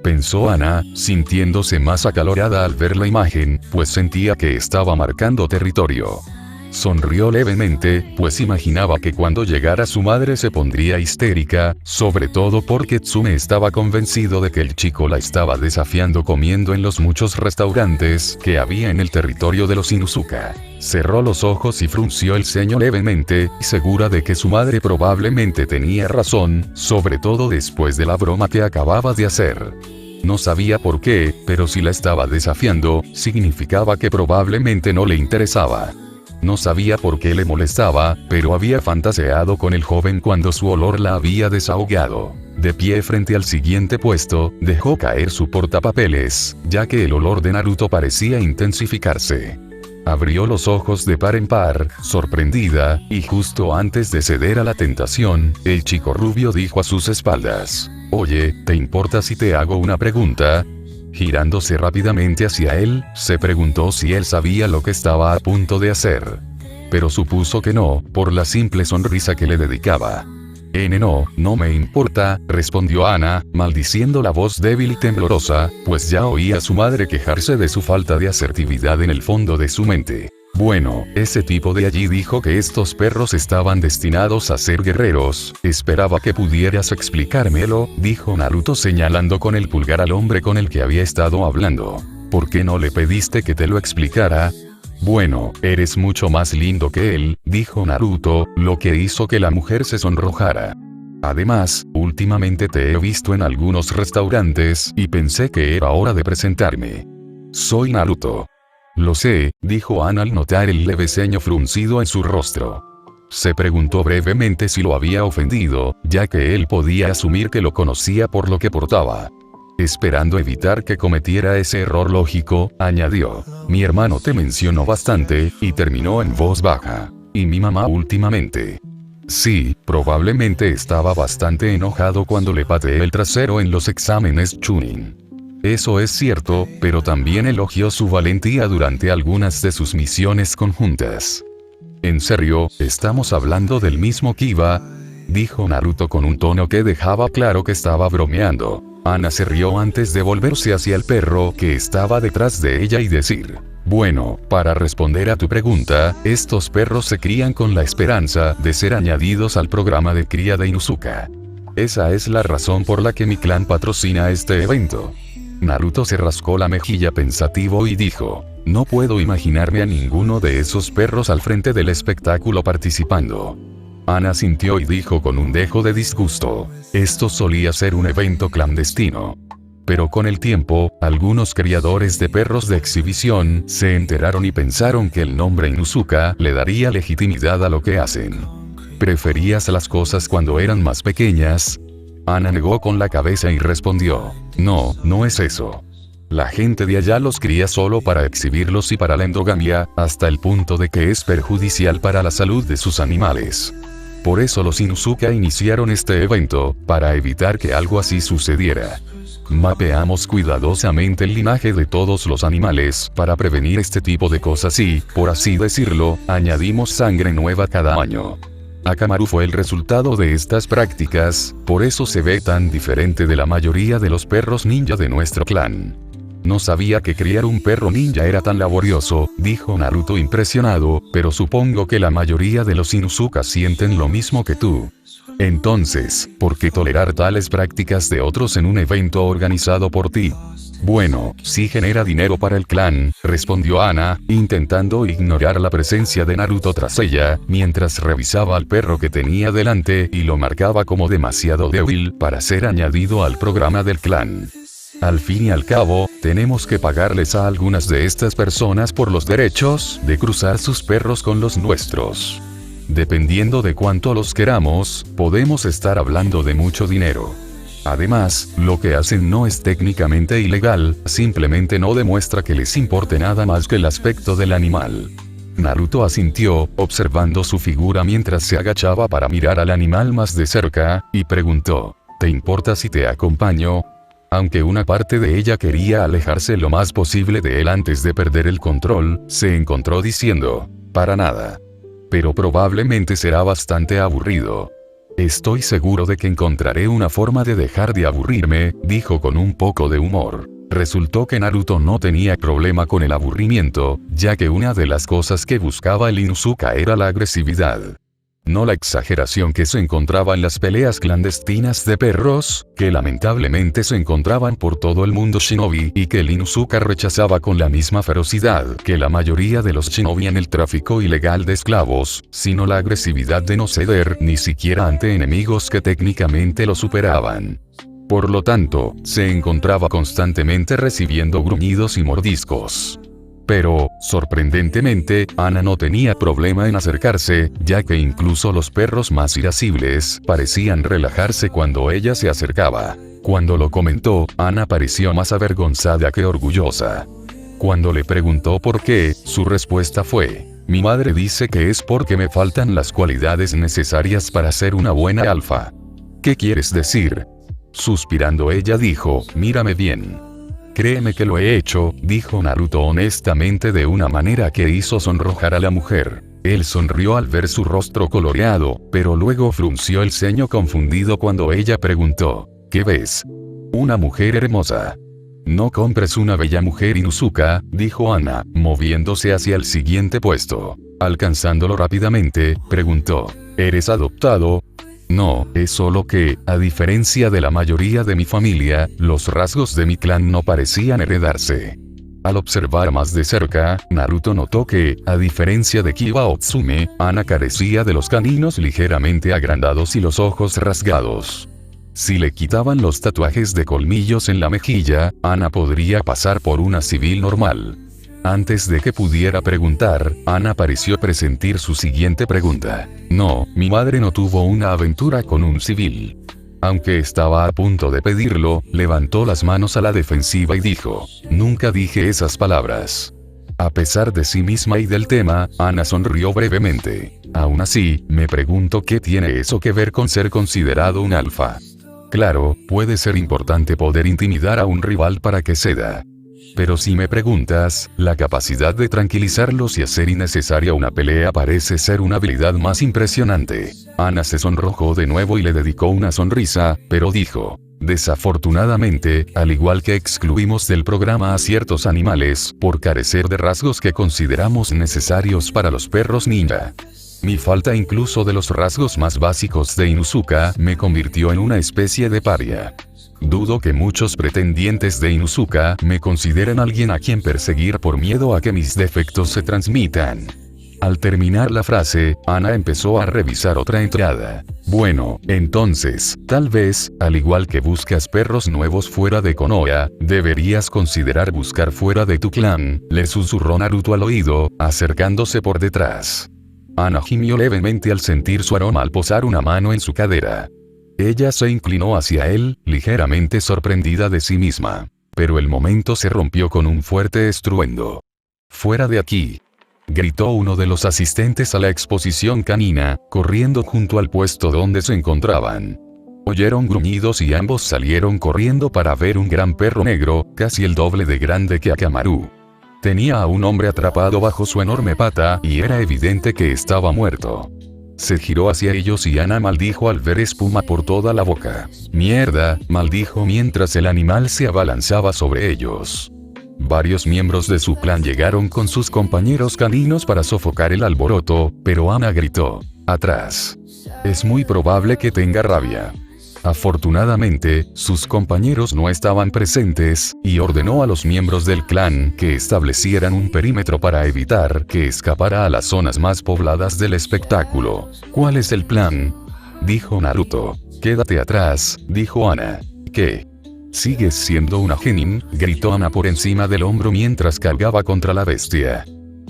pensó Ana, sintiéndose más acalorada al ver la imagen, pues sentía que estaba marcando territorio. Sonrió levemente, pues imaginaba que cuando llegara su madre se pondría histérica, sobre todo porque Tsume estaba convencido de que el chico la estaba desafiando comiendo en los muchos restaurantes que había en el territorio de los Inuzuka. Cerró los ojos y frunció el ceño levemente, segura de que su madre probablemente tenía razón, sobre todo después de la broma que acababa de hacer. No sabía por qué, pero si la estaba desafiando, significaba que probablemente no le interesaba. No sabía por qué le molestaba, pero había fantaseado con el joven cuando su olor la había desahogado. De pie frente al siguiente puesto, dejó caer su portapapeles, ya que el olor de Naruto parecía intensificarse. Abrió los ojos de par en par, sorprendida, y justo antes de ceder a la tentación, el chico rubio dijo a sus espaldas: «Oye, ¿te importa si te hago una pregunta?». Girándose rápidamente hacia él, se preguntó si él sabía lo que estaba a punto de hacer. Pero supuso que no, por la simple sonrisa que le dedicaba. No me importa», respondió Ana, maldiciendo la voz débil y temblorosa, pues ya oía a su madre quejarse de su falta de asertividad en el fondo de su mente. «Bueno, ese tipo de allí dijo que estos perros estaban destinados a ser guerreros, esperaba que pudieras explicármelo», dijo Naruto señalando con el pulgar al hombre con el que había estado hablando. «¿Por qué no le pediste que te lo explicara?». «Bueno, eres mucho más lindo que él», dijo Naruto, lo que hizo que la mujer se sonrojara. «Además, últimamente te he visto en algunos restaurantes y pensé que era hora de presentarme. Soy Naruto». «Lo sé», dijo Ana al notar el leve ceño fruncido en su rostro. Se preguntó brevemente si lo había ofendido, ya que él podía asumir que lo conocía por lo que portaba. Esperando evitar que cometiera ese error lógico, añadió: «Mi hermano te mencionó bastante», y terminó en voz baja. «Y mi mamá últimamente». Sí, probablemente estaba bastante enojado cuando le pateé el trasero en los exámenes Chunin. Eso es cierto, pero también elogió su valentía durante algunas de sus misiones conjuntas. «¿En serio, estamos hablando del mismo Kiba?», dijo Naruto con un tono que dejaba claro que estaba bromeando. Ana se rió antes de volverse hacia el perro que estaba detrás de ella y decir: «Bueno, para responder a tu pregunta, estos perros se crían con la esperanza de ser añadidos al programa de cría de Inuzuka. Esa es la razón por la que mi clan patrocina este evento». Naruto se rascó la mejilla pensativo y dijo: «No puedo imaginarme a ninguno de esos perros al frente del espectáculo participando». Ana sintió y dijo con un dejo de disgusto: «Esto solía ser un evento clandestino». Pero con el tiempo, algunos criadores de perros de exhibición se enteraron y pensaron que el nombre Inuzuka le daría legitimidad a lo que hacen. «¿Preferías las cosas cuando eran más pequeñas?». Ana negó con la cabeza y respondió: «No, no es eso. La gente de allá los cría solo para exhibirlos y para la endogamia, hasta el punto de que es perjudicial para la salud de sus animales. Por eso los Inuzuka iniciaron este evento, para evitar que algo así sucediera. Mapeamos cuidadosamente el linaje de todos los animales para prevenir este tipo de cosas y, por así decirlo, añadimos sangre nueva cada año. Akamaru fue el resultado de estas prácticas, por eso se ve tan diferente de la mayoría de los perros ninja de nuestro clan». No sabía que criar un perro ninja era tan laborioso, dijo Naruto impresionado, pero supongo que la mayoría de los Inuzuka sienten lo mismo que tú. Entonces, ¿por qué tolerar tales prácticas de otros en un evento organizado por ti? Bueno, sí genera dinero para el clan, respondió Ana, intentando ignorar la presencia de Naruto tras ella, mientras revisaba al perro que tenía delante y lo marcaba como demasiado débil para ser añadido al programa del clan. Al fin y al cabo, tenemos que pagarles a algunas de estas personas por los derechos de cruzar sus perros con los nuestros. Dependiendo de cuánto los queramos, podemos estar hablando de mucho dinero. Además, lo que hacen no es técnicamente ilegal, simplemente no demuestra que les importe nada más que el aspecto del animal. Naruto asintió, observando su figura mientras se agachaba para mirar al animal más de cerca, y preguntó, ¿te importa si te acompaño? Aunque una parte de ella quería alejarse lo más posible de él antes de perder el control, se encontró diciendo, para nada. Pero probablemente será bastante aburrido. Estoy seguro de que encontraré una forma de dejar de aburrirme, dijo con un poco de humor. Resultó que Naruto no tenía problema con el aburrimiento, ya que una de las cosas que buscaba el Inuzuka era la agresividad. No la exageración que se encontraba en las peleas clandestinas de perros, que lamentablemente se encontraban por todo el mundo shinobi y que el Inuzuka rechazaba con la misma ferocidad que la mayoría de los shinobi en el tráfico ilegal de esclavos, sino la agresividad de no ceder ni siquiera ante enemigos que técnicamente lo superaban. Por lo tanto, se encontraba constantemente recibiendo gruñidos y mordiscos. Pero, sorprendentemente, Ana no tenía problema en acercarse, ya que incluso los perros más irascibles parecían relajarse cuando ella se acercaba. Cuando lo comentó, Ana pareció más avergonzada que orgullosa. Cuando le preguntó por qué, su respuesta fue, mi madre dice que es porque me faltan las cualidades necesarias para ser una buena alfa. ¿Qué quieres decir? Suspirando ella dijo, mírame bien. Créeme que lo he hecho, dijo Naruto honestamente de una manera que hizo sonrojar a la mujer. Él sonrió al ver su rostro coloreado, pero luego frunció el ceño confundido cuando ella preguntó, ¿qué ves? Una mujer hermosa. No compres una bella mujer Inuzuka, dijo Ana, moviéndose hacia el siguiente puesto. Alcanzándolo rápidamente, preguntó, ¿eres adoptado? No, es solo que, a diferencia de la mayoría de mi familia, los rasgos de mi clan no parecían heredarse. Al observar más de cerca, Naruto notó que, a diferencia de Kiba Otsume, Ana carecía de los caninos ligeramente agrandados y los ojos rasgados. Si le quitaban los tatuajes de colmillos en la mejilla, Ana podría pasar por una civil normal. Antes de que pudiera preguntar, Ana pareció presentir su siguiente pregunta. No, mi madre no tuvo una aventura con un civil. Aunque estaba a punto de pedirlo, levantó las manos a la defensiva y dijo, nunca dije esas palabras. A pesar de sí misma y del tema, Ana sonrió brevemente. Aún así, me pregunto qué tiene eso que ver con ser considerado un alfa. Claro, puede ser importante poder intimidar a un rival para que ceda. Pero si me preguntas, la capacidad de tranquilizarlos y hacer innecesaria una pelea parece ser una habilidad más impresionante. Ana se sonrojó de nuevo y le dedicó una sonrisa, pero dijo, desafortunadamente, al igual que excluimos del programa a ciertos animales, por carecer de rasgos que consideramos necesarios para los perros ninja. Mi falta incluso de los rasgos más básicos de Inuzuka me convirtió en una especie de paria. Dudo que muchos pretendientes de Inuzuka me consideren alguien a quien perseguir por miedo a que mis defectos se transmitan. Al terminar la frase, Ana empezó a revisar otra entrada. Bueno, entonces, tal vez, al igual que buscas perros nuevos fuera de Konoha, deberías considerar buscar fuera de tu clan, le susurró Naruto al oído, acercándose por detrás. Ana gimió levemente al sentir su aroma al posar una mano en su cadera. Ella se inclinó hacia él, ligeramente sorprendida de sí misma. Pero el momento se rompió con un fuerte estruendo. ¡Fuera de aquí!, gritó uno de los asistentes a la exposición canina, corriendo junto al puesto donde se encontraban. Oyeron gruñidos y ambos salieron corriendo para ver un gran perro negro, casi el doble de grande que Akamaru. Tenía a un hombre atrapado bajo su enorme pata y era evidente que estaba muerto. Se giró hacia ellos y Ana maldijo al ver espuma por toda la boca. ¡Mierda!, maldijo mientras el animal se abalanzaba sobre ellos. Varios miembros de su clan llegaron con sus compañeros caninos para sofocar el alboroto, pero Ana gritó: «Atrás. Es muy probable que tenga rabia». Afortunadamente, sus compañeros no estaban presentes, y ordenó a los miembros del clan que establecieran un perímetro para evitar que escapara a las zonas más pobladas del espectáculo. «¿Cuál es el plan?», dijo Naruto. «Quédate atrás», dijo Ana. «¿Qué? ¿Sigues siendo una genin?», gritó Ana por encima del hombro mientras cargaba contra la bestia.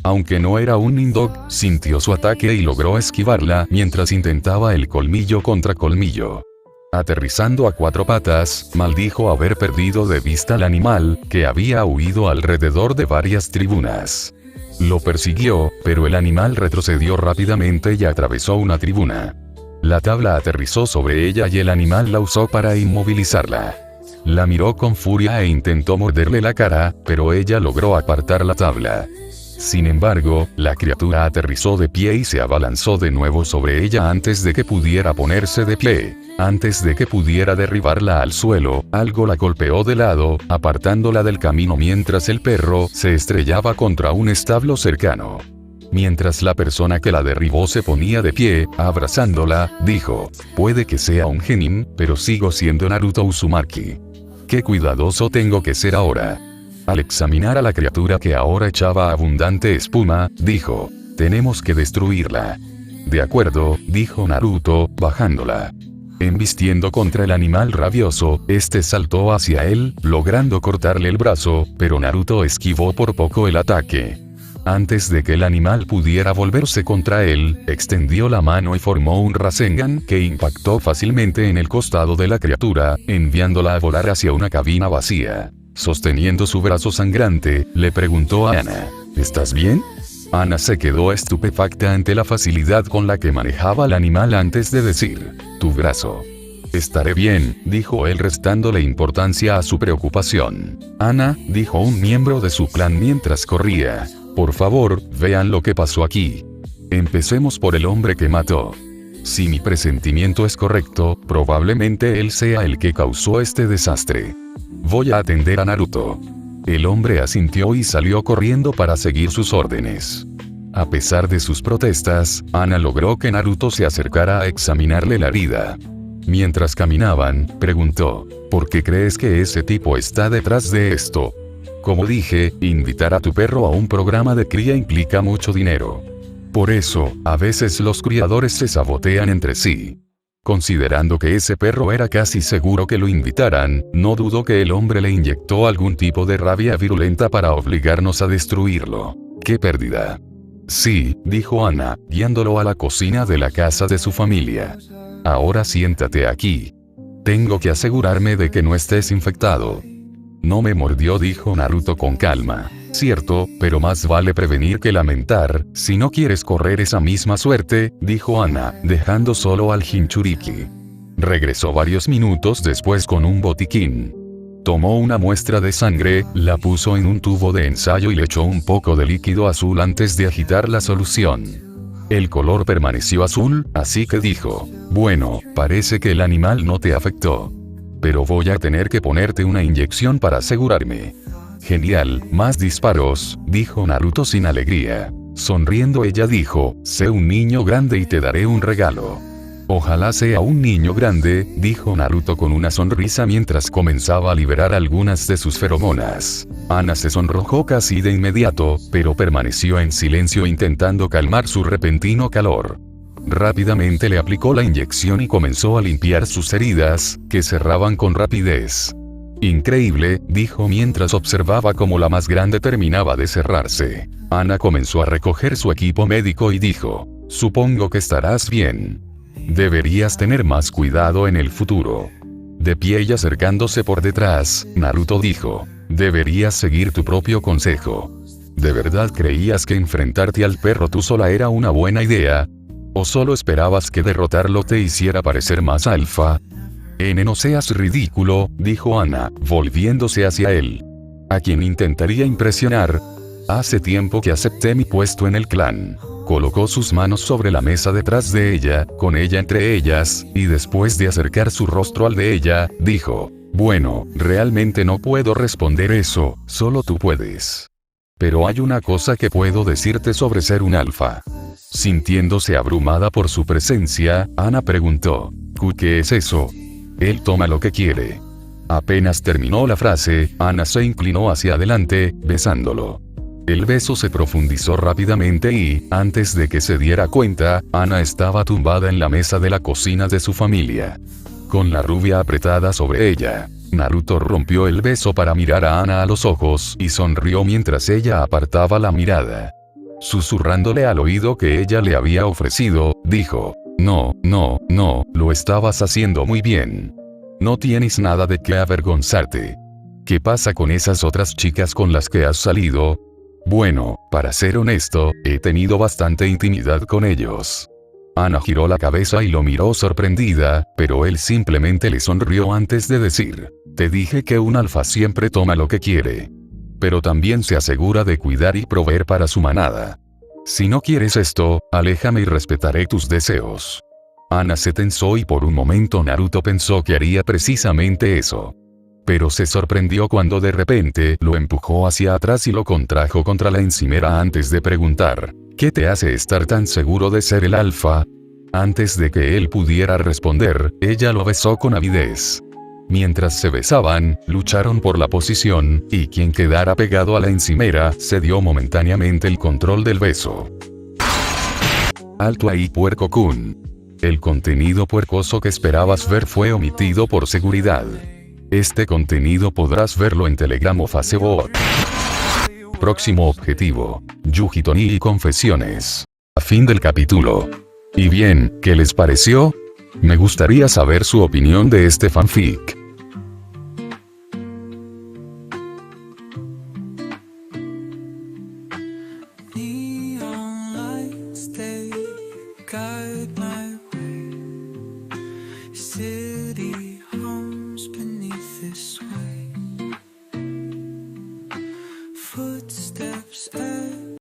Aunque no era un Nindog, sintió su ataque y logró esquivarla mientras intentaba el colmillo contra colmillo. Aterrizando a 4 patas, maldijo haber perdido de vista al animal, que había huido alrededor de varias tribunas. Lo persiguió, pero el animal retrocedió rápidamente y atravesó una tribuna. La tabla aterrizó sobre ella y el animal la usó para inmovilizarla. La miró con furia e intentó morderle la cara, pero ella logró apartar la tabla. Sin embargo, la criatura aterrizó de pie y se abalanzó de nuevo sobre ella antes de que pudiera ponerse de pie. Antes de que pudiera derribarla al suelo, algo la golpeó de lado, apartándola del camino mientras el perro se estrellaba contra un establo cercano. Mientras la persona que la derribó se ponía de pie, abrazándola, dijo: «Puede que sea un genin, pero sigo siendo Naruto Uzumaki. Qué cuidadoso tengo que ser ahora». Al examinar a la criatura que ahora echaba abundante espuma, dijo: «Tenemos que destruirla». «De acuerdo», dijo Naruto, bajándola. Embistiendo contra el animal rabioso, este saltó hacia él, logrando cortarle el brazo, pero Naruto esquivó por poco el ataque. Antes de que el animal pudiera volverse contra él, extendió la mano y formó un Rasengan que impactó fácilmente en el costado de la criatura, enviándola a volar hacia una cabina vacía. Sosteniendo su brazo sangrante, le preguntó a Ana: «¿Estás bien?». Ana se quedó estupefacta ante la facilidad con la que manejaba al animal antes de decir: «Tu brazo». «Estaré bien», dijo él restándole importancia a su preocupación. «Ana», dijo un miembro de su clan mientras corría, «por favor, vean lo que pasó aquí. Empecemos por el hombre que mató. Si mi presentimiento es correcto, probablemente él sea el que causó este desastre. Voy a atender a Naruto». El hombre asintió y salió corriendo para seguir sus órdenes. A pesar de sus protestas, Ana logró que Naruto se acercara a examinarle la herida. Mientras caminaban, preguntó: «¿Por qué crees que ese tipo está detrás de esto?». «Como dije, invitar a tu perro a un programa de cría implica mucho dinero. Por eso, a veces los criadores se sabotean entre sí». Considerando que ese perro era casi seguro que lo invitaran, no dudo que el hombre le inyectó algún tipo de rabia virulenta para obligarnos a destruirlo. ¡Qué pérdida! «Sí», dijo Ana, guiándolo a la cocina de la casa de su familia. «Ahora siéntate aquí. Tengo que asegurarme de que no estés infectado». «No me mordió», dijo Naruto con calma. «Cierto, pero más vale prevenir que lamentar, si no quieres correr esa misma suerte», dijo Ana, dejando solo al Jinchuriki. Regresó varios minutos después con un botiquín. Tomó una muestra de sangre, la puso en un tubo de ensayo y le echó un poco de líquido azul antes de agitar la solución. El color permaneció azul, así que dijo: «Bueno, parece que el animal no te afectó. Pero voy a tener que ponerte una inyección para asegurarme». «Genial, más disparos», dijo Naruto sin alegría. Sonriendo ella dijo: «Sé un niño grande y te daré un regalo». «Ojalá sea un niño grande», dijo Naruto con una sonrisa mientras comenzaba a liberar algunas de sus feromonas. Ana se sonrojó casi de inmediato, pero permaneció en silencio intentando calmar su repentino calor. Rápidamente le aplicó la inyección y comenzó a limpiar sus heridas, que cerraban con rapidez. «Increíble», dijo mientras observaba cómo la más grande terminaba de cerrarse. Ana comenzó a recoger su equipo médico y dijo: «Supongo que estarás bien. Deberías tener más cuidado en el futuro». De pie y acercándose por detrás, Naruto dijo: «Deberías seguir tu propio consejo. ¿De verdad creías que enfrentarte al perro tú sola era una buena idea? ¿O solo esperabas que derrotarlo te hiciera parecer más alfa?». «No seas ridículo», dijo Ana, volviéndose hacia él. «¿A quién intentaría impresionar? Hace tiempo que acepté mi puesto en el clan». Colocó sus manos sobre la mesa detrás de ella, con ella entre ellas, y después de acercar su rostro al de ella, dijo: Bueno, realmente no puedo responder eso, solo tú puedes. Pero hay una cosa que puedo decirte sobre ser un alfa. Sintiéndose abrumada por su presencia, Ana preguntó, ¿qué es eso? Él toma lo que quiere. Apenas terminó la frase, Ana se inclinó hacia adelante, besándolo. El beso se profundizó rápidamente y, antes de que se diera cuenta, Ana estaba tumbada en la mesa de la cocina de su familia. Con la rubia apretada sobre ella. Naruto rompió el beso para mirar a Ana a los ojos y sonrió mientras ella apartaba la mirada. Susurrándole al oído que ella le había ofrecido, dijo, no, lo estabas haciendo muy bien. No tienes nada de qué avergonzarte. ¿Qué pasa con esas otras chicas con las que has salido? Bueno, para ser honesto, he tenido bastante intimidad con ellos. Ana giró la cabeza y lo miró sorprendida, pero él simplemente le sonrió antes de decir, te dije que un alfa siempre toma lo que quiere. Pero también se asegura de cuidar y proveer para su manada. Si no quieres esto, aléjame y respetaré tus deseos. Ana se tensó y por un momento Naruto pensó que haría precisamente eso. Pero se sorprendió cuando de repente lo empujó hacia atrás y lo contrajo contra la encimera antes de preguntar, ¿qué te hace estar tan seguro de ser el alfa? Antes de que él pudiera responder, ella lo besó con avidez. Mientras se besaban, lucharon por la posición, y quien quedara pegado a la encimera, cedió momentáneamente el control del beso. Alto ahí, puerco-kun. El contenido puercoso que esperabas ver fue omitido por seguridad. Este contenido podrás verlo en Telegram o Facebook. Próximo objetivo. Yugitoni y confesiones. A fin del capítulo. Y bien, ¿qué les pareció? Me gustaría saber su opinión de este fanfic.
Neon lights, they guide my